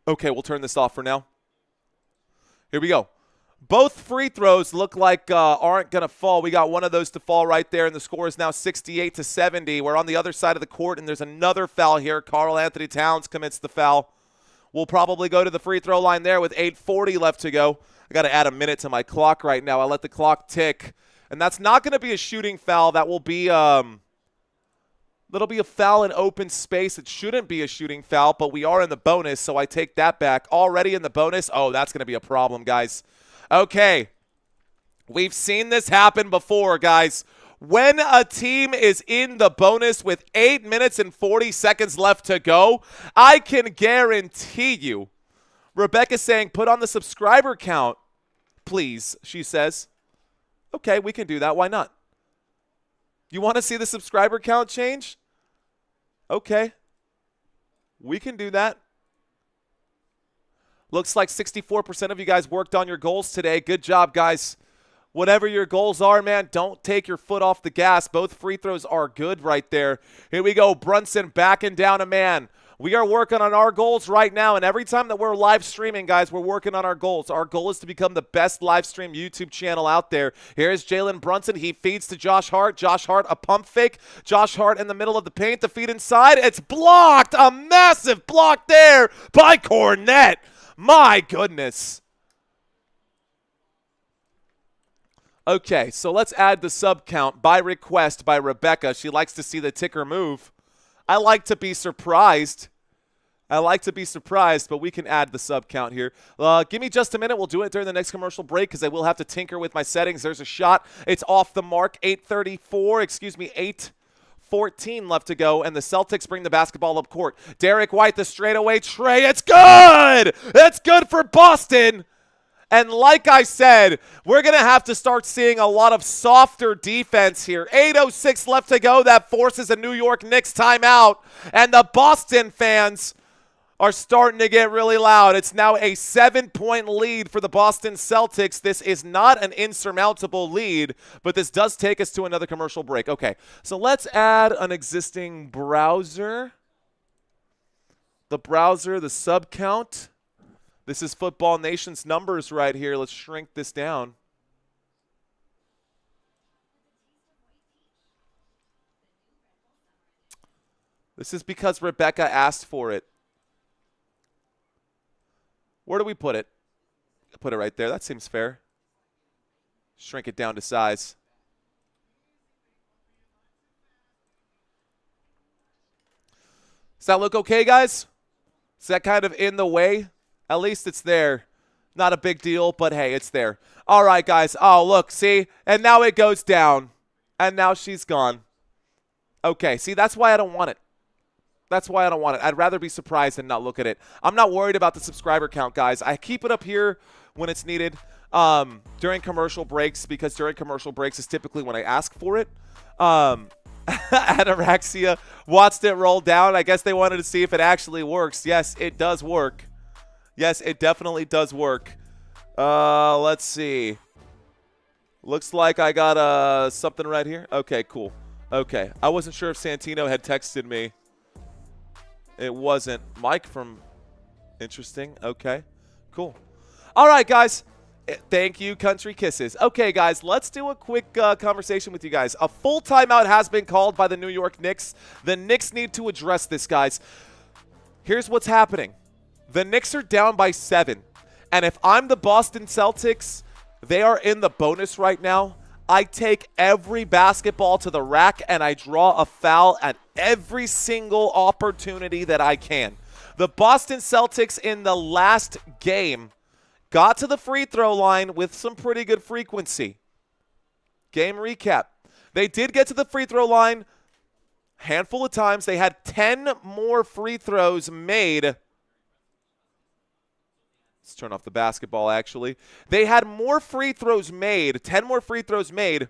Okay, we'll turn this off for now. Here we go. Both free throws look like aren't going to fall. We got one of those to fall right there, and the score is now 68-70. We're on the other side of the court, and there's another foul here. Karl Anthony Towns commits the foul. We'll probably go to the free throw line there with 8:40 left to go. I got to add a minute to my clock right now. I'll let the clock tick. And that's not going to be a shooting foul. That will be that'll be a foul in open space. It shouldn't be a shooting foul, but we are in the bonus, so I take that back. Already in the bonus. Oh, that's going to be a problem, guys. Okay. We've seen this happen before, guys. When a team is in the bonus with 8 minutes and 40 seconds left to go, I can guarantee you, Rebecca's saying, put on the subscriber count, please, she says. Okay, we can do that. Why not? You want to see the subscriber count change? Okay. We can do that. Looks like 64% of you guys worked on your goals today. Good job, guys. Whatever your goals are, man, don't take your foot off the gas. Both free throws are good right there. Here we go. Brunson backing down a man. We are working on our goals right now, and every time that we're live streaming, guys, we're working on our goals. Our goal is to become the best live stream YouTube channel out there. Here's Jalen Brunson. He feeds to Josh Hart. Josh Hart, a pump fake. Josh Hart in the middle of the paint. The feed inside. It's blocked. A massive block there by Cornette. My goodness. Okay, so let's add the sub count by request by Rebecca. She likes to see the ticker move. I like to be surprised. But we can add the sub count here. Give me just a minute. We'll do it during the next commercial break because I will have to tinker with my settings. There's a shot. It's off the mark. 8:14 left to go, and the Celtics bring the basketball up court. Derek White, the straightaway tray. It's good! It's good for Boston! And like I said, we're going to have to start seeing a lot of softer defense here. 8:06 left to go. That forces a New York Knicks timeout. And the Boston fans are starting to get really loud. It's now a 7-point lead for the Boston Celtics. This is not an insurmountable lead, but this does take us to another commercial break. Okay, so let's add an existing browser. The browser, the sub count. This is Football Nation's numbers right here. Let's shrink this down. This is because Rebecca asked for it. Where do we put it? Put it right there. That seems fair. Shrink it down to size. Does that look okay, guys? Is that kind of in the way? At least it's there. Not a big deal, but hey, it's there. All right, guys. Oh, look, see? And now it goes down. And now she's gone. Okay, see, that's why I don't want it. That's why I don't want it. I'd rather be surprised than not look at it. I'm not worried about the subscriber count, guys. I keep it up here when it's needed during commercial breaks because during commercial breaks is typically when I ask for it. Anorexia watched it roll down. I guess they wanted to see if it actually works. Yes, it does work. Yes, it definitely does work. Let's see. Looks like I got something right here. Okay, cool. Okay. I wasn't sure if Santino had texted me. It wasn't. Mike from Interesting. Okay, cool. All right, guys. Thank you, Country Kisses. Okay, guys, let's do a quick conversation with you guys. A full timeout has been called by the New York Knicks. The Knicks need to address this, guys. Here's what's happening. The Knicks are down by 7. And if I'm the Boston Celtics, they are in the bonus right now. I take every basketball to the rack and I draw a foul at every single opportunity that I can. The Boston Celtics in the last game got to the free throw line with some pretty good frequency. Game recap. They did get to the free throw line a handful of times. They had 10 more free throws made. Let's turn off the basketball, actually. They had more free throws made, 10 more free throws made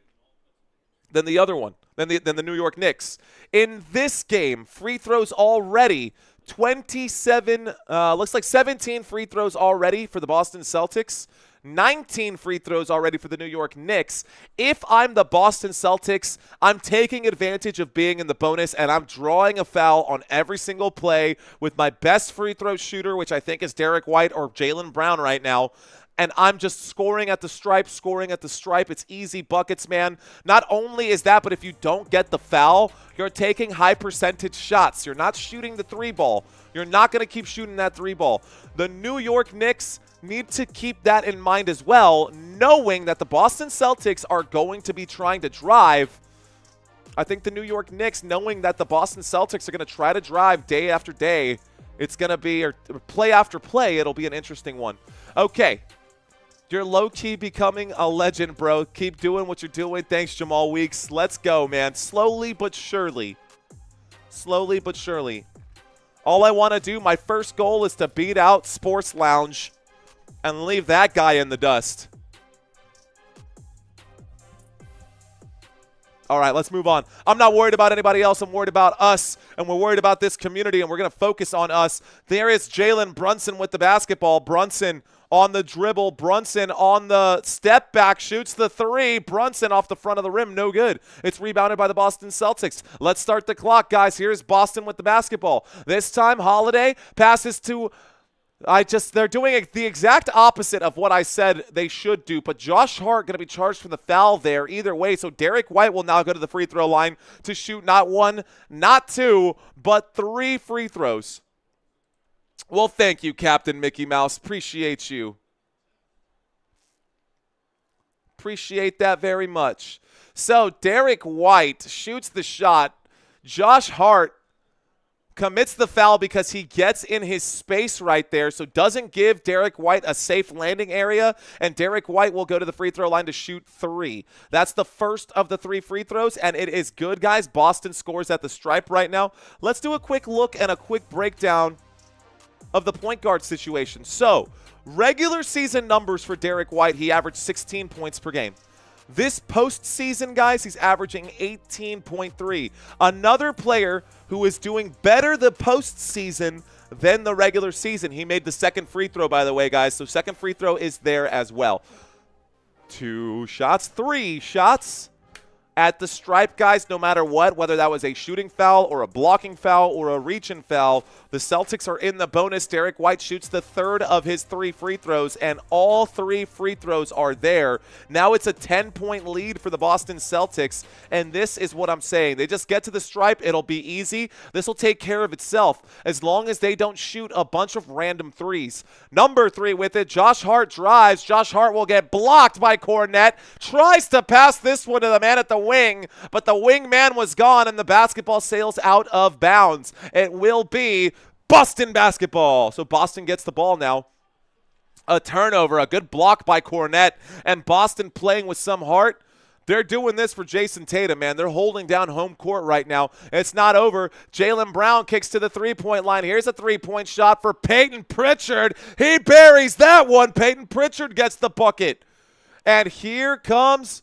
than the other one, than the New York Knicks. In this game, free throws already 27, looks like 17 free throws already for the Boston Celtics, 19 free throws already for the New York Knicks. If I'm the Boston Celtics, I'm taking advantage of being in the bonus, and I'm drawing a foul on every single play with my best free throw shooter, which I think is Derek White or Jaylen Brown right now. And I'm just scoring at the stripe, scoring at the stripe. It's easy buckets, man. Not only is that, but if you don't get the foul, you're taking high percentage shots. You're not shooting the 3-ball. You're not going to keep shooting that 3-ball. The New York Knicks need to keep that in mind as well, knowing that the Boston Celtics are going to be trying to drive. I think the New York Knicks, knowing that the Boston Celtics are going to try to drive day after day, it's going to be, or play after play, it'll be an interesting one. Okay. You're low-key becoming a legend, bro. Keep doing what you're doing. Thanks, Jamal Weeks. Let's go, man. Slowly but surely. Slowly but surely. All I want to do, my first goal is to beat out Sports Lounge and leave that guy in the dust. All right, let's move on. I'm not worried about anybody else. I'm worried about us, and we're worried about this community, and we're going to focus on us. There is Jalen Brunson with the basketball. Brunson on the dribble. Brunson on the step back, shoots the 3. Brunson off the front of the rim, no good. It's rebounded by the Boston Celtics. Let's start the clock, guys. Here's Boston with the basketball. This time, Holiday passes to... they're doing the exact opposite of what I said they should do, but Josh Hart going to be charged for the foul there either way, so Derek White will now go to the free throw line to shoot not 1, not 2, but 3 free throws. Well, thank you, Captain Mickey Mouse. Appreciate you. Appreciate that very much. So Derek White shoots the shot. Josh Hart commits the foul because he gets in his space right there, so doesn't give Derek White a safe landing area, and Derek White will go to the free throw line to shoot 3. That's the first of the 3 free throws, and it is good, guys. Boston scores at the stripe right now. Let's do a quick look and a quick breakdown of the point guard situation. So, regular season numbers for Derek White, he averaged 16 points per game. This postseason, guys, he's averaging 18.3. Another player who is doing better the postseason than the regular season. He made the second free throw, by the way, guys. So second free throw is there as well. 2 shots, 3 shots at the stripe, guys, no matter what, whether that was a shooting foul or a blocking foul or a reaching foul, the Celtics are in the bonus. Derek White shoots the 3rd of his 3 free throws, and all 3 free throws are there. Now it's a 10-point lead for the Boston Celtics, and this is what I'm saying. They just get to the stripe. It'll be easy. This will take care of itself as long as they don't shoot a bunch of random threes. Number 3 with it. Josh Hart drives. Josh Hart will get blocked by Cornette. Tries to pass this one to the man at the wing, but the wing man was gone, and the basketball sails out of bounds. It will be Boston basketball. So Boston gets the ball now. A turnover, a good block by Cornette, and Boston playing with some heart. They're doing this for Jayson Tatum, man. They're holding down home court right now. It's not over. Jaylen Brown kicks to the three-point line. Here's a three-point shot for Peyton Pritchard. He buries that one. Peyton Pritchard gets the bucket. And here comes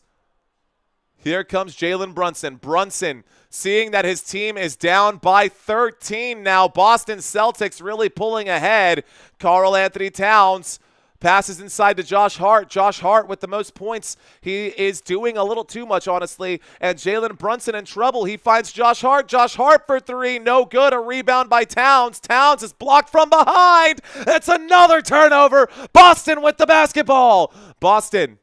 Here comes Jalen Brunson. Brunson seeing that his team is down by 13 now. Boston Celtics really pulling ahead. Karl Anthony Towns passes inside to Josh Hart. Josh Hart with the most points. He is doing a little too much, honestly. And Jalen Brunson in trouble. He finds Josh Hart. Josh Hart for three. No good. A rebound by Towns. Towns is blocked from behind. That's another turnover. Boston with the basketball. Boston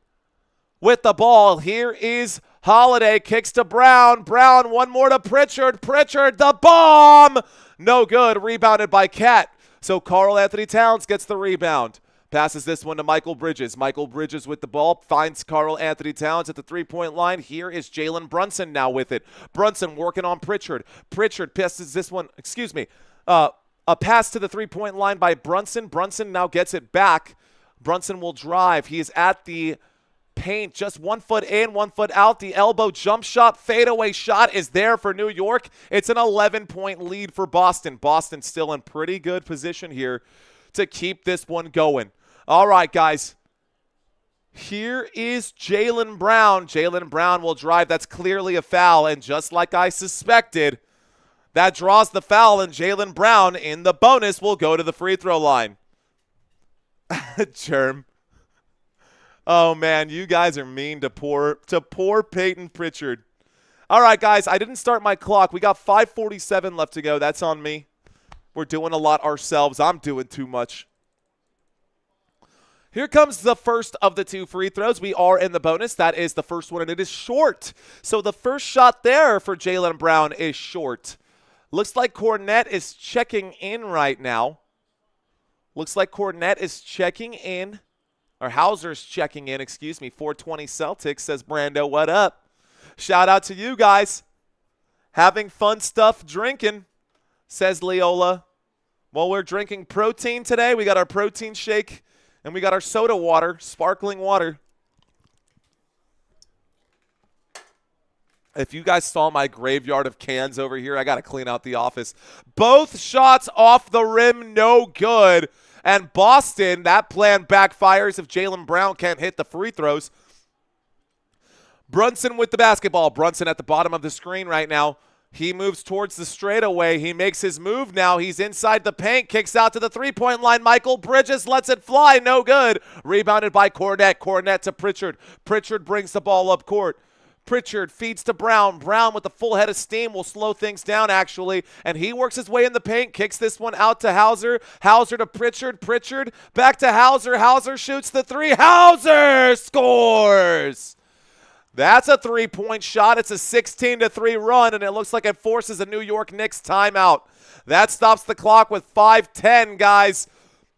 with the ball. Here is Holiday. Kicks to Brown. Brown, one more to Pritchard. Pritchard, the bomb. No good. Rebounded by Cat. So Karl Anthony Towns gets the rebound. Passes this one to Michael Bridges. Michael Bridges with the ball. Finds Karl Anthony Towns at the three-point line. Here is Jalen Brunson now with it. Brunson working on Pritchard. Pritchard passes this one. A pass to the three-point line by Brunson. Brunson now gets it back. Brunson will drive. He is at the paint. Just 1 foot in, 1 foot out. The elbow jump shot, fadeaway shot is there for New York. It's an 11-point lead for Boston. Boston still in pretty good position here to keep this one going. All right, guys. Here is Jaylen Brown. Jaylen Brown will drive. That's clearly a foul. And just like I suspected, that draws the foul. And Jaylen Brown in the bonus will go to the free throw line. Germ. Oh, man, you guys are mean to poor Peyton Pritchard. All right, guys, I didn't start my clock. We got 5:47 left to go. That's on me. We're doing a lot ourselves. I'm doing too much. Here comes the first of the two free throws. We are in the bonus. That is the first one, and it is short. So the first shot there for Jaylen Brown is short. Looks like Cornette is checking in right now. Looks like Cornette is checking in. Or Hauser's checking in, excuse me. 420 Celtics, says Brando. What up? Shout out to you guys. Having fun stuff drinking, says Leola. Well, we're drinking protein today. We got our protein shake, and we got our soda water, sparkling water. If you guys saw my graveyard of cans over here, I got to clean out the office. Both shots off the rim, no good. And Boston, that plan backfires if Jaylen Brown can't hit the free throws. Brunson with the basketball. Brunson at the bottom of the screen right now. He moves towards the straightaway. He makes his move now. He's inside the paint. Kicks out to the three-point line. Michael Bridges lets it fly. No good. Rebounded by Cornette. Cornette to Pritchard. Pritchard brings the ball up court. Pritchard feeds to Brown. Brown with a full head of steam will slow things down, actually. And he works his way in the paint. Kicks this one out to Hauser. Hauser to Pritchard. Pritchard back to Hauser. Hauser shoots the three. Hauser scores! That's a three-point shot. It's a 16-3 run, and it looks like it forces a New York Knicks timeout. That stops the clock with 5:10, guys.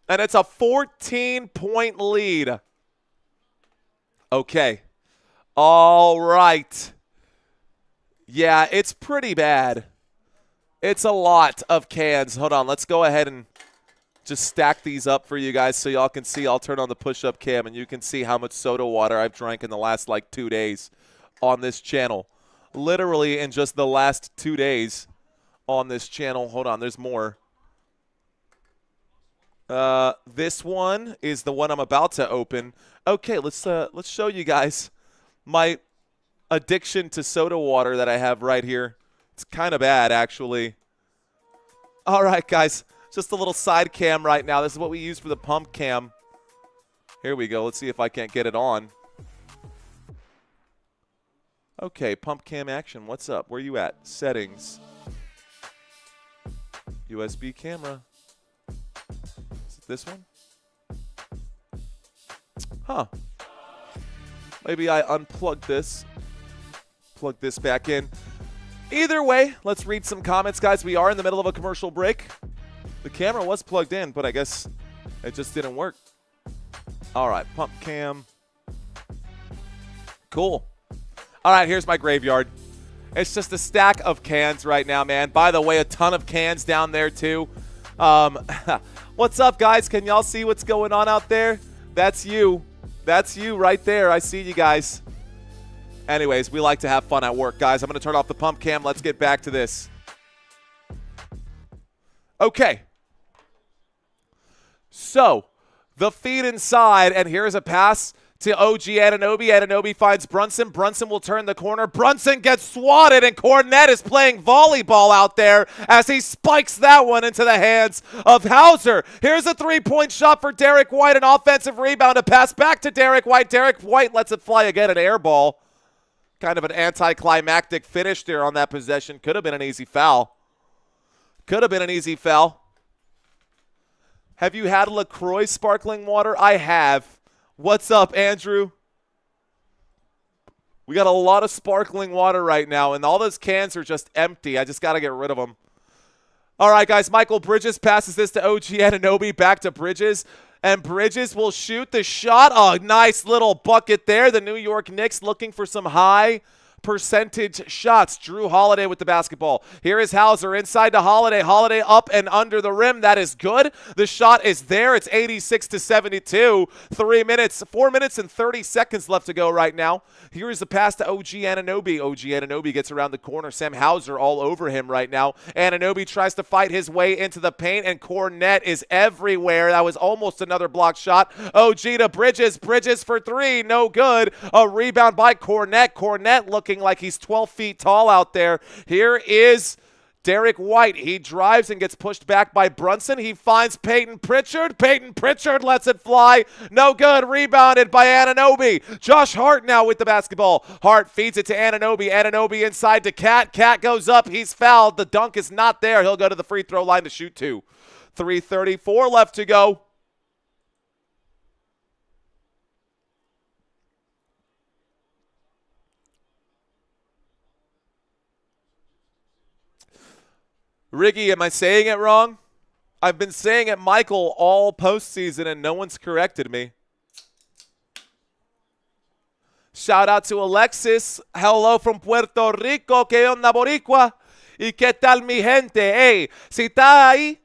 And it's a 14-point lead. Okay. All right. Yeah, it's pretty bad. It's a lot of cans. Hold on. Let's go ahead and just stack these up for you guys so y'all can see. I'll turn on the push-up cam, and you can see how much soda water I've drank in the last, 2 days on this channel. Literally in just the last 2 days on this channel. Hold on. There's more. This one is the one I'm about to open. Okay, let's show you guys my addiction to soda water that I have right here. It's kind of bad, actually. All right, guys. Just a little side cam right now. This is what we use for the pump cam. Here we go. Let's see if I can't get it on. Okay, pump cam action. What's up? Where you at? Settings. USB camera. Is it this one? Huh. Maybe I unplugged this. Plug this back in. Either way, let's read some comments, guys. We are in the middle of a commercial break. The camera was plugged in, but I guess it just didn't work. All right, pump cam. Cool. All right, here's my graveyard. It's just a stack of cans right now, man. By the way, a ton of cans down there, too. What's up, guys? Can y'all see what's going on out there? That's you. That's you right there. I see you guys. Anyways, we like to have fun at work, guys. I'm going to turn off the pump cam. Let's get back to this. Okay. So, the feed inside, and here's a pass to OG Anunoby. Anunoby finds Brunson. Brunson will turn the corner. Brunson gets swatted, and Cornette is playing volleyball out there as he spikes that one into the hands of Hauser. Here's a three-point shot for Derek White, an offensive rebound, a pass back to Derek White. Derek White lets it fly again, an air ball. Kind of an anticlimactic finish there on that possession. Could have been an easy foul. Could have been an easy foul. Have you had LaCroix sparkling water? I have. What's up, Andrew? We got a lot of sparkling water right now, and all those cans are just empty. I just got to get rid of them. All right, guys. Michael Bridges passes this to OG Anunoby, back to Bridges. And Bridges will shoot the shot. Oh, nice little bucket there. The New York Knicks looking for some high percentage shots. Drew Holiday with the basketball. Here is Hauser inside to Holiday. Holiday up and under the rim. That is good. The shot is there. It's 86-72. 4 minutes and 30 seconds left to go right now. Here is the pass to OG Anunoby. OG Anunoby gets around the corner. Sam Hauser all over him right now. Anunoby tries to fight his way into the paint, and Cornette is everywhere. That was almost another block shot. OG to Bridges. Bridges for three. No good. A rebound by Cornette. Cornette looking like he's 12 feet tall out there. Here is Derek White. He drives and gets pushed back by Brunson. He finds Peyton Pritchard. Peyton Pritchard lets it fly. No good. Rebounded by Anunoby. Josh Hart now with the basketball. Hart feeds it to Anunoby. Anunoby inside to Cat. Cat goes up. He's fouled. The dunk is not there. He'll go to the free throw line to shoot two. 3:34 left to go. Riggy, am I saying it wrong? I've been saying it Michael all postseason and no one's corrected me. Shout out to Alexis. Hello from Puerto Rico. ¿Qué onda, Boricua? ¿Y qué tal, mi gente? Hey, si está ahí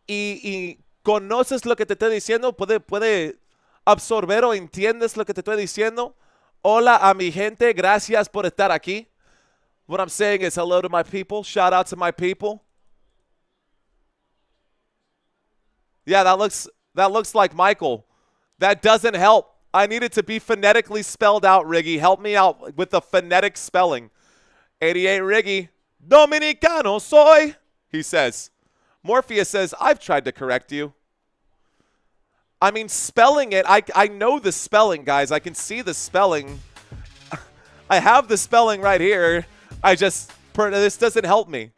y conoces lo que te estoy diciendo, puede absorber o entiendes lo que te estoy diciendo. Hola a mi gente. Gracias por estar aquí. What I'm saying is hello to my people. Shout out to my people. Yeah, that looks like Michael. That doesn't help. I need it to be phonetically spelled out, Riggy. Help me out with the phonetic spelling. 88 Riggy. Dominicano soy, he says. Morpheus says, I've tried to correct you. I mean, spelling it, I know the spelling, guys. I can see the spelling. I have the spelling right here. This doesn't help me.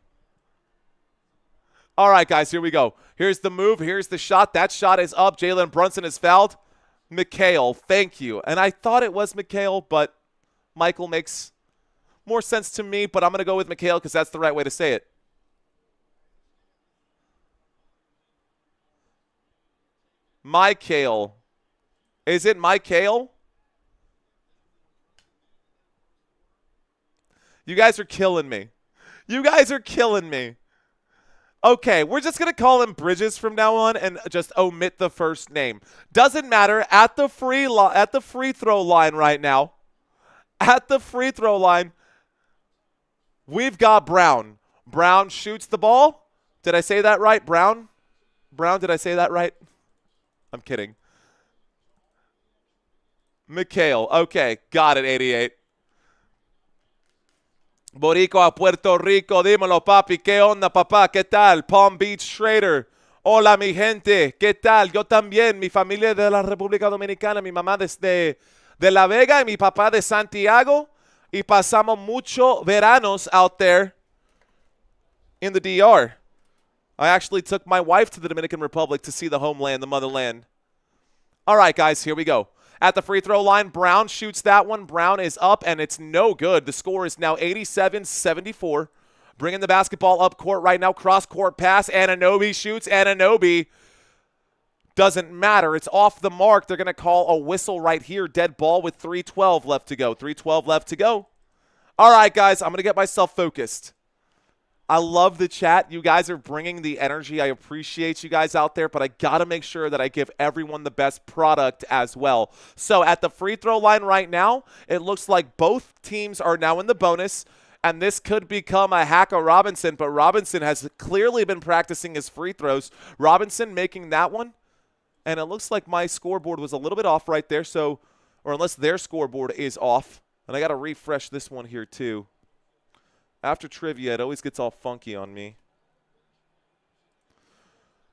All right, guys, here we go. Here's the move. Here's the shot. That shot is up. Jalen Brunson is fouled. Mikhail, thank you. And I thought it was Mikhail, but Michael makes more sense to me, but I'm going to go with Mikhail because that's the right way to say it. Mikhail. Is it Mikhail? You guys are killing me. You guys are killing me. Okay, we're just going to call him Bridges from now on and just omit the first name. Doesn't matter. At the free throw line right now, at the free throw line, we've got Brown. Brown shoots the ball. Did I say that right? Brown, did I say that right? I'm kidding. Mikhail. Okay, got it, 88. Boricua, Puerto Rico, dímelo, papi. ¿Qué onda, papá? ¿Qué tal? Palm Beach Schrader. Hola, mi gente. ¿Qué tal? Yo también. Mi familia de la República Dominicana. Mi mamá desde de La Vega y mi papá de Santiago. Y pasamos mucho veranos out there in the DR. I actually took my wife to the Dominican Republic to see the homeland, the motherland. All right, guys, here we go. At the free throw line, Brown shoots that one. Brown is up, and it's no good. The score is now 87-74. Bringing the basketball up court right now. Cross-court pass. Anunoby shoots. Anunoby doesn't matter. It's off the mark. They're going to call a whistle right here. Dead ball with 3:12 left to go. 3:12 left to go. All right, guys, I'm going to get myself focused. I love the chat. You guys are bringing the energy. I appreciate you guys out there, but I got to make sure that I give everyone the best product as well. So at the free throw line right now, it looks like both teams are now in the bonus, and this could become a hack of Robinson, but Robinson has clearly been practicing his free throws. Robinson making that one, and it looks like my scoreboard was a little bit off right there, or or unless their scoreboard is off. And I got to refresh this one here too. After trivia, it always gets all funky on me.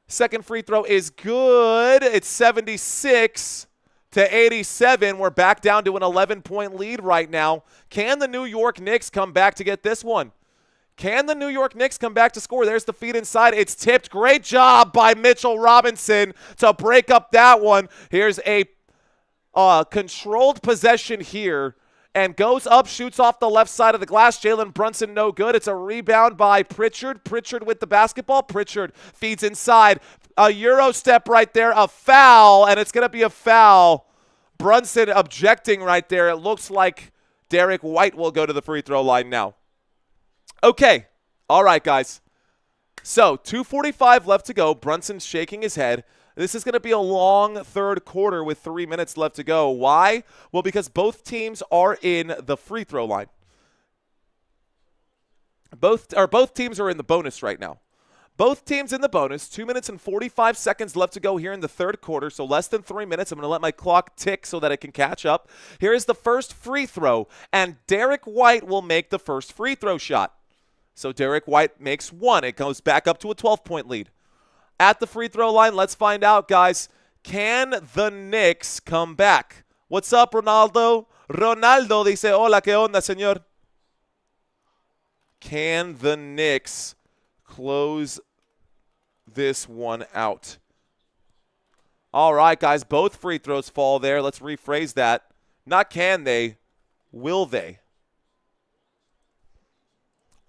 Second free throw is good. It's 76 to 87. We're back down to an 11-point lead right now. Can the New York Knicks come back to get this one? Can the New York Knicks come back to score? There's the feed inside. It's tipped. Great job by Mitchell Robinson to break up that one. Here's a controlled possession here. And goes up, shoots off the left side of the glass. Jalen Brunson, no good. It's a rebound by Pritchard. Pritchard with the basketball. Pritchard feeds inside. A Euro step right there. A foul, and it's going to be a foul. Brunson objecting right there. It looks like Derek White will go to the free throw line now. Okay. All right, guys. So, 2:45 left to go. Brunson's shaking his head. This is going to be a long third quarter with 3 minutes left to go. Why? Well, because both teams are in the free throw line. Both teams are in the bonus right now. Both teams in the bonus. 2 minutes and 45 seconds left to go here in the third quarter, so less than 3 minutes. I'm going to let my clock tick so that it can catch up. Here is the first free throw, and Derek White will make the first free throw shot. So Derek White makes one. It goes back up to a 12-point lead. At the free throw line, let's find out, guys. Can the Knicks come back? What's up, Ronaldo? Ronaldo dice, hola, ¿qué onda, señor? Can the Knicks close this one out? All right, guys, both free throws fall there. Let's rephrase that. Not can they, will they?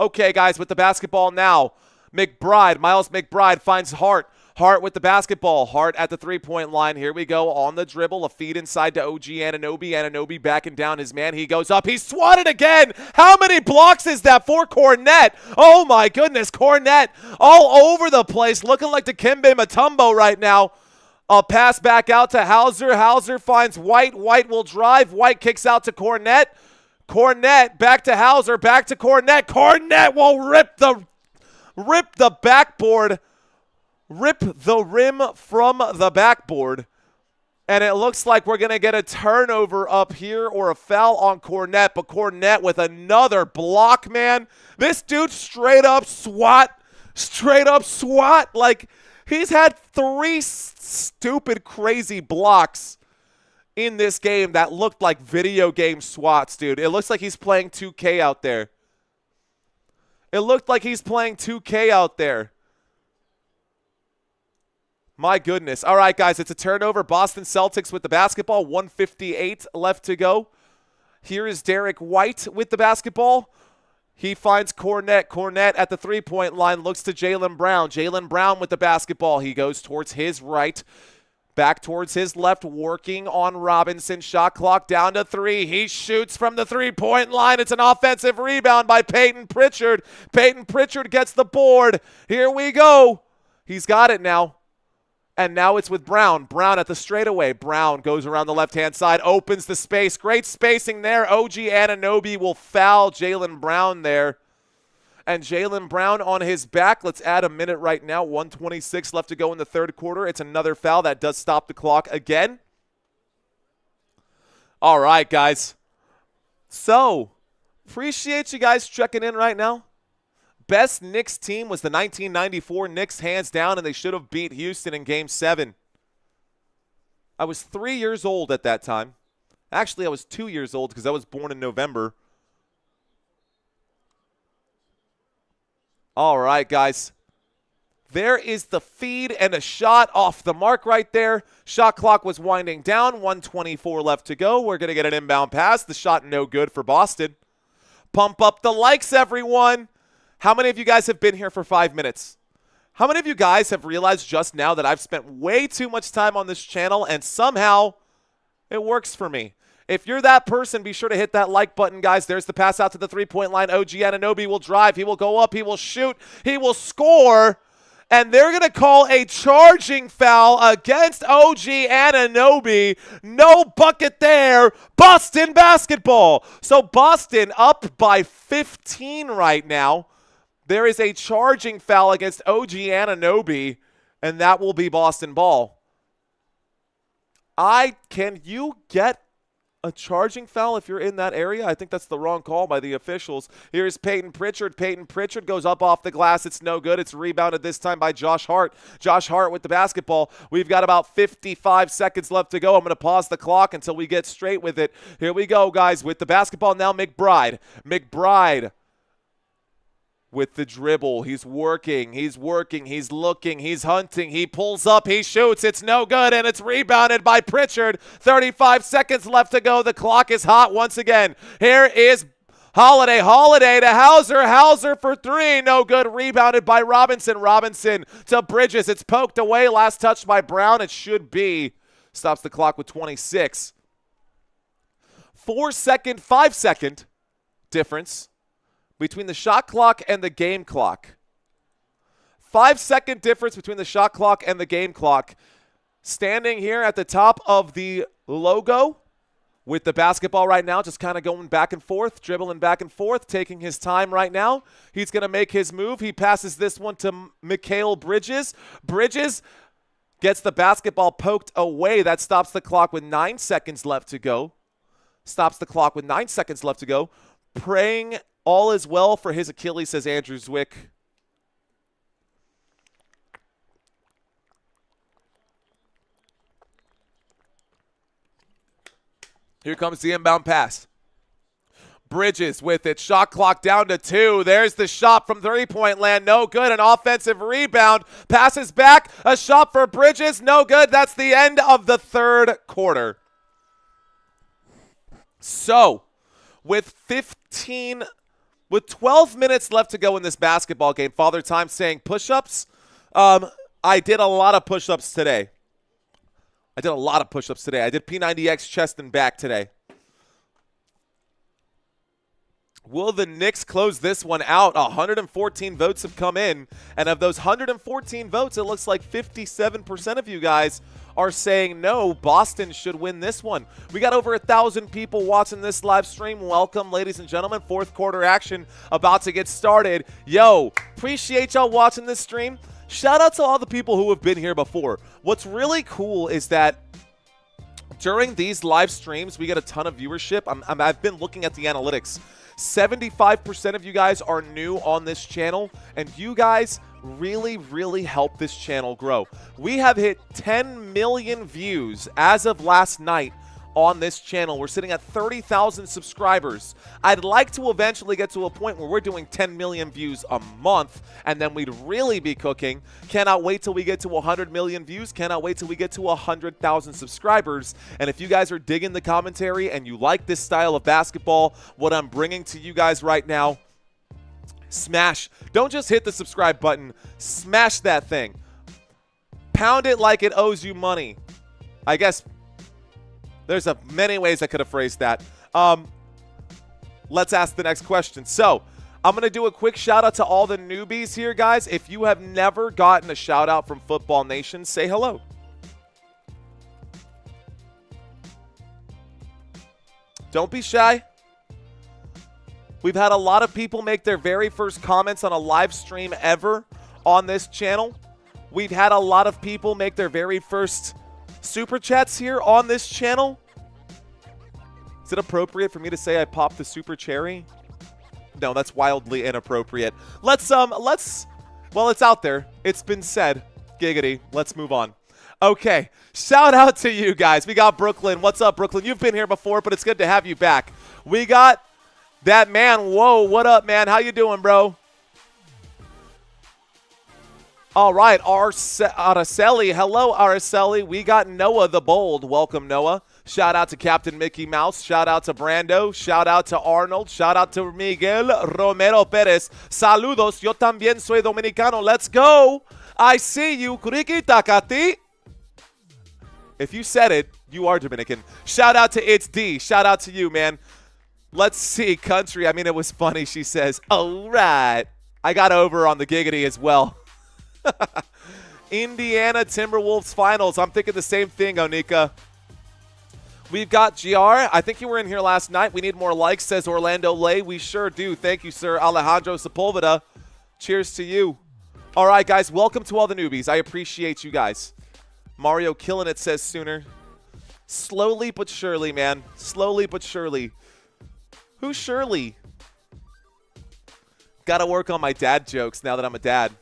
Okay, guys, with the basketball now. Miles McBride finds Hart. Hart with the basketball. Hart at the three-point line. Here we go on the dribble. A feed inside to OG Anunoby. Anunoby backing down his man. He goes up. He's swatted again. How many blocks is that for Cornette? Oh, my goodness. Cornette all over the place. Looking like Dikembe Mutombo right now. A pass back out to Hauser. Hauser finds White. White will drive. White kicks out to Cornette. Cornette back to Hauser. Back to Cornette. Cornette will rip the backboard, rip the rim from the backboard. And it looks like we're going to get a turnover up here or a foul on Cornette. But Cornette with another block, man. This dude straight up swat. Like, he's had 3 stupid, crazy blocks in this game that looked like video game swats, dude. It looks like he's playing 2K out there. It looked like he's playing 2K out there. My goodness. All right, guys, it's a turnover. Boston Celtics with the basketball. 1:58 left to go. Here is Derek White with the basketball. He finds Cornette. Cornette at the three-point line looks to Jaylen Brown. Jaylen Brown with the basketball. He goes towards his right. Back towards his left, working on Robinson. Shot clock down to 3. He shoots from the three-point line. It's an offensive rebound by Peyton Pritchard. Peyton Pritchard gets the board. Here we go. He's got it now. And now it's with Brown. Brown at the straightaway. Brown goes around the left-hand side, opens the space. Great spacing there. OG Anunoby will foul Jaylen Brown there. And Jaylen Brown on his back. Let's add a minute right now. 1:26 left to go in the third quarter. It's another foul. That does stop the clock again. All right, guys. So, appreciate you guys checking in right now. Best Knicks team was the 1994 Knicks, hands down, and they should have beat Houston in Game 7. I was 3 years old at that time. Actually, I was 2 years old because I was born in November. All right, guys. There is the feed and a shot off the mark right there. Shot clock was winding down. 1:24 left to go. We're going to get an inbound pass. The shot no good for Boston. Pump up the likes, everyone. How many of you guys have been here for 5 minutes? How many of you guys have realized just now that I've spent way too much time on this channel and somehow it works for me? If you're that person, be sure to hit that like button, guys. There's the pass out to the three-point line. OG Anunoby will drive. He will go up. He will shoot. He will score. And they're going to call a charging foul against OG Anunoby. No bucket there. Boston basketball. So Boston up by 15 right now. There is a charging foul against OG Anunoby, and that will be Boston ball. Can you get a charging foul if you're in that area. I think that's the wrong call by the officials. Here's Peyton Pritchard. Peyton Pritchard goes up off the glass. It's no good. It's rebounded this time by Josh Hart. Josh Hart with the basketball. We've got about 55 seconds left to go. I'm going to pause the clock until we get straight with it. Here we go, guys, with the basketball now. McBride. McBride with the dribble. He's working, he's looking, he's hunting, he pulls up, he shoots, it's no good, and it's rebounded by Pritchard. 35 seconds left to go. The clock is hot once again. Here is Holiday to Hauser for three, no good, rebounded by Robinson to Bridges. It's poked away, last touch by Brown. It should be. Stops the clock with 26. 5 second difference between the shot clock and the game clock. 5 second difference between the shot clock and the game clock. Standing here at the top of the logo with the basketball right now, just kind of going back and forth, dribbling back and forth, taking his time right now. He's going to make his move. He passes this one to Mikal Bridges. Bridges gets the basketball poked away. That stops the clock with 9 seconds left to go. Praying all is well for his Achilles, says Andrew Zwick. Here comes the inbound pass. Bridges with it. Shot clock down to 2. There's the shot from three-point land. No good. An offensive rebound. Passes back. A shot for Bridges. No good. That's the end of the third quarter. So, with 12 minutes left to go in this basketball game, Father Time saying push-ups. I did a lot of push-ups today. I did P90X chest and back today. Will the Knicks close this one out? 114 votes have come in, and of those 114 votes, it looks like 57% of you guys are saying no, Boston should win this one. We got over 1,000 people watching this live stream. Welcome, ladies and gentlemen. Fourth quarter action about to get started. Yo, appreciate y'all watching this stream. Shout out to all the people who have been here before. What's really cool is that during these live streams, we get a ton of viewership. I've been looking at the analytics. 75% of you guys are new on this channel, and you guys really help this channel grow. We have hit 10 million views as of last night on this channel. We're sitting at 30,000 subscribers. I'd like to eventually get to a point where we're doing 10 million views a month, and then we'd really be cooking. Cannot wait till we get to 100 million views. Cannot wait till we get to 100,000 subscribers. And if you guys are digging the commentary and you like this style of basketball, what I'm bringing to you guys right now, smash. Don't just hit the subscribe button. Smash that thing. Pound it like it owes you money. I guess there's many ways I could have phrased that. Let's ask the next question. So, I'm going to do a quick shout out to all the newbies here, guys. If you have never gotten a shout out from Football Nation, say hello. Don't be shy. We've had a lot of people make their very first comments on a live stream ever on this channel. We've had a lot of people make their very first super chats here on this channel. Is it appropriate for me to say I popped the super cherry? No, that's wildly inappropriate. Well, it's out there. It's been said. Giggity. Let's move on. Okay, shout out to you guys. We got Brooklyn. What's up, Brooklyn? You've been here before, but it's good to have you back. We got that man. Whoa, what up, man? How you doing, bro? All right, Araceli. Hello, Araceli. We got Noah the Bold. Welcome, Noah. Shout out to Captain Mickey Mouse. Shout out to Brando. Shout out to Arnold. Shout out to Miguel Romero Perez. Saludos. Yo también soy dominicano. Let's go. I see you. Kuriki Takati. If you said it, you are Dominican. Shout out to It's D. Shout out to you, man. Let's see. Country. I mean, it was funny. She says, all right. I got over on the giggity as well. Indiana Timberwolves finals. I'm thinking the same thing, Onika. We've got GR. I think you were in here last night. We need more likes, says Orlando Lay. We sure do. Thank you, sir. Alejandro Sepulveda. Cheers to you. All right, guys. Welcome to all the newbies. I appreciate you guys. Mario killing it, says Sooner. Slowly but surely, man. Slowly but surely. Who's Shirley? Got to work on my dad jokes now that I'm a dad.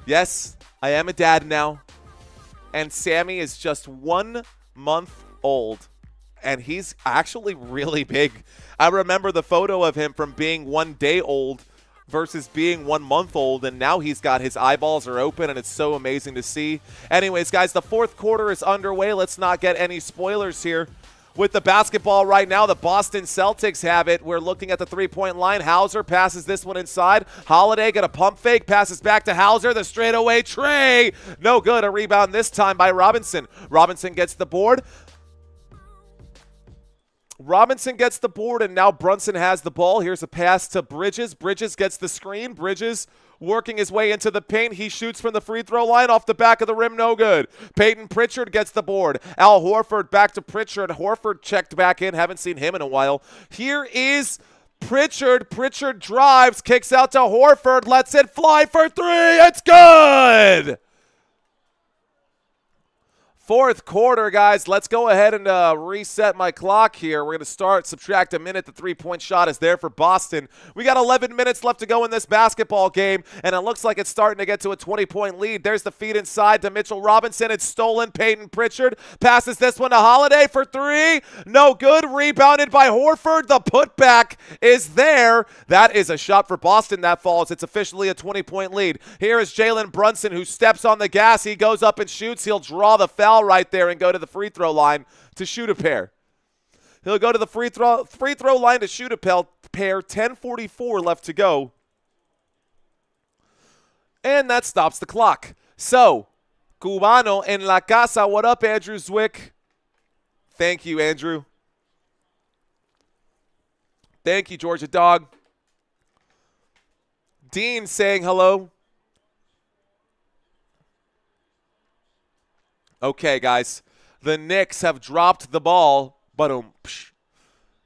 Yes, I am a dad now. And Sammy is just 1 month old. And he's actually really big. I remember the photo of him from being 1 day old versus being 1 month old, and now his eyeballs are open, and it's so amazing to see. Anyways, guys, the fourth quarter is underway. Let's not get any spoilers here. With the basketball right now, the Boston Celtics have it. We're looking at the three-point line. Hauser passes this one inside. Holiday got a pump fake, passes back to Hauser. The straightaway tray. No good. A rebound this time by Robinson. Robinson gets the board. And now Brunson has the ball. Here's a pass to Bridges. Bridges gets the screen. Bridges working his way into the paint. He shoots from the free throw line off the back of the rim. No good. Peyton Pritchard gets the board. Al Horford back to Pritchard. Horford checked back in. Haven't seen him in a while. Here is Pritchard. Pritchard drives, kicks out to Horford, lets it fly for three. It's good. Fourth quarter, guys. Let's go ahead and reset my clock here. We're going to subtract a minute. The three-point shot is there for Boston. We got 11 minutes left to go in this basketball game, and it looks like it's starting to get to a 20-point lead. There's the feed inside to Mitchell Robinson. It's stolen. Peyton Pritchard passes this one to Holiday for three. No good. Rebounded by Horford. The putback is there. That is a shot for Boston that falls. It's officially a 20-point lead. Here is Jalen Brunson, who steps on the gas. He goes up and shoots. He'll draw the foul right there and go to the free throw line to shoot a pair. He'll go to the free throw line to shoot a pair. 10:44 left to go. And that stops the clock. So, Cubano en la casa. What up, Andrew Zwick? Thank you, Andrew. Thank you, Georgia Dog. Dean saying hello. Okay, guys. The Knicks have dropped the ball. Boom.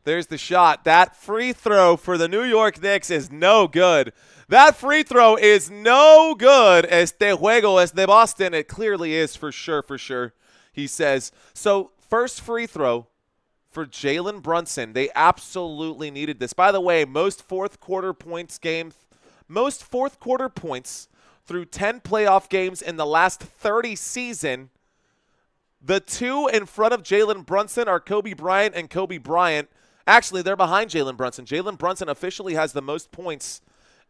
There's the shot. That free throw for the New York Knicks is no good. That free throw is no good. Este juego es de Boston. It clearly is for sure, he says. So, first free throw for Jalen Brunson. They absolutely needed this. By the way, most fourth quarter points through 10 playoff games in the last 30 season. The two in front of Jalen Brunson are Kobe Bryant and Kobe Bryant. Actually, they're behind Jalen Brunson. Jalen Brunson officially has the most points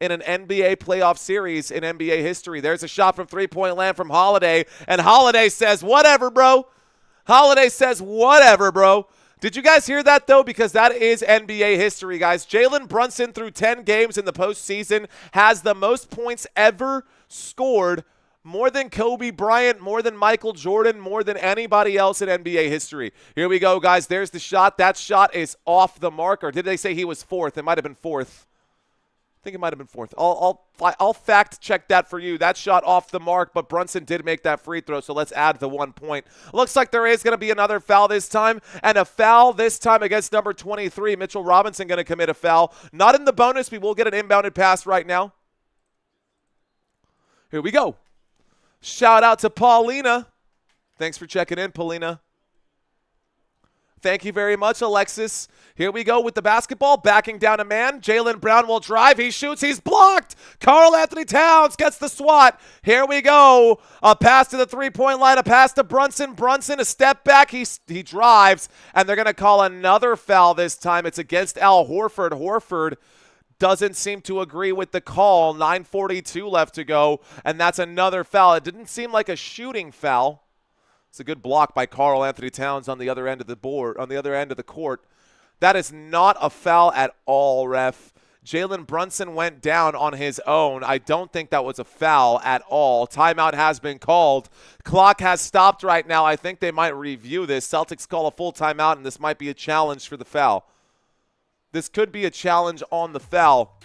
in an NBA playoff series in NBA history. There's a shot from three-point land from Holiday, and Holiday says, whatever, bro. Did you guys hear that, though? Because that is NBA history, guys. Jalen Brunson, through 10 games in the postseason, has the most points ever scored. More than Kobe Bryant, more than Michael Jordan, more than anybody else in NBA history. Here we go, guys. There's the shot. That shot is off the mark. Or did they say he was fourth? It might have been fourth. I think it might have been fourth. I'll fact check that for you. That shot off the mark, but Brunson did make that free throw, so let's add the 1 point. Looks like there is going to be another foul this time, and a foul this time against number 23. Mitchell Robinson going to commit a foul. Not in the bonus. We will get an inbounded pass right now. Here we go. Shout out to Paulina. Thanks for checking in, Paulina. Thank you very much, Alexis. Here we go with the basketball. Backing down a man. Jaylen Brown will drive. He shoots. He's blocked. Karl Anthony Towns gets the swat. Here we go. A pass to the three-point line. A pass to Brunson. Brunson, a step back. He drives. And they're going to call another foul this time. It's against Al Horford. Horford doesn't seem to agree with the call. 9:42 left to go, and that's another foul. It didn't seem like a shooting foul. It's a good block by Karl Anthony Towns on the other end of the board, on the other end of the court. That is not a foul at all, ref. Jalen Brunson went down on his own. I don't think that was a foul at all. Timeout has been called. Clock has stopped right now. I think they might review this. Celtics call a full timeout, and this might be a challenge for the foul. This could be a challenge on the foul.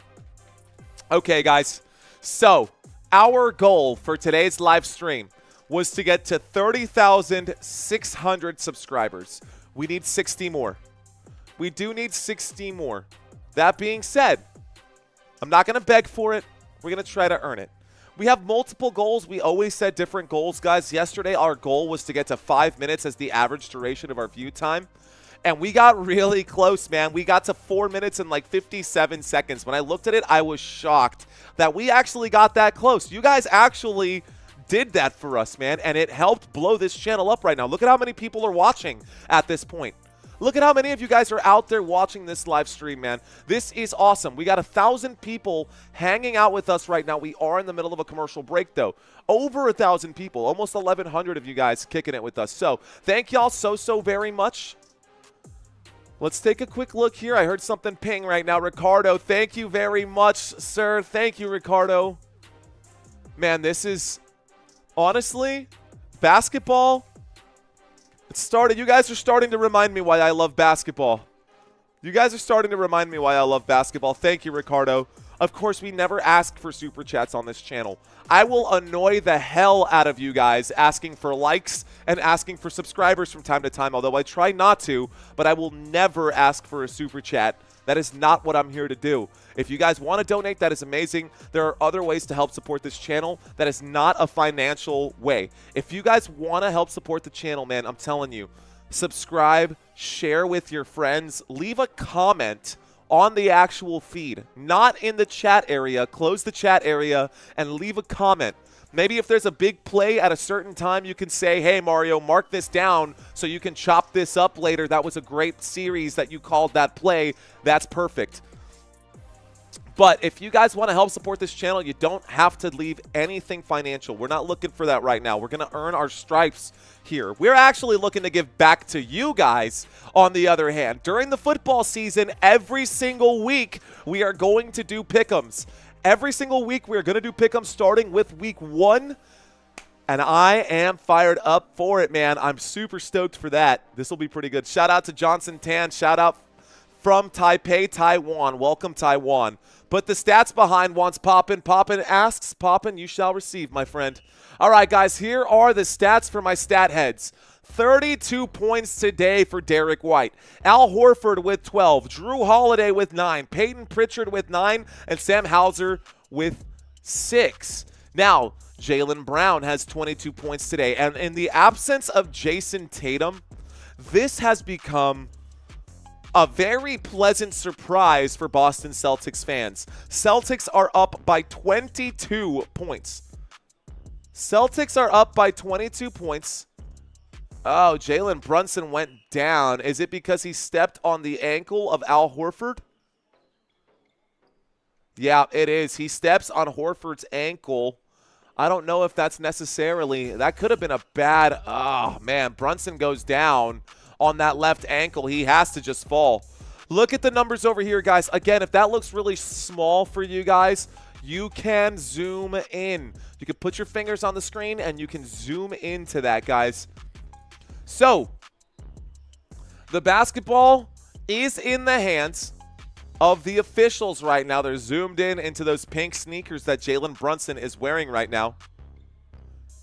Okay, guys. So, our goal for today's live stream was to get to 30,600 subscribers. We need 60 more. We do need 60 more. That being said, I'm not going to beg for it. We're going to try to earn it. We have multiple goals. We always set different goals, guys. Yesterday, our goal was to get to 5 minutes as the average duration of our view time. And we got really close, man. We got to 4 minutes and like 57 seconds. When I looked at it, I was shocked that we actually got that close. You guys actually did that for us, man, and it helped blow this channel up right now. Look at how many people are watching at this point. Look at how many of you guys are out there watching this live stream, man. This is awesome. We got 1,000 people hanging out with us right now. We are in the middle of a commercial break, though. Over 1,000 people, almost 1,100 of you guys kicking it with us. So thank y'all so very much. Let's take a quick look here. I heard something ping right now. Ricardo, thank you very much, sir. Thank you, Ricardo. Man, this is, honestly, basketball. It started. You guys are starting to remind me why I love basketball. You guys are starting to remind me why I love basketball. Thank you, Ricardo. Of course, we never ask for super chats on this channel. I will annoy the hell out of you guys asking for likes and asking for subscribers from time to time, although I try not to, but I will never ask for a super chat. That is not what I'm here to do. If you guys want to donate, that is amazing. There are other ways to help support this channel. That is not a financial way. If you guys want to help support the channel, man, I'm telling you, subscribe, share with your friends, leave a comment on the actual feed, not in the chat area. Close the chat area and leave a comment. Maybe if there's a big play at a certain time, you can say, hey, Mario, mark this down so you can chop this up later. That was a great series that you called that play. That's perfect. But if you guys want to help support this channel, you don't have to leave anything financial. We're not looking for that right now. We're going to earn our stripes here. We're actually looking to give back to you guys, on the other hand. During the football season, every single week, we are going to do pick'ems. Every single week, we are going to do pick'ems starting with week 1. And I am fired up for it, man. I'm super stoked for that. This will be pretty good. Shout out to Johnson Tan. Shout out from Taipei, Taiwan. Welcome, Taiwan. Put the stats behind once Poppin'. Poppin' asks, Poppin', you shall receive, my friend. All right, guys, here are the stats for my stat heads. 32 points today for Derek White. Al Horford with 12. Drew Holiday with 9. Peyton Pritchard with 9. And Sam Hauser with 6. Now, Jaylen Brown has 22 points today. And in the absence of Jayson Tatum, this has become a very pleasant surprise for Boston Celtics fans. Celtics are up by 22 points. Celtics are up by 22 points. Oh, Jalen Brunson went down. Is it because he stepped on the ankle of Al Horford? Yeah, it is. He steps on Horford's ankle. I don't know if that's necessarily. That could have been a bad. Oh, man. Brunson goes down on that left ankle. He has to just fall. Look at the numbers over here, guys. Again, if that looks really small for you guys, you can zoom in. You can put your fingers on the screen and you can zoom into that, guys. So, the basketball is in the hands of the officials right now. They're zoomed in into those pink sneakers that Jalen Brunson is wearing right now.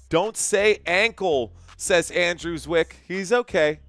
Don't say ankle, says Andrew Zwick. He's okay.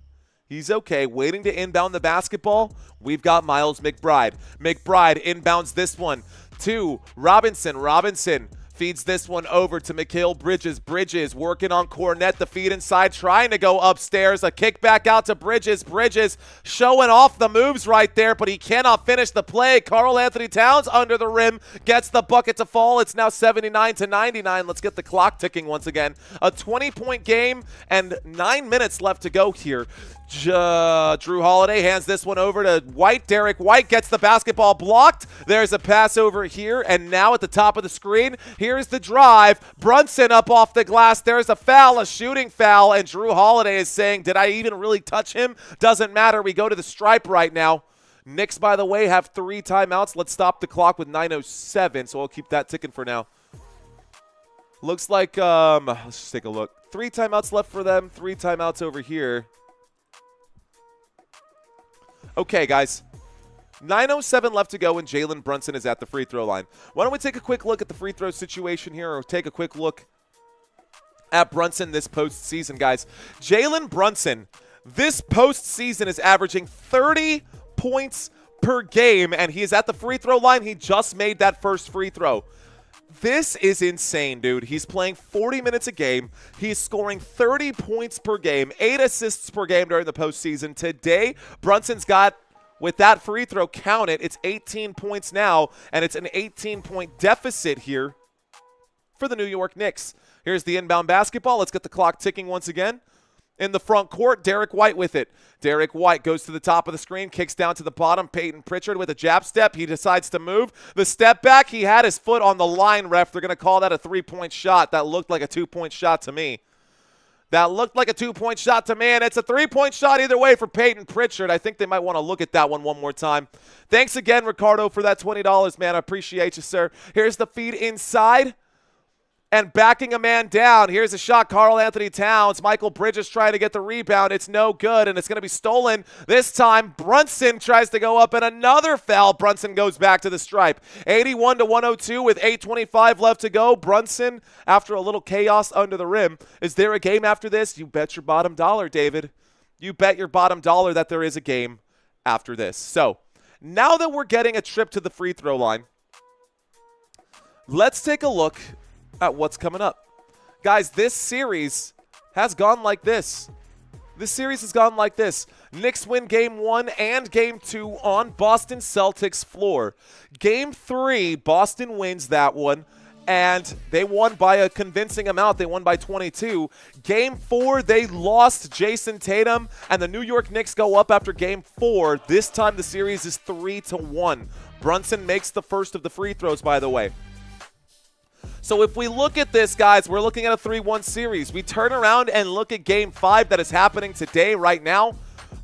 He's okay. Waiting to inbound the basketball, we've got Miles McBride. McBride inbounds this one to Robinson. Robinson feeds this one over to Mikal Bridges. Bridges working on Cornette. The feed inside, trying to go upstairs. A kick back out to Bridges. Bridges showing off the moves right there, but he cannot finish the play. Karl Anthony Towns under the rim gets the bucket to fall. It's now 79-99. Let's get the clock ticking once again. A 20-point game and 9 minutes left to go here. Drew Holiday hands this one over to White. Derek White gets the basketball blocked. There's a pass over here, and now at the top of the screen, here's the drive. Brunson up off the glass. There's a foul, a shooting foul, and Drew Holiday is saying, did I even really touch him? Doesn't matter. We go to the stripe right now. Knicks, by the way, have 3 timeouts. Let's stop the clock with 9:07, so I'll keep that ticking for now. Looks like, let's just take a look. 3 timeouts left for them, 3 timeouts over here. Okay, guys. 9:07 left to go, and Jalen Brunson is at the free throw line. Why don't we take a quick look at the free throw situation here, or take a quick look at Brunson this postseason, guys. Jalen Brunson this postseason is averaging 30 points per game, and he is at the free throw line. He just made that first free throw. This is insane, dude. He's playing 40 minutes a game. He's scoring 30 points per game, 8 assists per game during the postseason. Today, Brunson's got, with that free throw, count it, it's 18 points now, and it's an 18-point deficit here for the New York Knicks. Here's the inbound basketball. Let's get the clock ticking once again. In the front court, Derek White with it. Derek White goes to the top of the screen, kicks down to the bottom. Peyton Pritchard with a jab step. He decides to move. The step back, he had his foot on the line, ref. They're going to call that a three-point shot. That looked like a two-point shot to me. That looked like a two-point shot to me, and it's a three-point shot either way for Peyton Pritchard. I think they might want to look at that one more time. Thanks again, Ricardo, for that $20, man. I appreciate you, sir. Here's the feed inside. And backing a man down. Here's a shot, Karl-Anthony Towns. Michael Bridges trying to get the rebound. It's no good, and it's going to be stolen. This time, Brunson tries to go up, and another foul. Brunson goes back to the stripe. 81-102 with 8:25 left to go. Brunson, after a little chaos under the rim. Is there a game after this? You bet your bottom dollar, David. You bet your bottom dollar that there is a game after this. So, now that we're getting a trip to the free throw line, let's take a look at what's coming up. Guys, this series has gone like this. This series has gone like this. Knicks win Game 1 and Game 2 on Boston Celtics floor. Game 3, Boston wins that one, and they won by a convincing amount. They won by 22. Game 4, they lost Jayson Tatum, and the New York Knicks go up after Game 4. This time the series is 3-1. Brunson makes the first of the free throws, by the way. So if we look at this, guys, we're looking at a 3-1 series. We turn around and look at Game 5 that is happening today, right now.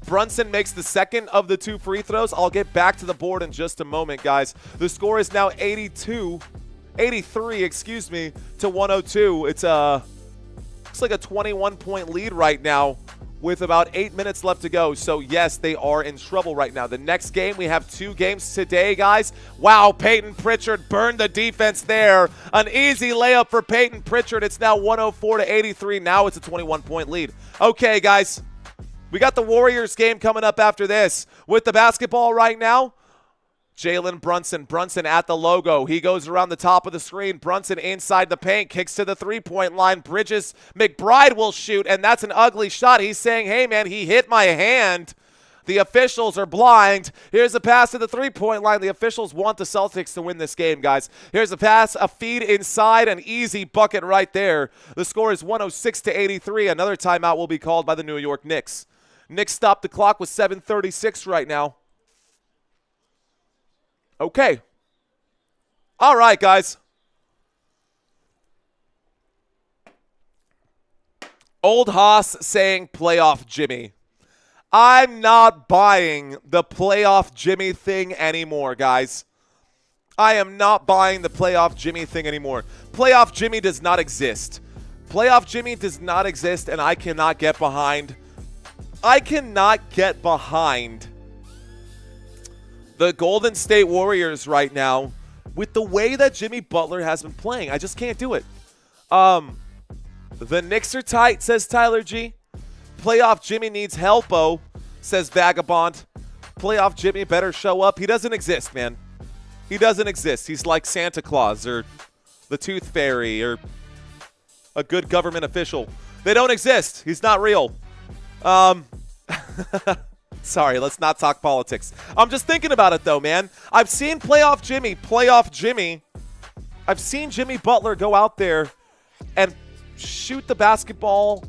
Brunson makes the second of the 2 free throws. I'll get back to the board in just a moment, guys. The score is now 83, excuse me, to 102. It's looks like a 21-point lead right now with about 8 minutes left to go. So, yes, they are in trouble right now. The next game, we have 2 games today, guys. Wow, Peyton Pritchard burned the defense there. An easy layup for Peyton Pritchard. It's now 104-83. Now it's a 21-point lead. Okay, guys, we got the Warriors game coming up after this. With the basketball right now, Jalen Brunson. Brunson at the logo. He goes around the top of the screen. Brunson inside the paint. Kicks to the three-point line. Bridges. McBride will shoot, and that's an ugly shot. He's saying, hey, man, he hit my hand. The officials are blind. Here's a pass to the three-point line. The officials want the Celtics to win this game, guys. Here's a pass, a feed inside, an easy bucket right there. The score is 106-83. Another timeout will be called by the New York Knicks. Knicks stop the clock with 7:36 right now. Okay. All right, guys. Old Haas saying playoff Jimmy. I'm not buying the playoff Jimmy thing anymore, guys. I am not buying the playoff Jimmy thing anymore. Playoff Jimmy does not exist. Playoff Jimmy does not exist, and I cannot get behind. The Golden State Warriors right now with the way that Jimmy Butler has been playing. I just can't do it. The Knicks are tight, says Tyler G. Playoff Jimmy needs help-o, says Vagabond. Playoff Jimmy better show up. He doesn't exist, man. He doesn't exist. He's like Santa Claus or the Tooth Fairy or a good government official. They don't exist. He's not real. Sorry, let's not talk politics. I'm just thinking about it, though, man. I've seen playoff Jimmy. I've seen Jimmy Butler go out there and shoot the basketball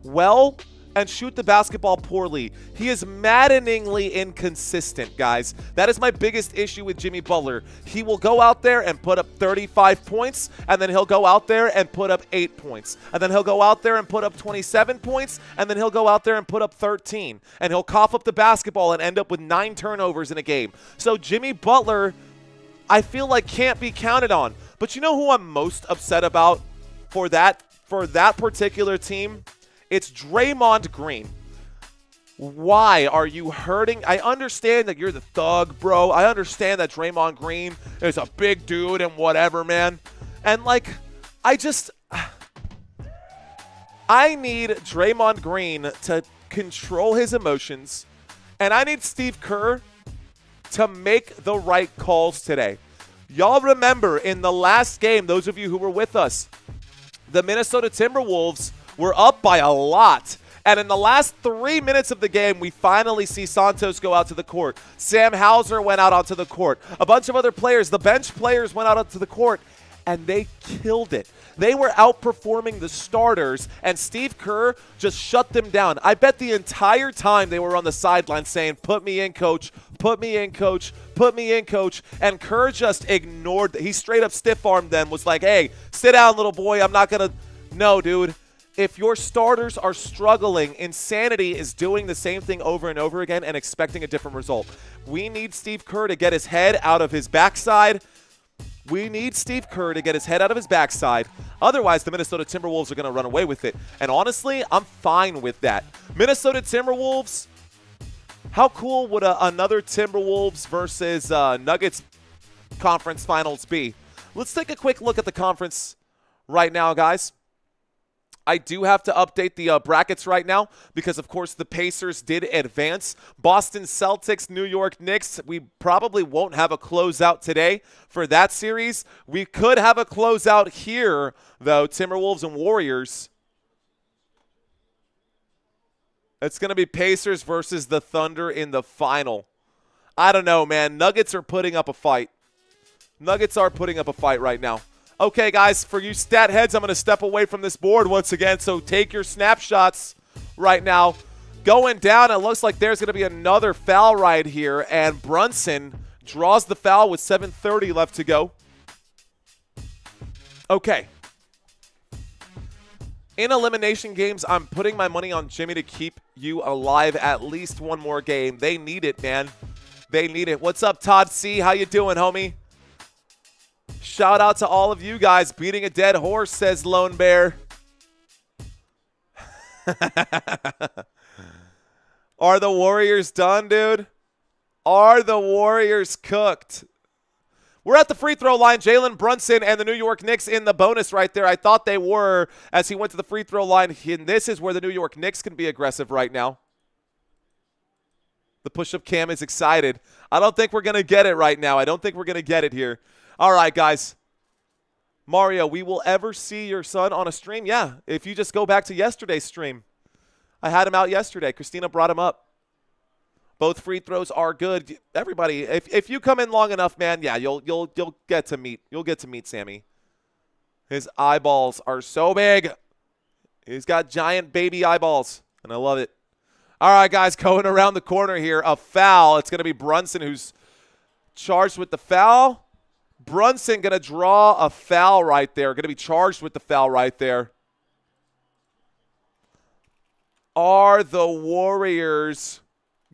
well and shoot the basketball poorly. He is maddeningly inconsistent, guys. That is my biggest issue with Jimmy Butler. He will go out there and put up 35 points, and then he'll go out there and put up 8 points. And then he'll go out there and put up 27 points, and then he'll go out there and put up 13. And he'll cough up the basketball and end up with 9 turnovers in a game. So Jimmy Butler, I feel like can't be counted on. But you know who I'm most upset about for that particular team? It's Draymond Green. Why are you hurting? I understand that you're the thug, bro. I understand that Draymond Green is a big dude and whatever, man. And, like, I need Draymond Green to control his emotions. And I need Steve Kerr to make the right calls today. Y'all remember in the last game, those of you who were with us, the Minnesota Timberwolves were up by a lot. And in the last 3 minutes of the game, we finally see Santos go out to the court. Sam Hauser went out onto the court. A bunch of other players, the bench players, went out onto the court, and they killed it. They were outperforming the starters, and Steve Kerr just shut them down. I bet the entire time they were on the sideline saying, "Put me in, coach. Put me in, coach. Put me in, coach." And Kerr just ignored. He straight up stiff-armed them, was like, "Hey, sit down, little boy. I'm not going to." No, dude. If your starters are struggling, insanity is doing the same thing over and over again and expecting a different result. We need Steve Kerr to get his head out of his backside. We need Steve Kerr to get his head out of his backside. Otherwise, the Minnesota Timberwolves are going to run away with it. And honestly, I'm fine with that. Minnesota Timberwolves, how cool would another Timberwolves versus Nuggets conference finals be? Let's take a quick look at the conference right now, guys. I do have to update the brackets right now because, of course, the Pacers did advance. Boston Celtics, New York Knicks. We probably won't have a closeout today for that series. We could have a closeout here, though, Timberwolves and Warriors. It's going to be Pacers versus the Thunder in the final. I don't know, man. Nuggets are putting up a fight. Nuggets are putting up a fight right now. Okay, guys, for you stat heads, I'm going to step away from this board once again, so take your snapshots right now. Going down, it looks like there's going to be another foul right here, and Brunson draws the foul with 7:30 left to go. Okay. In elimination games, I'm putting my money on Jimmy to keep you alive at least one more game. They need it, man. They need it. What's up, Todd C? How you doing, homie? Shout out to all of you guys. Beating a dead horse, says Lone Bear. Are the Warriors done, dude? Are the Warriors cooked? We're at the free throw line. Jalen Brunson and the New York Knicks in the bonus right there. I thought they were as he went to the free throw line. And this is where the New York Knicks can be aggressive right now. The push-up cam is excited. I don't think we're going to get it right now. I don't think we're going to get it here. All right, guys. Mario, we will ever see your son on a stream? Yeah, if you just go back to yesterday's stream. I had him out yesterday. Christina brought him up. Both free throws are good. Everybody, if you come in long enough, man, yeah, you'll get to meet Sammy. His eyeballs are so big. He's got giant baby eyeballs, and I love it. All right, guys, going around the corner here, a foul. It's going to be Brunson who's charged with the foul. Brunson going to draw a foul right there. Going to be charged with the foul right there. Are the Warriors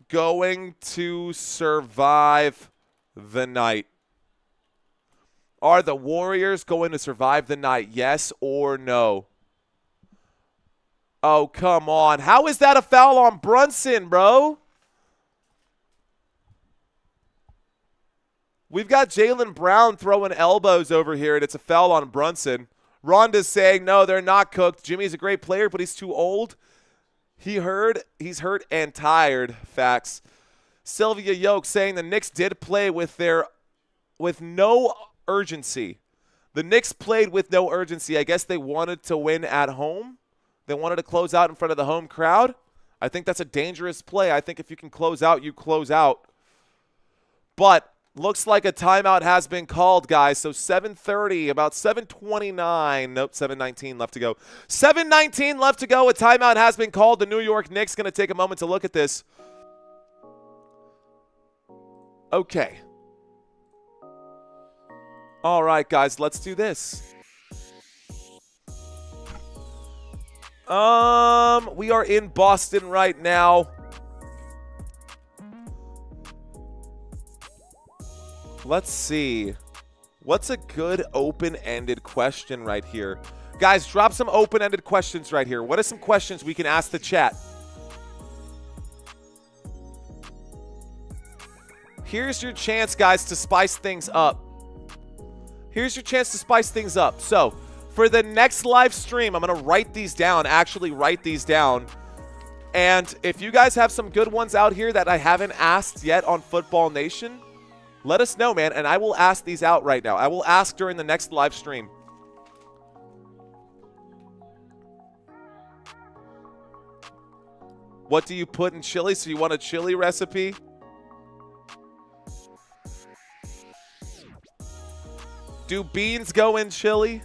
going to survive the night? Are the Warriors going to survive the night? Yes or no? Oh, come on. How is that a foul on Brunson, bro? We've got Jaylen Brown throwing elbows over here, and it's a foul on Brunson. Rhonda's saying, no, they're not cooked. Jimmy's a great player, but he's too old. He's hurt and tired. Facts. Sylvia Yoke saying the Knicks did play with no urgency. The Knicks played with no urgency. I guess they wanted to win at home. They wanted to close out in front of the home crowd. I think that's a dangerous play. I think if you can close out, you close out. But looks like a timeout has been called, guys. So 7:30, about 7:29. Nope, 7:19 left to go. 7:19 left to go. A timeout has been called. The New York Knicks going to take a moment to look at this. Okay. All right, guys, let's do this. We are in Boston right now. Let's see. What's a good open-ended question right here? Guys, drop some open-ended questions right here. What are some questions we can ask the chat? Here's your chance, guys, to spice things up. Here's your chance to spice things up. So, for the next live stream, I'm going to write these down, actually write these down. And if you guys have some good ones out here that I haven't asked yet on Football Nation, Let us know, man, and I will ask these out right now. I will ask during the next live stream. What do you put in chili? So you want a chili recipe? Do beans go in chili?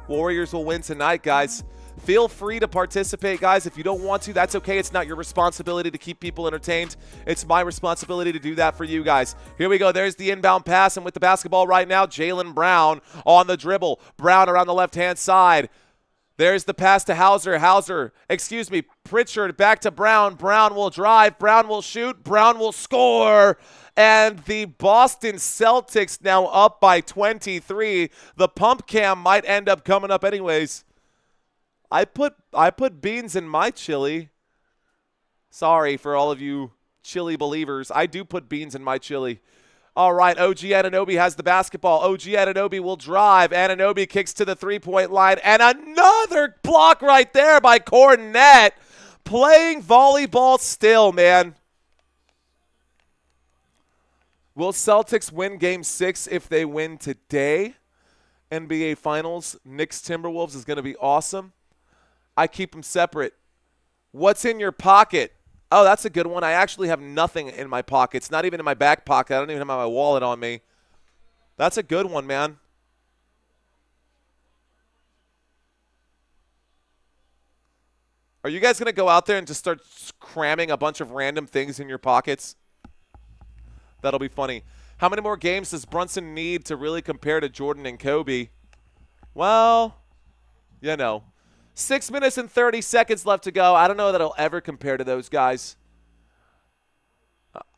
Warriors will win tonight, guys. Feel free to participate, guys. If you don't want to, that's okay. It's not your responsibility to keep people entertained. It's my responsibility to do that for you guys. Here we go. There's the inbound pass, and with the basketball right now, Jaylen Brown on the dribble. Brown around the left-hand side. There's the pass to Pritchard back to Brown. Brown will drive. Brown will shoot. Brown will score. And the Boston Celtics now up by 23. The pump cam might end up coming up anyways. I put beans in my chili. Sorry for all of you chili believers. I do put beans in my chili. All right, OG Anunoby has the basketball. OG Anunoby will drive. Anunoby kicks to the three-point line. And another block right there by Cornette. Playing volleyball still, man. Will Celtics win Game 6 if they win today? NBA Finals, Knicks Timberwolves is going to be awesome. I keep them separate. What's in your pocket? Oh, that's a good one. I actually have nothing in my pockets, not even in my back pocket. I don't even have my wallet on me. That's a good one, man. Are you guys going to go out there and just start cramming a bunch of random things in your pockets? That'll be funny. How many more games does Brunson need to really compare to Jordan and Kobe? Well, 6 minutes and 30 seconds left to go. I don't know that he'll ever compare to those guys.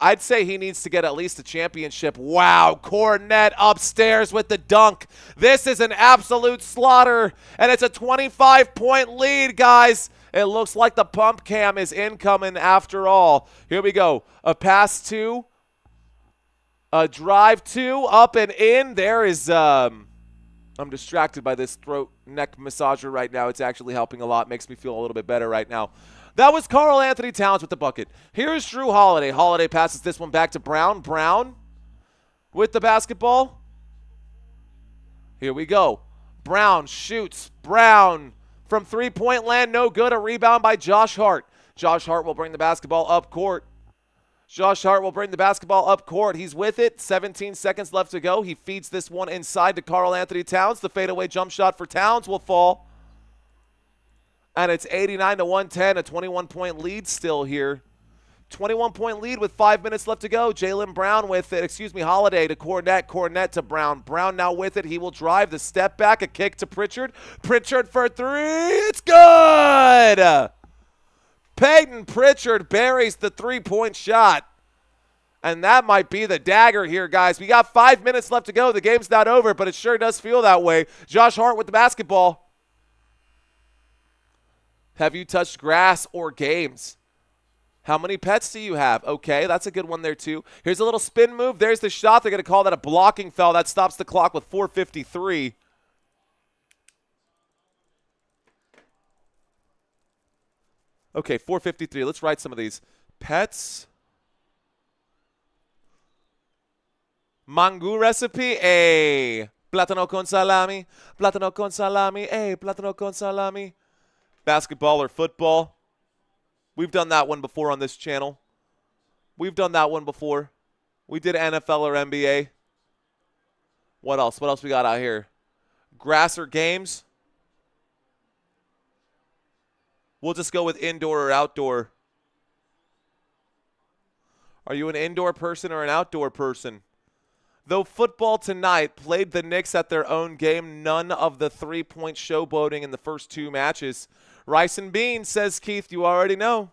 I'd say he needs to get at least a championship. Wow, Cornette upstairs with the dunk. This is an absolute slaughter, and it's a 25-point lead, guys. It looks like the pump cam is incoming after all. Here we go. A pass to, a drive to, up and in. There is I'm distracted by this throat neck massager right now. It's actually helping a lot. Makes me feel a little bit better right now. That was Karl Anthony Towns with the bucket. Here's Jrue Holiday. Holiday passes this one back to Brown. Brown with the basketball. Here we go. Brown shoots. Brown from three-point land. No good. A rebound by Josh Hart. Josh Hart will bring the basketball up court. Josh Hart will bring the basketball up court. He's with it. 17 seconds left to go. He feeds this one inside to Karl Anthony Towns. The fadeaway jump shot for Towns will fall. And it's 89-110, a 21-point lead still here. 21-point lead with 5 minutes left to go. Jaylen Brown with it. Holiday to Cornette. Cornette to Brown. Brown now with it. He will drive the step back. A kick to Pritchard. Pritchard for three. It's good! Peyton Pritchard buries the three-point shot. And that might be the dagger here, guys. We got 5 minutes left to go. The game's not over, but it sure does feel that way. Josh Hart with the basketball. Have you touched grass or games? How many pets do you have? Okay, that's a good one there, too. Here's a little spin move. There's the shot. They're going to call that a blocking foul. That stops the clock with 4:53. Okay, 4:53. Let's write some of these. Pets. Mango recipe. A. Plátano con salami. Plátano con salami. A. Plátano con salami. Basketball or football. We've done that one before on this channel. We've done that one before. We did NFL or NBA. What else? What else we got out here? Grass or games. We'll just go with indoor or outdoor. Are you an indoor person or an outdoor person? Though football tonight played the Knicks at their own game, none of the three-point showboating in the first two matches. Rice and Beans, says Keith, you already know.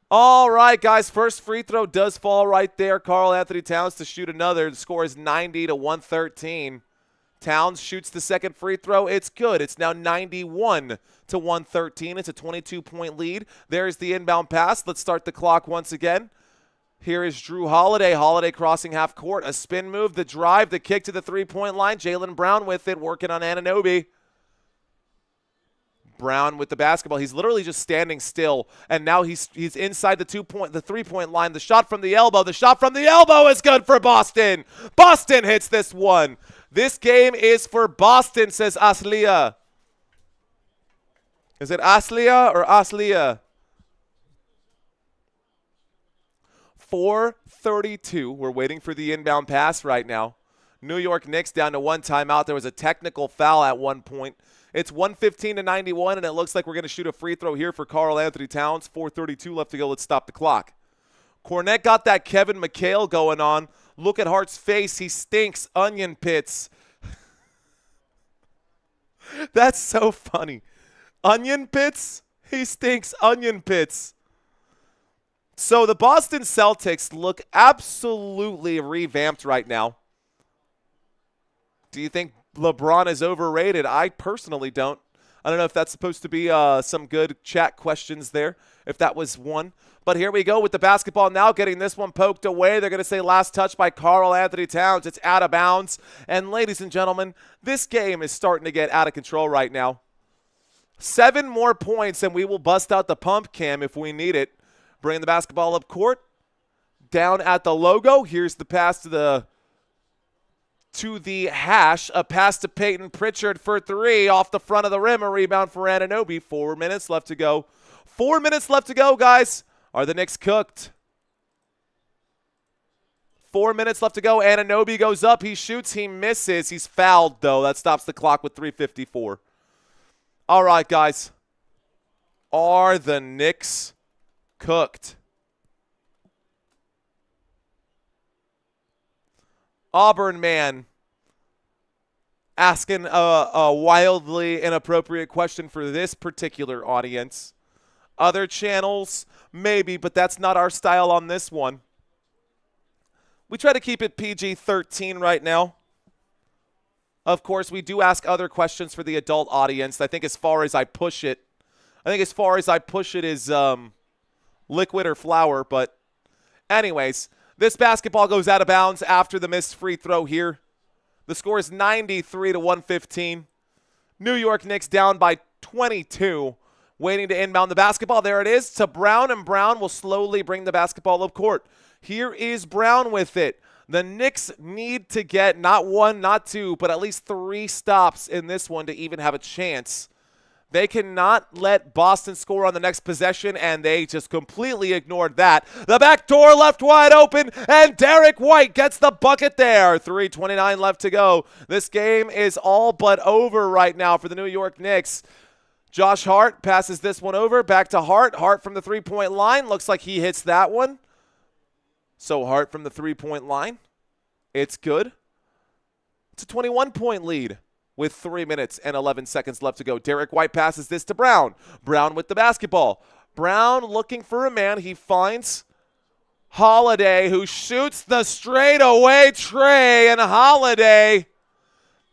All right, guys, first free throw does fall right there. Karl Anthony Towns to shoot another. The score is 90-113. Towns shoots the second free throw. It's good. It's now 91-113. It's a 22-point lead. There's the inbound pass. Let's start the clock once again. Here is Jrue Holiday. Holiday crossing half court. A spin move, the drive, the kick to the three-point line. Jaylen Brown with it, working on Anunoby. Brown with the basketball. He's literally just standing still, and now he's inside the 3-point line. The shot from the elbow. The shot from the elbow is good for Boston. Boston hits this one. This game is for Boston, says Aslia. Is it Aslia or Aslia? 4:32. We're waiting for the inbound pass right now. New York Knicks down to one timeout. There was a technical foul at one point. It's 115-91, and it looks like we're going to shoot a free throw here for Karl-Anthony Towns. 4:32 left to go. Let's stop the clock. Kornet got that Kevin McHale going on. Look at Hart's face. He stinks onion pits. That's so funny. Onion pits? He stinks onion pits. So the Boston Celtics look absolutely revamped right now. Do you think LeBron is overrated? I personally don't. I don't know if that's supposed to be some good chat questions there, if that was one. But here we go with the basketball now, getting this one poked away. They're going to say last touch by Karl-Anthony Towns. It's out of bounds. And ladies and gentlemen, this game is starting to get out of control right now. 7 more points, and we will bust out the pump cam if we need it. Bring the basketball up court. Down at the logo. Here's the pass to the hash. A pass to Peyton Pritchard for 3 off the front of the rim. A rebound for Anunoby. 4 minutes left to go. 4 minutes left to go, guys. Are the Knicks cooked? 4 minutes left to go. Anunoby goes up. He shoots. He misses. He's fouled, though. That stops the clock with 3:54. All right, guys. Are the Knicks cooked? Auburn man asking a wildly inappropriate question for this particular audience. Other channels, maybe, but that's not our style on this one. We try to keep it PG-13 right now. Of course, we do ask other questions for the adult audience. I think as far as I push it is liquid or flour. But anyways, this basketball goes out of bounds after the missed free throw here. The score is 93-115. New York Knicks down by 22. Waiting to inbound the basketball. There it is to Brown, and Brown will slowly bring the basketball up court. Here is Brown with it. The Knicks need to get not 1, not 2, but at least 3 stops in this one to even have a chance. They cannot let Boston score on the next possession, and they just completely ignored that. The back door left wide open, and Derek White gets the bucket there. 3:29 left to go. This game is all but over right now for the New York Knicks. Josh Hart passes this one over. Back to Hart. Hart from the 3-point line. Looks like he hits that one. So Hart from the 3-point line. It's good. It's a 21-point lead with 3 minutes and 11 seconds left to go. Derek White passes this to Brown. Brown with the basketball. Brown looking for a man. He finds Holiday, who shoots the straightaway tray, and Holiday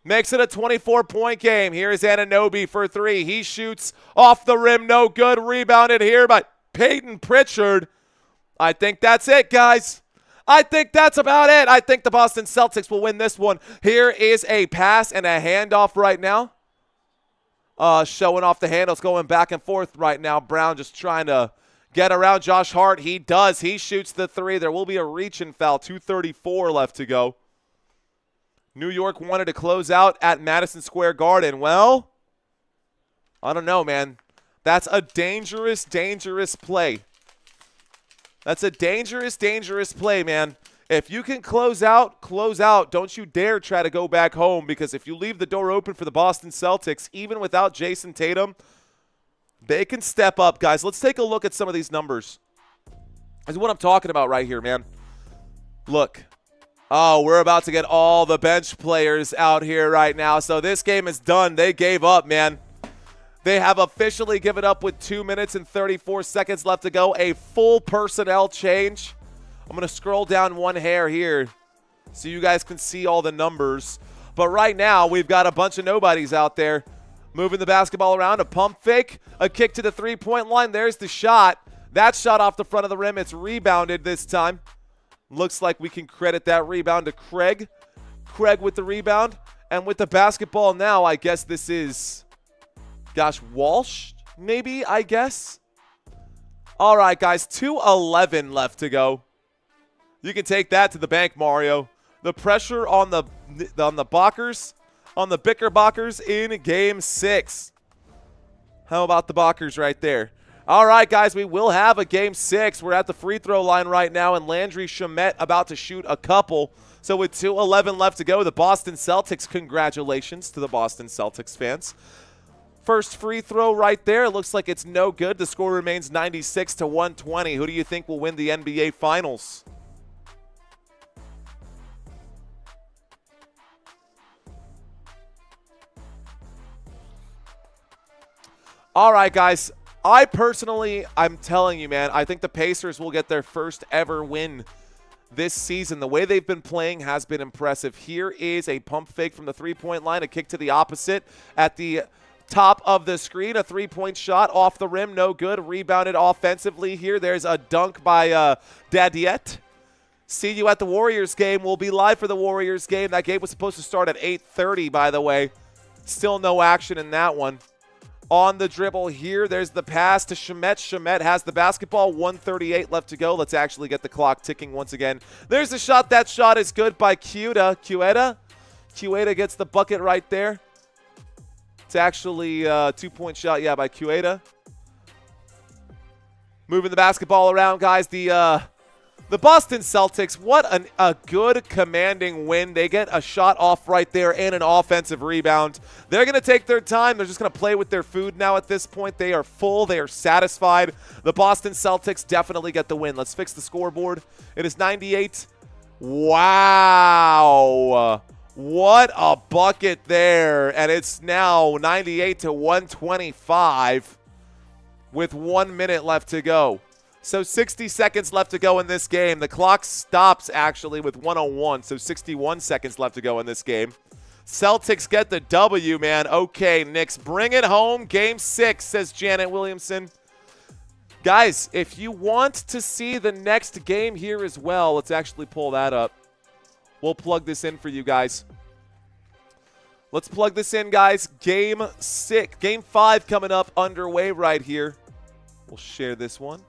makes it a 24-point game. Here's Anunoby for 3. He shoots off the rim. No good. Rebounded here by Peyton Pritchard. I think that's it, guys. I think that's about it. I think the Boston Celtics will win this one. Here is a pass and a handoff right now. Showing off the handles, going back and forth right now. Brown just trying to get around Josh Hart. He does. He shoots the 3. There will be a reach and foul. 2:34 left to go. New York wanted to close out at Madison Square Garden. Well, I don't know, man. That's a dangerous, dangerous play. That's a dangerous, dangerous play, man. If you can close out, close out. Don't you dare try to go back home, because if you leave the door open for the Boston Celtics, even without Jayson Tatum, they can step up, guys. Let's take a look at some of these numbers. This is what I'm talking about right here, man. Look. Oh, we're about to get all the bench players out here right now. So this game is done. They gave up, man. They have officially given up with 2 minutes and 34 seconds left to go. A full personnel change. I'm going to scroll down one hair here so you guys can see all the numbers. But right now, we've got a bunch of nobodies out there moving the basketball around. A pump fake, a kick to the 3-point line. There's the shot. That shot off the front of the rim. It's rebounded this time. Looks like we can credit that rebound to Craig. Craig with the rebound. And with the basketball now, I guess this is Gosh, Walsh, maybe, I guess. All right, guys, 2:11 left to go. You can take that to the bank, Mario. The pressure on the Bockers, on the Bickerbockers in Game 6. How about the Bockers right there? All right, guys, we will have a Game 6. We're at the free throw line right now, and Landry Shamet about to shoot a couple. So with 2:11 left to go, the Boston Celtics, congratulations to the Boston Celtics fans. First free throw right there. Looks like it's no good. The score remains 96-120. Who do you think will win the NBA Finals? All right, guys. I'm telling you, man, I think the Pacers will get their first ever win this season. The way they've been playing has been impressive. Here is a pump fake from the three-point line, a kick to the opposite at the top of the screen, a three-point shot off the rim, no good. Rebounded offensively here. There's a dunk by Dadiet. See you at the Warriors game. We'll be live for the Warriors game. That game was supposed to start at 8:30, by the way. Still no action in that one. On the dribble here, there's the pass to Shamet. Shamet has the basketball, 1:38 left to go. Let's actually get the clock ticking once again. There's the shot. That shot is good by Cueta. Cueta gets the bucket right there. It's actually a two-point shot, yeah, by Cueta. Moving the basketball around, guys. The Boston Celtics, what a good commanding win. They get a shot off right there and an offensive rebound. They're going to take their time. They're just going to play with their food now at this point. They are full. They are satisfied. The Boston Celtics definitely get the win. Let's fix the scoreboard. It is 98. Wow. What a bucket there. And it's now 98-125 with 1 minute left to go. So 60 seconds left to go in this game. The clock stops actually with 1:01, so 61 seconds left to go in this game. Celtics get the W, man. Okay, Knicks, bring it home. Game 6, says Janet Williamson. Guys, if you want to see the next game here as well, let's actually pull that up. We'll plug this in for you guys. Let's plug this in, guys. Game 5 coming up underway right here. We'll share this one.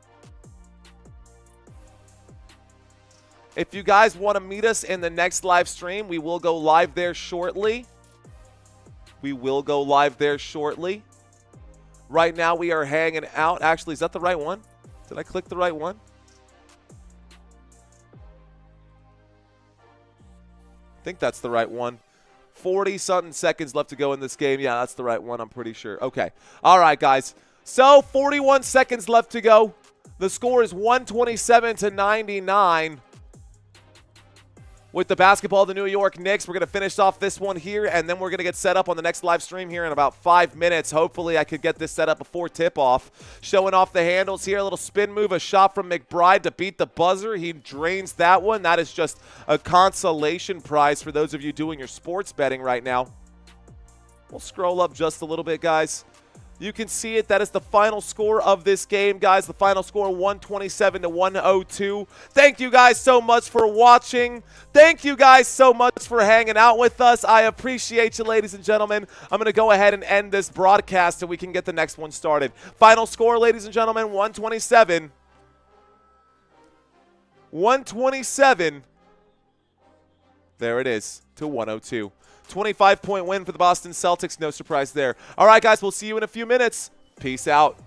If you guys want to meet us in the next live stream, we will go live there shortly. Right now, we are hanging out. Actually, is that the right one? Did I click the right one? I think that's the right one. 40-something seconds left to go in this game. Yeah, that's the right one, I'm pretty sure. Okay. All right, guys. So, 41 seconds left to go. The score is 127-99. With the basketball, the New York Knicks. We're going to finish off this one here, and then we're going to get set up on the next live stream here in about 5 minutes. Hopefully, I could get this set up before tip-off. Showing off the handles here. A little spin move, a shot from McBride to beat the buzzer. He drains that one. That is just a consolation prize for those of you doing your sports betting right now. We'll scroll up just a little bit, guys. You can see it. That is the final score of this game, guys. The final score, 127-102. Thank you guys so much for watching. Thank you guys so much for hanging out with us. I appreciate you, ladies and gentlemen. I'm going to go ahead and end this broadcast so we can get the next one started. Final score, ladies and gentlemen, 127. 127. There it is, to 102. 25-point win for the Boston Celtics. No surprise there. All right, guys, we'll see you in a few minutes. Peace out.